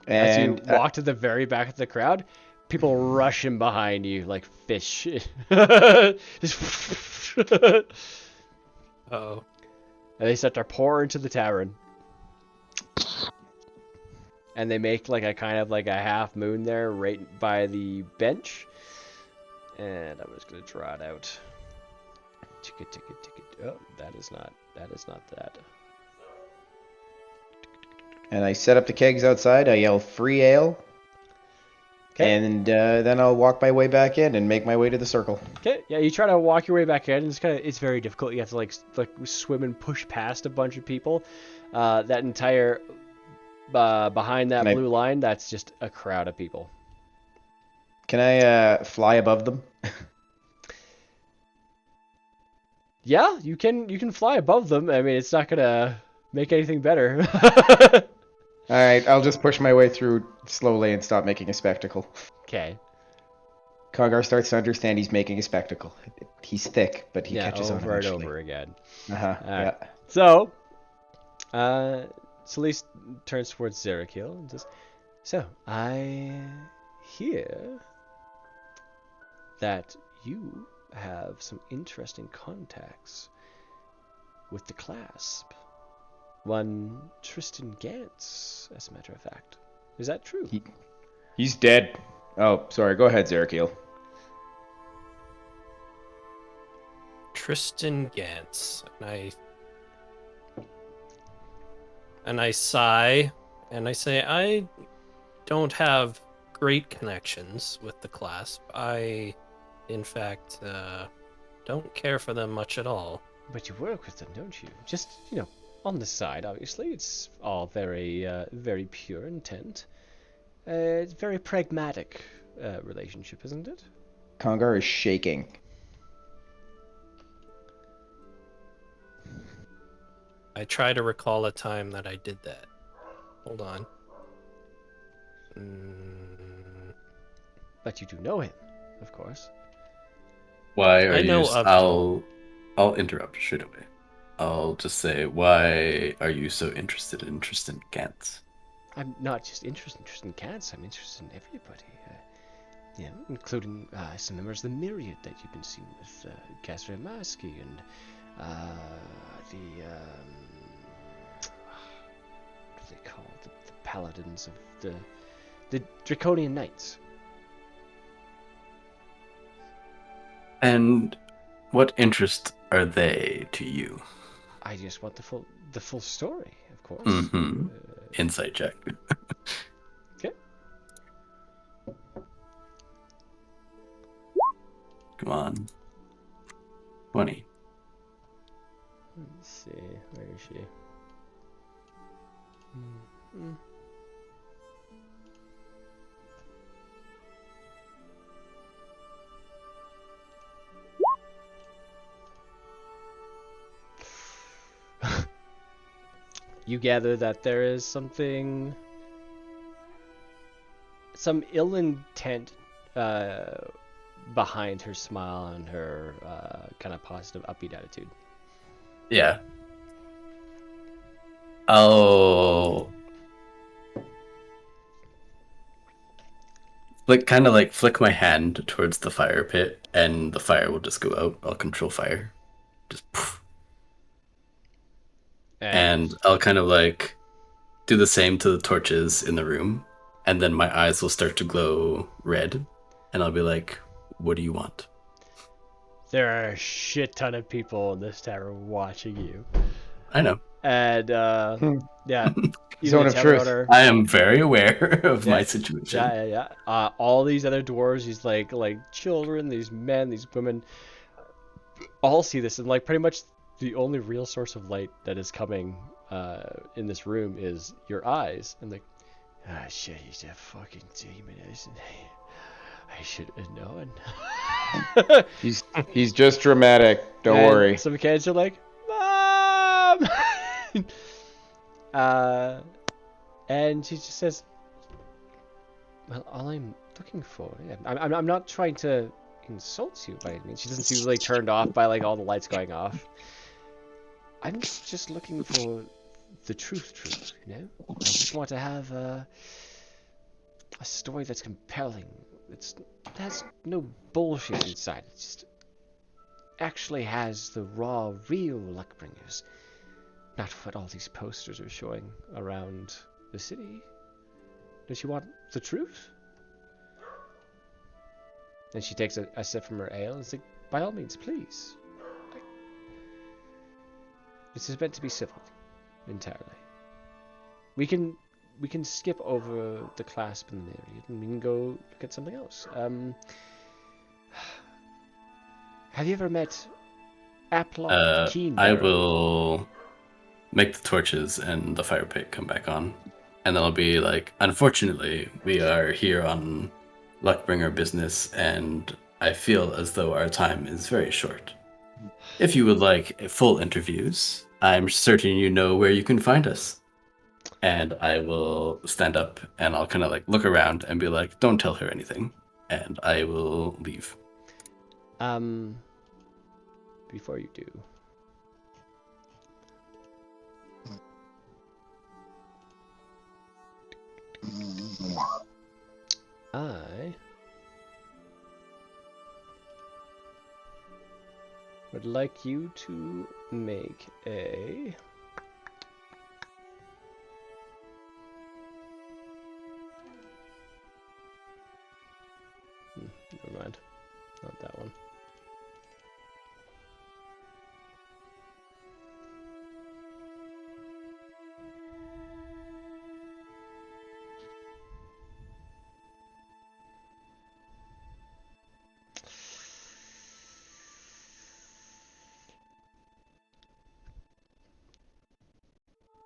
As you And walk to the very back of the crowd, people rush in behind you like fish. Oh. And they start to pour into the tavern. And they make like a kind of like a half moon there right by the bench. And I'm just gonna draw it out. Ticket. Oh, that is not that. And I set up the kegs outside. I yell free ale. Okay. And then I'll walk my way back in and make my way to the circle. Okay, yeah, you try to walk your way back in, and it's very difficult. You have to like swim and push past a bunch of people. That entire behind that blue line, that's just a crowd of people. Can I fly above them? Yeah, you can fly above them. I mean, it's not gonna make anything better. All right, I'll just push my way through slowly and stop making a spectacle. Okay. Congar starts to understand he's making a spectacle. He's thick, but he catches on over and eventually. over again. Uh-huh, yeah. So, Celeste turns towards Zerakil and says, "So, I hear that you have some interesting contacts with the clasp. One Tristan Gantz, as a matter of fact. Is that true?" He's dead. Oh, sorry. Go ahead, Zerakil. Tristan Gantz. And I sigh, and I say, I don't have great connections with the clasp. I, in fact, don't care for them much at all. But you work with them, don't you? Just, on the side, obviously. It's all very, very pure intent. It's very pragmatic relationship, isn't it? Congar is shaking. I try to recall a time that I did that. Hold on. But you do know him, of course. Why are I know you? of I'll interrupt straight away. I'll just say, why are you so interested in Tristan Gantz? I'm not just interested in Tristan Gantz, I'm interested in everybody. Including some members of the Myriad that you've been seeing with Casper Maski and what do they call the paladins of the Draconian Knights. And what interest are they to you? I just want the full story, of course. Mm-hmm. Insight check. Okay. Come on. 20. Let's see, where is she? You gather that there is some ill intent behind her smile and her kind of positive, upbeat attitude. Yeah. I'll flick my hand towards the fire pit, and the fire will just go out. I'll control fire. Just poof. And I'll kind of do the same to the torches in the room, and then my eyes will start to glow red, and I'll be like, what do you want? There are a shit ton of people in this tower watching you. I know. And, yeah. Zone of truth. I am very aware of my situation. Yeah. All these other dwarves, these like children, these men, these women, all see this, and pretty much the only real source of light that is coming in this room is your eyes. And shit, he's a fucking demon, isn't he? I should have known. He's just dramatic. Don't worry. Some kids are like, Mom! And she just says, Well, all I'm looking for, yeah, I'm not trying to insult you by any means. She doesn't seem like turned off by like all the lights going off. I'm just looking for the truth, you know? I just want to have a story that's compelling. It has no bullshit inside. It just actually has the raw, real luckbringers. Not what all these posters are showing around the city. Does she want the truth? And she takes a sip from her ale and says, by all means, please. This is meant to be civil, entirely. We can skip over the clasp and the myriad, and we can go look at something else. Have you ever met Aplock Keenbearer? I will make the torches and the fire pit come back on. And then I'll be like, unfortunately, we are here on Luckbringer business, and I feel as though our time is very short. If you would like full interviews, I'm certain you know where you can find us. And I will stand up and I'll kind of like look around and be like, don't tell her anything. And I will leave. Before you do, I would like you to make a never mind, not that one.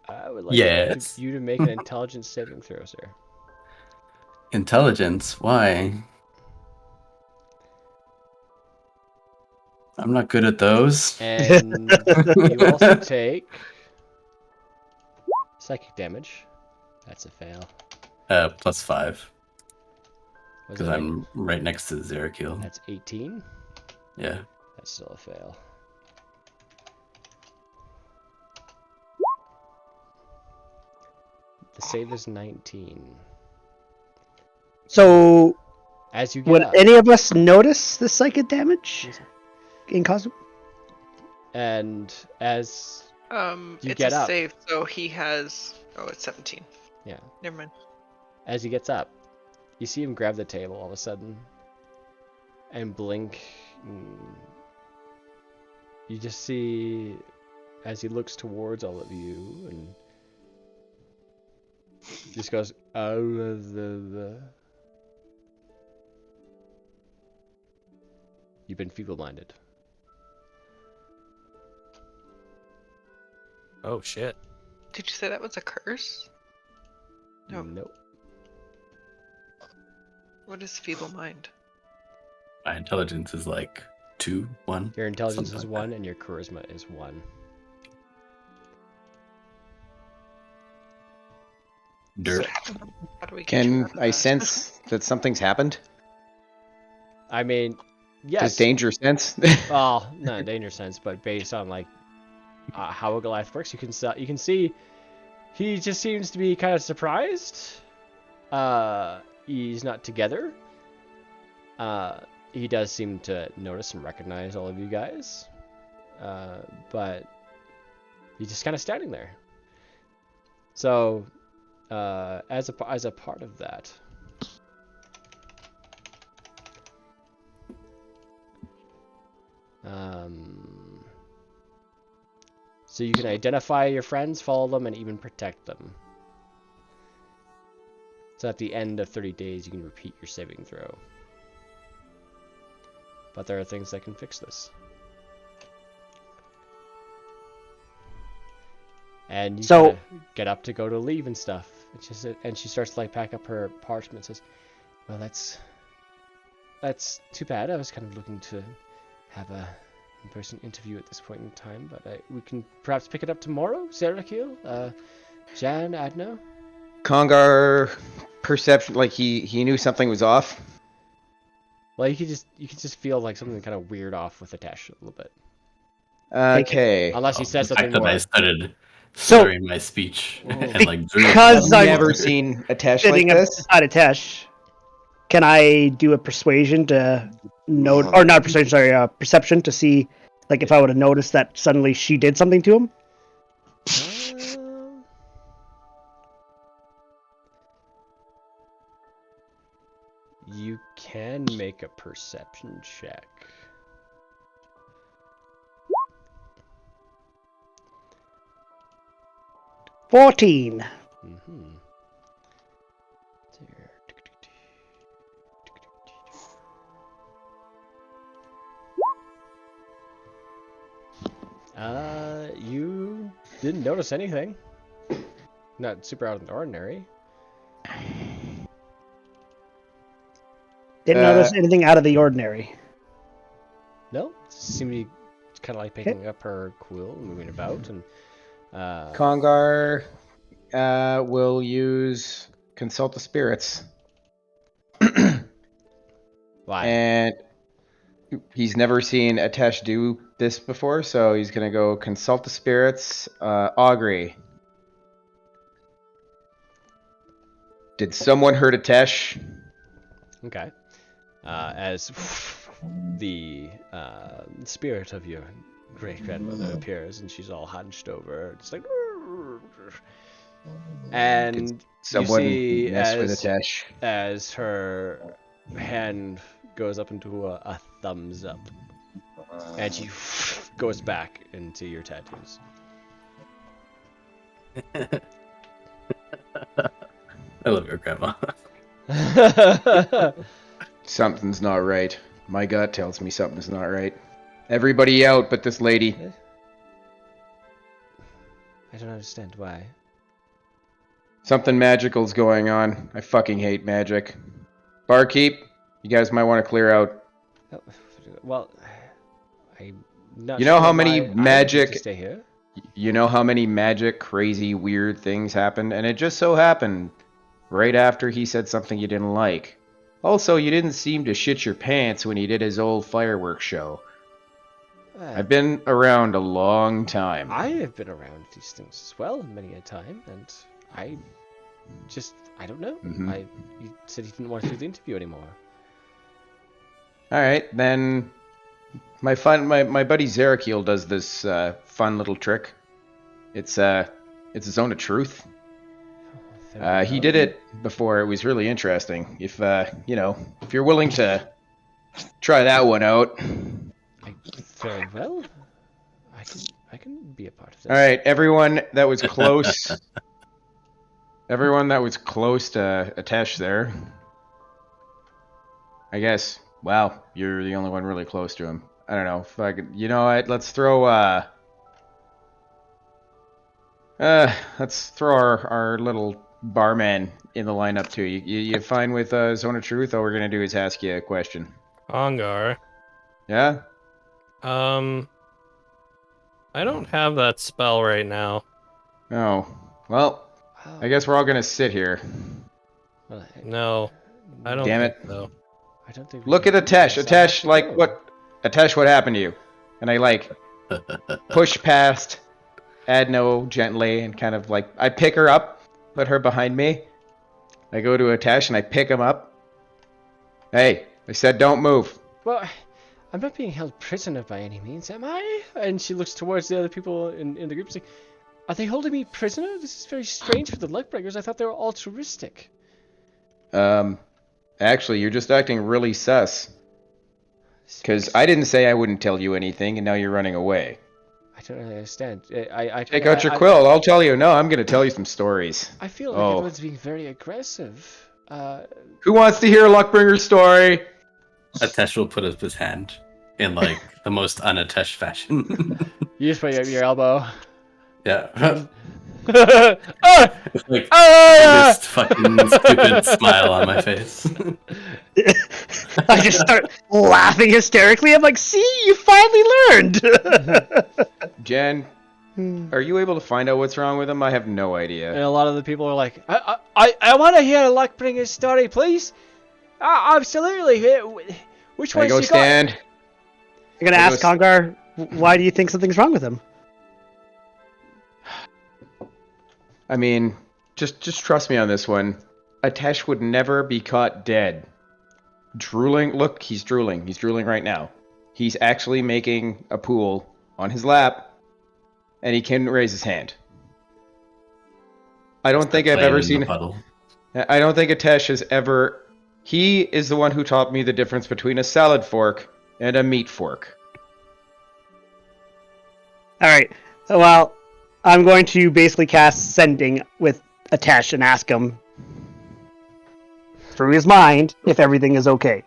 I would like you to make an intelligence saving throw, sir. Intelligence? Why? I'm not good at those. And you also take psychic damage. That's a fail. +5. Because that I'm right next to Zerakil. That's 18. Yeah. That's still a fail. The save is 19. So, as you get would up, any of us notice the psychic damage in costume? And as you it's get a up, save, so he has. Oh, it's 17. Yeah. Never mind. As he gets up, you see him grab the table all of a sudden, and blink. You just see as he looks towards all of you, and just goes, oh, You've been feeble-minded. Oh shit. Did you say that was a curse? No. Nope. What is feeble mind? My intelligence is like 2, 1. Your intelligence something is like 1, that. and your charisma is 1. Dirt. How do we get you Can out of I that? sense that something's happened? I mean, yes. Does danger sense? Well, not in danger sense, but based on like how a Goliath works, you can see he just seems to be kind of surprised. He's not together. He does seem to notice and recognize all of you guys, but he's just kind of standing there. So, as a part of that, so you can identify your friends, follow them, and even protect them. So at the end of 30 days, you can repeat your saving throw. But there are things that can fix this. And you So- get up to go to leave and stuff. And she starts to like pack up her parchment and says, well, that's too bad. I was kind of looking to have a in-person interview at this point in time, but we can perhaps pick it up tomorrow. Zerakil, Jan, Adno. Kongar perception? Like he knew something was off. Well, you could just feel like something kind of weird off with Atesh a little bit. Okay. Unless he says The something fact that more. I started So- slurring my speech and like Because I've I'm never seen a Tesh like sitting this. beside Atesh, can I do a persuasion to note, or not persuasion, sorry, perception to see, like, if I would have noticed that suddenly she did something to him? You can make a perception check. $14. Mm-hmm. You didn't notice anything. Not super out of the ordinary. Didn't notice anything out of the ordinary. No, seemed to be kind of like picking up her quill and moving about, and Congar will use consult the spirits. why? And he's never seen Atesh do this before, so he's gonna go consult the spirits. Augury. Did someone hurt Atesh? Okay. As the spirit of your great grandmother appears, and she's all hunched over, just like. And Someone you see mess with Atesh. as her hand goes up into a thumbs up, and she goes back into your tattoos. I love your grandma. Something's not right. My gut tells me something's not right. Everybody out but this lady. I don't understand why. Something magical's going on. I fucking hate magic. Barkeep, you guys might want to clear out. Oh, well, I'm not You know sure how many why I magic- get to stay here? You know how many magic, crazy, weird things happened? And it just so happened right after he said something you didn't like. Also, you didn't seem to shit your pants when he did his old fireworks show. I've been around a long time. I have been around these things as well many a time, and I don't know. Mhm. You said you didn't want to do the interview anymore. Alright, then my buddy Zerakiel does this fun little trick. It's a zone of truth. He did it before. It was really interesting. If if you're willing to try that one out. Very well. I can be a part of this. All right, everyone that was close. Everyone that was close to Atesh there. I guess. Wow, you're the only one really close to him. I don't know. If I could, you know what? Let's throw our little barman in the lineup too. You fine with Zone of Truth? All we're gonna do is ask you a question. Ongar. Yeah. I don't have that spell right now. Oh. Well, I guess we're all gonna sit here. Well, No, I don't Damn think it. so. I don't think. we Look at can- Atesh. yes, I have Atesh, to like go. what? Atesh, what happened to you? And I like push past Adno gently and kind of like I pick her up, put her behind me. I go to Atesh and I pick him up. Hey, I said don't move. Well, I'm not being held prisoner by any means, am I? And she looks towards the other people in the group, saying, "Are they holding me prisoner? This is very strange for the Luckbreakers. I thought they were altruistic." Actually, you're just acting really sus. Because I didn't say I wouldn't tell you anything, and now you're running away. I don't really understand. I Take out your quill. I'll tell you. No, I'm going to tell you some stories. I feel like Oh. everyone's being very aggressive. Who wants to hear a Luckbringer's story? Atesh will put up his hand in like the most unattached fashion. You just put your elbow. Yeah. Ah! Like Ah! this fucking stupid smile on my face. I just start laughing hysterically. I'm like, see, you finally learned. Jen, Are you able to find out what's wrong with him? I have no idea. And a lot of the people are like, I want to hear Luckbringer's story, please. Absolutely. Which I one's go you stand. You're gonna I ask go s- Congar, why do you think something's wrong with him? I mean, just trust me on this one. Atesh would never be caught dead. Drooling. Look, he's drooling. He's drooling right now. He's actually making a pool on his lap, and he can raise his hand. I don't think I've Playing ever in the seen. puddle. I don't think Atesh has ever. He is the one who taught me the difference between a salad fork and a meat fork. All right. Well, I'm going to basically cast Sending with Atesh and ask him through his mind if everything is okay.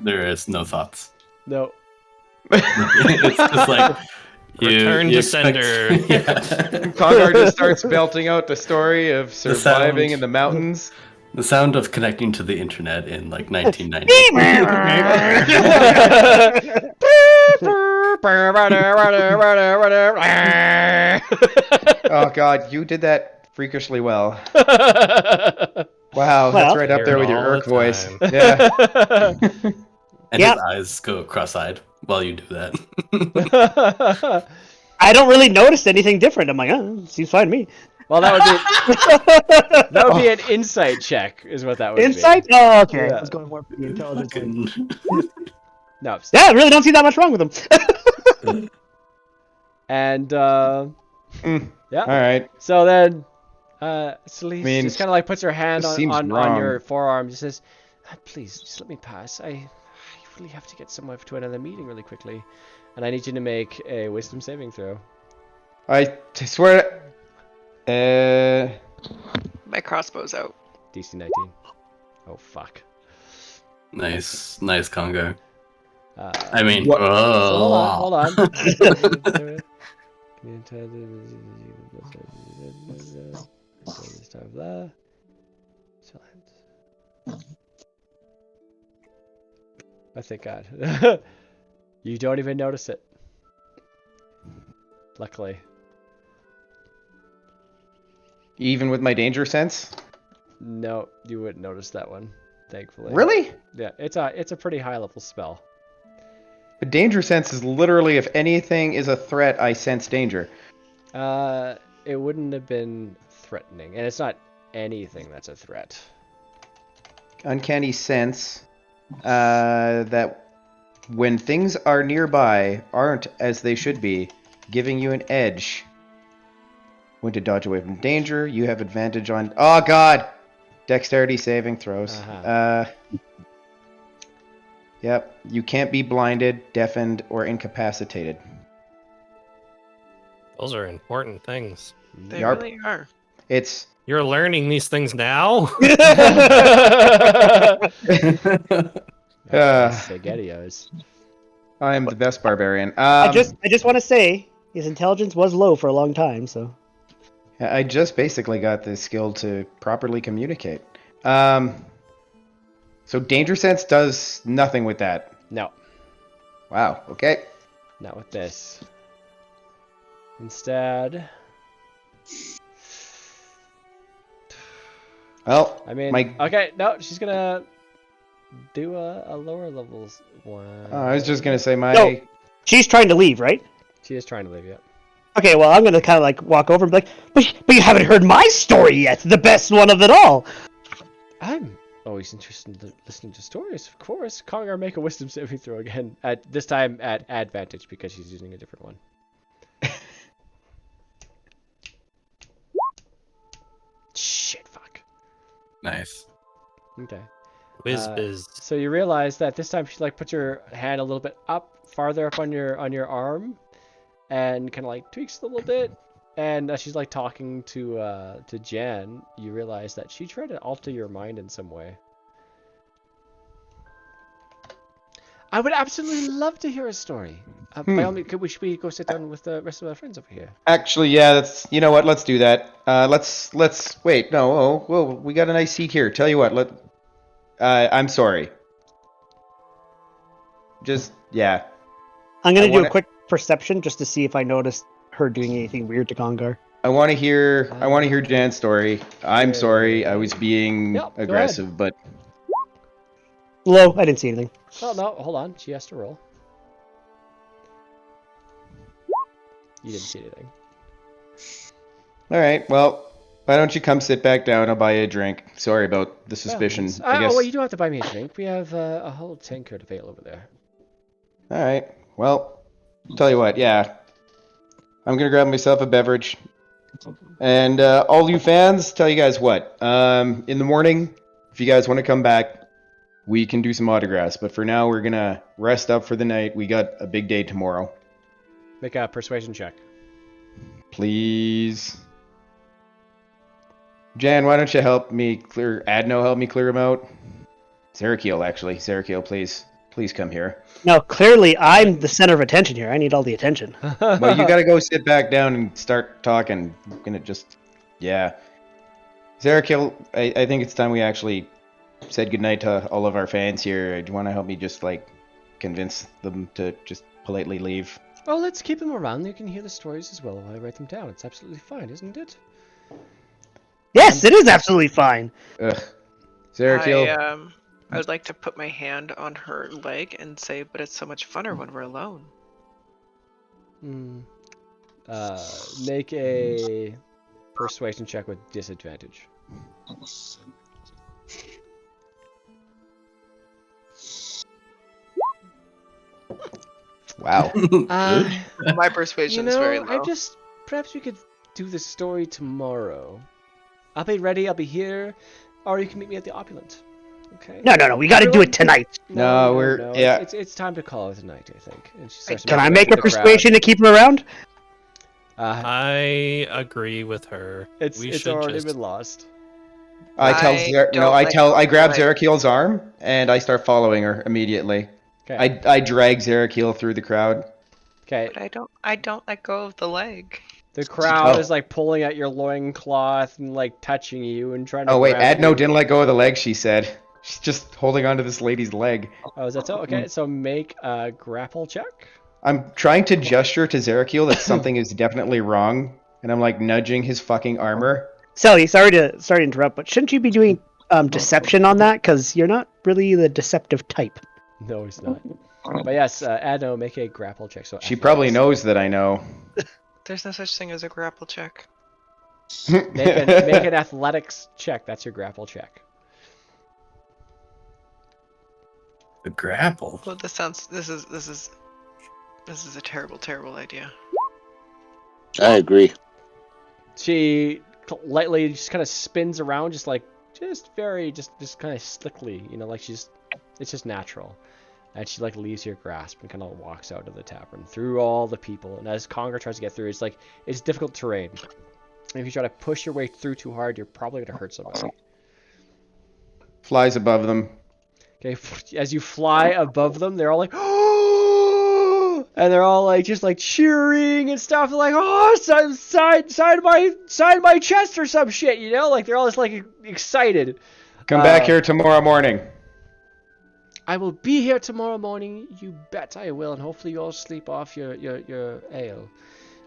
There is no thoughts. No. It's just like Return to sender. Yeah. Congar just starts belting out the story of sound. surviving in the mountains. The sound of connecting to the internet in like 1990. Oh god, you did that freakishly well. Wow, that's Well, right up there with your all the Urk voice. time. Yeah. And Yep. his eyes go cross-eyed while you do that. I don't really notice anything different. I'm like, seems fine to me. Well, that would be an insight check, is what that would Insight? Oh, okay. Yeah. I was going more for the intelligence one. Fucking- be. No. Yeah, I really don't see that much wrong with him. And yeah. All right. So then, Celeste mean, just kind of like puts her hand this seems on wrong. your forearm. Just says, "Please, just let me pass. I really have to get somewhere to another meeting really quickly, and I need you to make a wisdom saving throw." I swear. My crossbow's out. DC 19. Oh fuck. nice Congo. Uh, I mean, What- so hold on. I thank God. You don't even notice it. Luckily. Even with my danger sense? No, you wouldn't notice that one, thankfully. Really? Yeah, it's a pretty high level spell. The danger sense is literally if anything is a threat, I sense danger. It wouldn't have been threatening, and it's not anything that's a threat. Uncanny sense that when things are nearby aren't as they should be, giving you an edge. When to dodge away from danger, you have advantage on... Oh, God! Dexterity saving throws. Uh-huh. Yep. You can't be blinded, deafened, or incapacitated. Those are important things. They Yarp. really are. It's... You're learning these things now? Spaghettios. I am the best barbarian. I just want to say his intelligence was low for a long time, so. I just basically got the skill to properly communicate. So danger sense does nothing with that. No, Wow. Okay. not with this. Instead, Well, I mean, my... okay, no, she's gonna do a lower levels one. I was just gonna say my... No. She's trying to leave, right? She is trying to leave, yeah. Okay, well, I'm gonna kind of like walk over and be like, but you haven't heard my story yet, the best one of it all. I'm always interested in listening to stories, of course. Congar, make a wisdom saving throw again. At this time at advantage because she's using a different one. Shit, fuck. nice. Okay. Whiz-biz. So you realize that this time she like puts your hand a little bit up, farther up on your arm, and kind of like tweaks it a little bit. And as she's like talking to Jan, you realize that she tried to alter your mind in some way. I would absolutely love to hear a story. By all means, should we go sit down with the rest of our friends over here? Actually, yeah, that's... You know what? Let's do that. Let's... Wait, no. Oh, well, we got a nice seat here. Tell you what, I'm sorry. Just... Yeah. I'm gonna I do wanna- a quick perception just to see if I notice her doing anything weird to Congar. I want to hear Jan's story. I'm sorry, I was being Yep, go aggressive, but Low, I didn't see anything. Oh, no, hold on. She has to roll. You didn't see anything. all right. Well, why don't you come sit back down? I'll buy you a drink. Sorry about the suspicion. I guess. Oh, well, you don't have to buy me a drink. We have a whole tankard available over there. All right. Well, tell you what. Yeah, I'm gonna grab myself a beverage. And all you fans, tell you guys what. In the morning, if you guys want to come back, we can do some autographs. But for now, we're gonna rest up for the night. We got a big day tomorrow. Make a persuasion check. Please. Jan, why don't you help me clear... Adno, help me clear him out? Zerakiel, actually. Zerakiel, please. Please come here. No, clearly I'm the center of attention here. I need all the attention. Well, you gotta go sit back down and start talking. I'm gonna just... Yeah. Zerakiel, I think it's time we actually said goodnight to all of our fans here. Do you want to help me just, like, convince them to just politely leave? Oh, let's keep them around. They can hear the stories as well while I write them down. It's absolutely fine, isn't it? Yes, it is absolutely fine. Ugh. Zerakiel. I would like to put my hand on her leg and say, but it's so much funner when we're alone. Make a persuasion check with disadvantage. Wow. My persuasion is very low. Perhaps we could do the story tomorrow. I'll be ready, I'll be here, or you can meet me at the Opulent. Okay? No, we gotta do it tonight. No, yeah. It's time to call it a night, I think. And she starts Can I making make way a through the persuasion to keep him around? crowd. I agree with her. It's already been lost. I grab like- Zerakiel's arm and I start following her immediately. Okay. I drag Zerakiel through the crowd. Okay. But I don't let go of the leg. The crowd Oh. is like pulling at your loincloth and like touching you and trying to. Oh wait, grab Adno you. didn't let go of the leg, she said. She's just holding onto this lady's leg. Oh, is that so? Okay, so make a grapple check. I'm trying to gesture to Zerakiel that something is definitely wrong, and I'm like nudging his fucking armor. Sally, sorry to interrupt, but shouldn't you be doing deception on that? Because you're not really the deceptive type. No, he's not. But yes, Adno, make a grapple check. So She probably knows that I know. There's no such thing as a grapple check. make an athletics check. That's your grapple check. The grapple. Well, this is a terrible idea. I agree. She lightly just kind of spins around, just kind of slickly, like it's just natural. And she like leaves your grasp and kind of walks out of the tavern through all the people. And as Congar tries to get through, it's difficult terrain. And if you try to push your way through too hard, you're probably gonna hurt somebody. Flies above them. Okay, as you fly above them, they're all like, oh, and they're all like just like cheering and stuff. They're like, oh, sign my chest or some shit, like they're all just like excited. Come back here tomorrow morning. I will be here tomorrow morning. You bet I will, and hopefully you all sleep off your ale.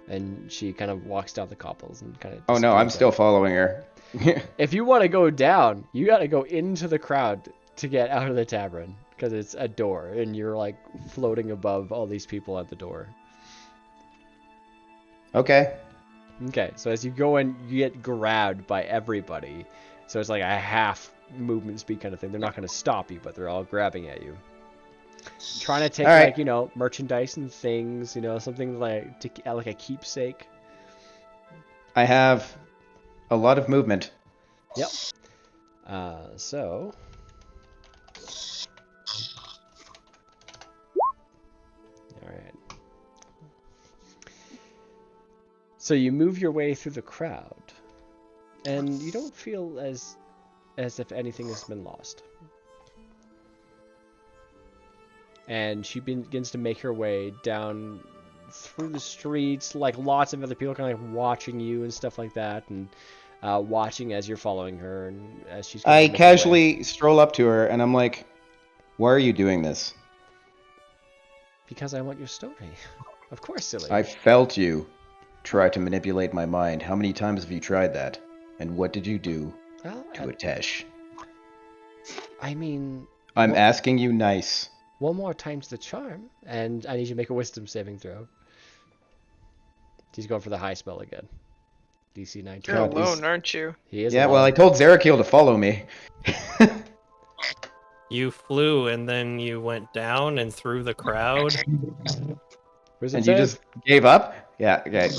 And she kind of walks down the cobbles and kind of. Oh no, I'm still following her. If you want to go down, you got to go into the crowd to get out of the tavern, because it's a door, and you're like floating above all these people at the door. Okay. Okay, so as you go in, you get grabbed by everybody. So it's like a half movement speed kind of thing. They're not going to stop you, but they're all grabbing at you. Trying to take, right. like, merchandise and things, something like a keepsake. I have a lot of movement. Yep. So... Alright. So you move your way through the crowd, and you don't feel as if anything has been lost. And she begins to make her way down through the streets, like lots of other people kind of like watching you and stuff like that, and watching as you're following her, and as she's. I casually stroll up to her, and I'm like, "Why are you doing this?" Because I want your story. Of course, silly. I felt you. try to manipulate my mind. How many times have you tried that? And what did you do Well, to Atesh? I mean, I'm Well- asking you nice. one more time's the charm, and I need you to make a wisdom saving throw. He's going for the high spell again. DC 19. You're God, alone, he's- aren't you? He is Yeah, alone. well, I told Zarakil to follow me. You flew and then you went down and through the crowd. Wisdom And you save? just gave up? Yeah, okay.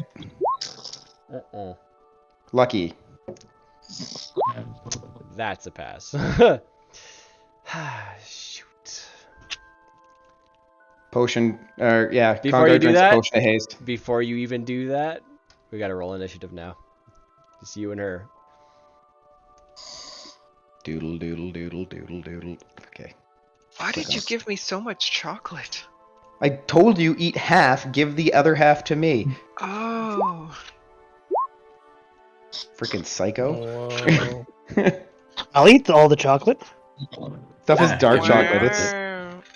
Lucky. That's a pass. Shoot. Potion, yeah, Before Congo you do drinks that- potion of haste. Before you even do that, we gotta roll initiative now. Just you and her. Doodle, doodle, doodle, doodle, doodle. Okay. Why did you give me so much chocolate? I told you eat half, give the other half to me. Oh. Freaking psycho. Whoa. I'll eat all the chocolate. Stuff is dark Wow. chocolate. It's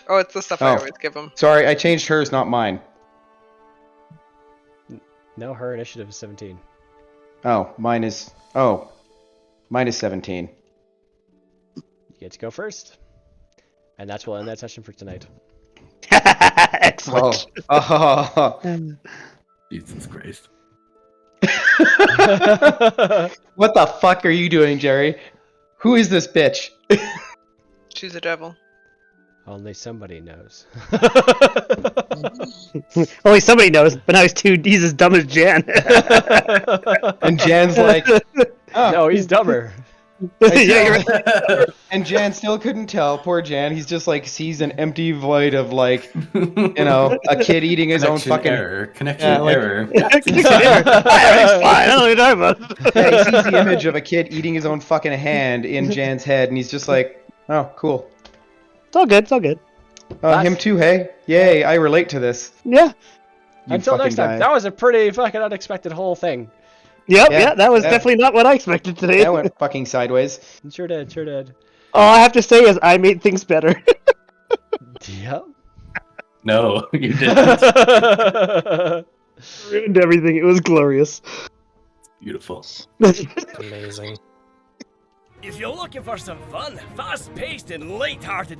Oh, it's the stuff I Oh. always give him. sorry, I changed hers, not mine. No, her initiative is 17. Oh, mine is 17. You get to go first. And that's what will end that session for tonight. Excellent. Oh. Jesus Christ. What the fuck are you doing, Jerry? Who is this bitch? Choose a devil. Only somebody knows. Only somebody knows, but now he's as dumb as Jan. And Jan's like, oh. No, he's dumber. Yeah, you're right. And Jan still couldn't tell. Poor Jan. He's just like sees an empty void of like, you know, a kid eating his own Connection fucking. error. Connection Yeah, like- error. Everything's fine. I don't know what you're talking about. Yeah, he sees the image of a kid eating his own fucking hand in Jan's head, and he's just like, oh, cool. It's all good. It's all good. Him too, hey? Yay, I relate to this. Yeah. You Until fucking next time. guy. That was a pretty fucking unexpected whole thing. Yep. Yeah, Yeah. That was yeah. definitely not what I expected today. That went fucking sideways. Sure did, sure did. All I have to say is I made things better. Yep. No, you didn't. Ruined everything. It was glorious. Beautiful. Amazing. If you're looking for some fun, fast-paced and light-hearted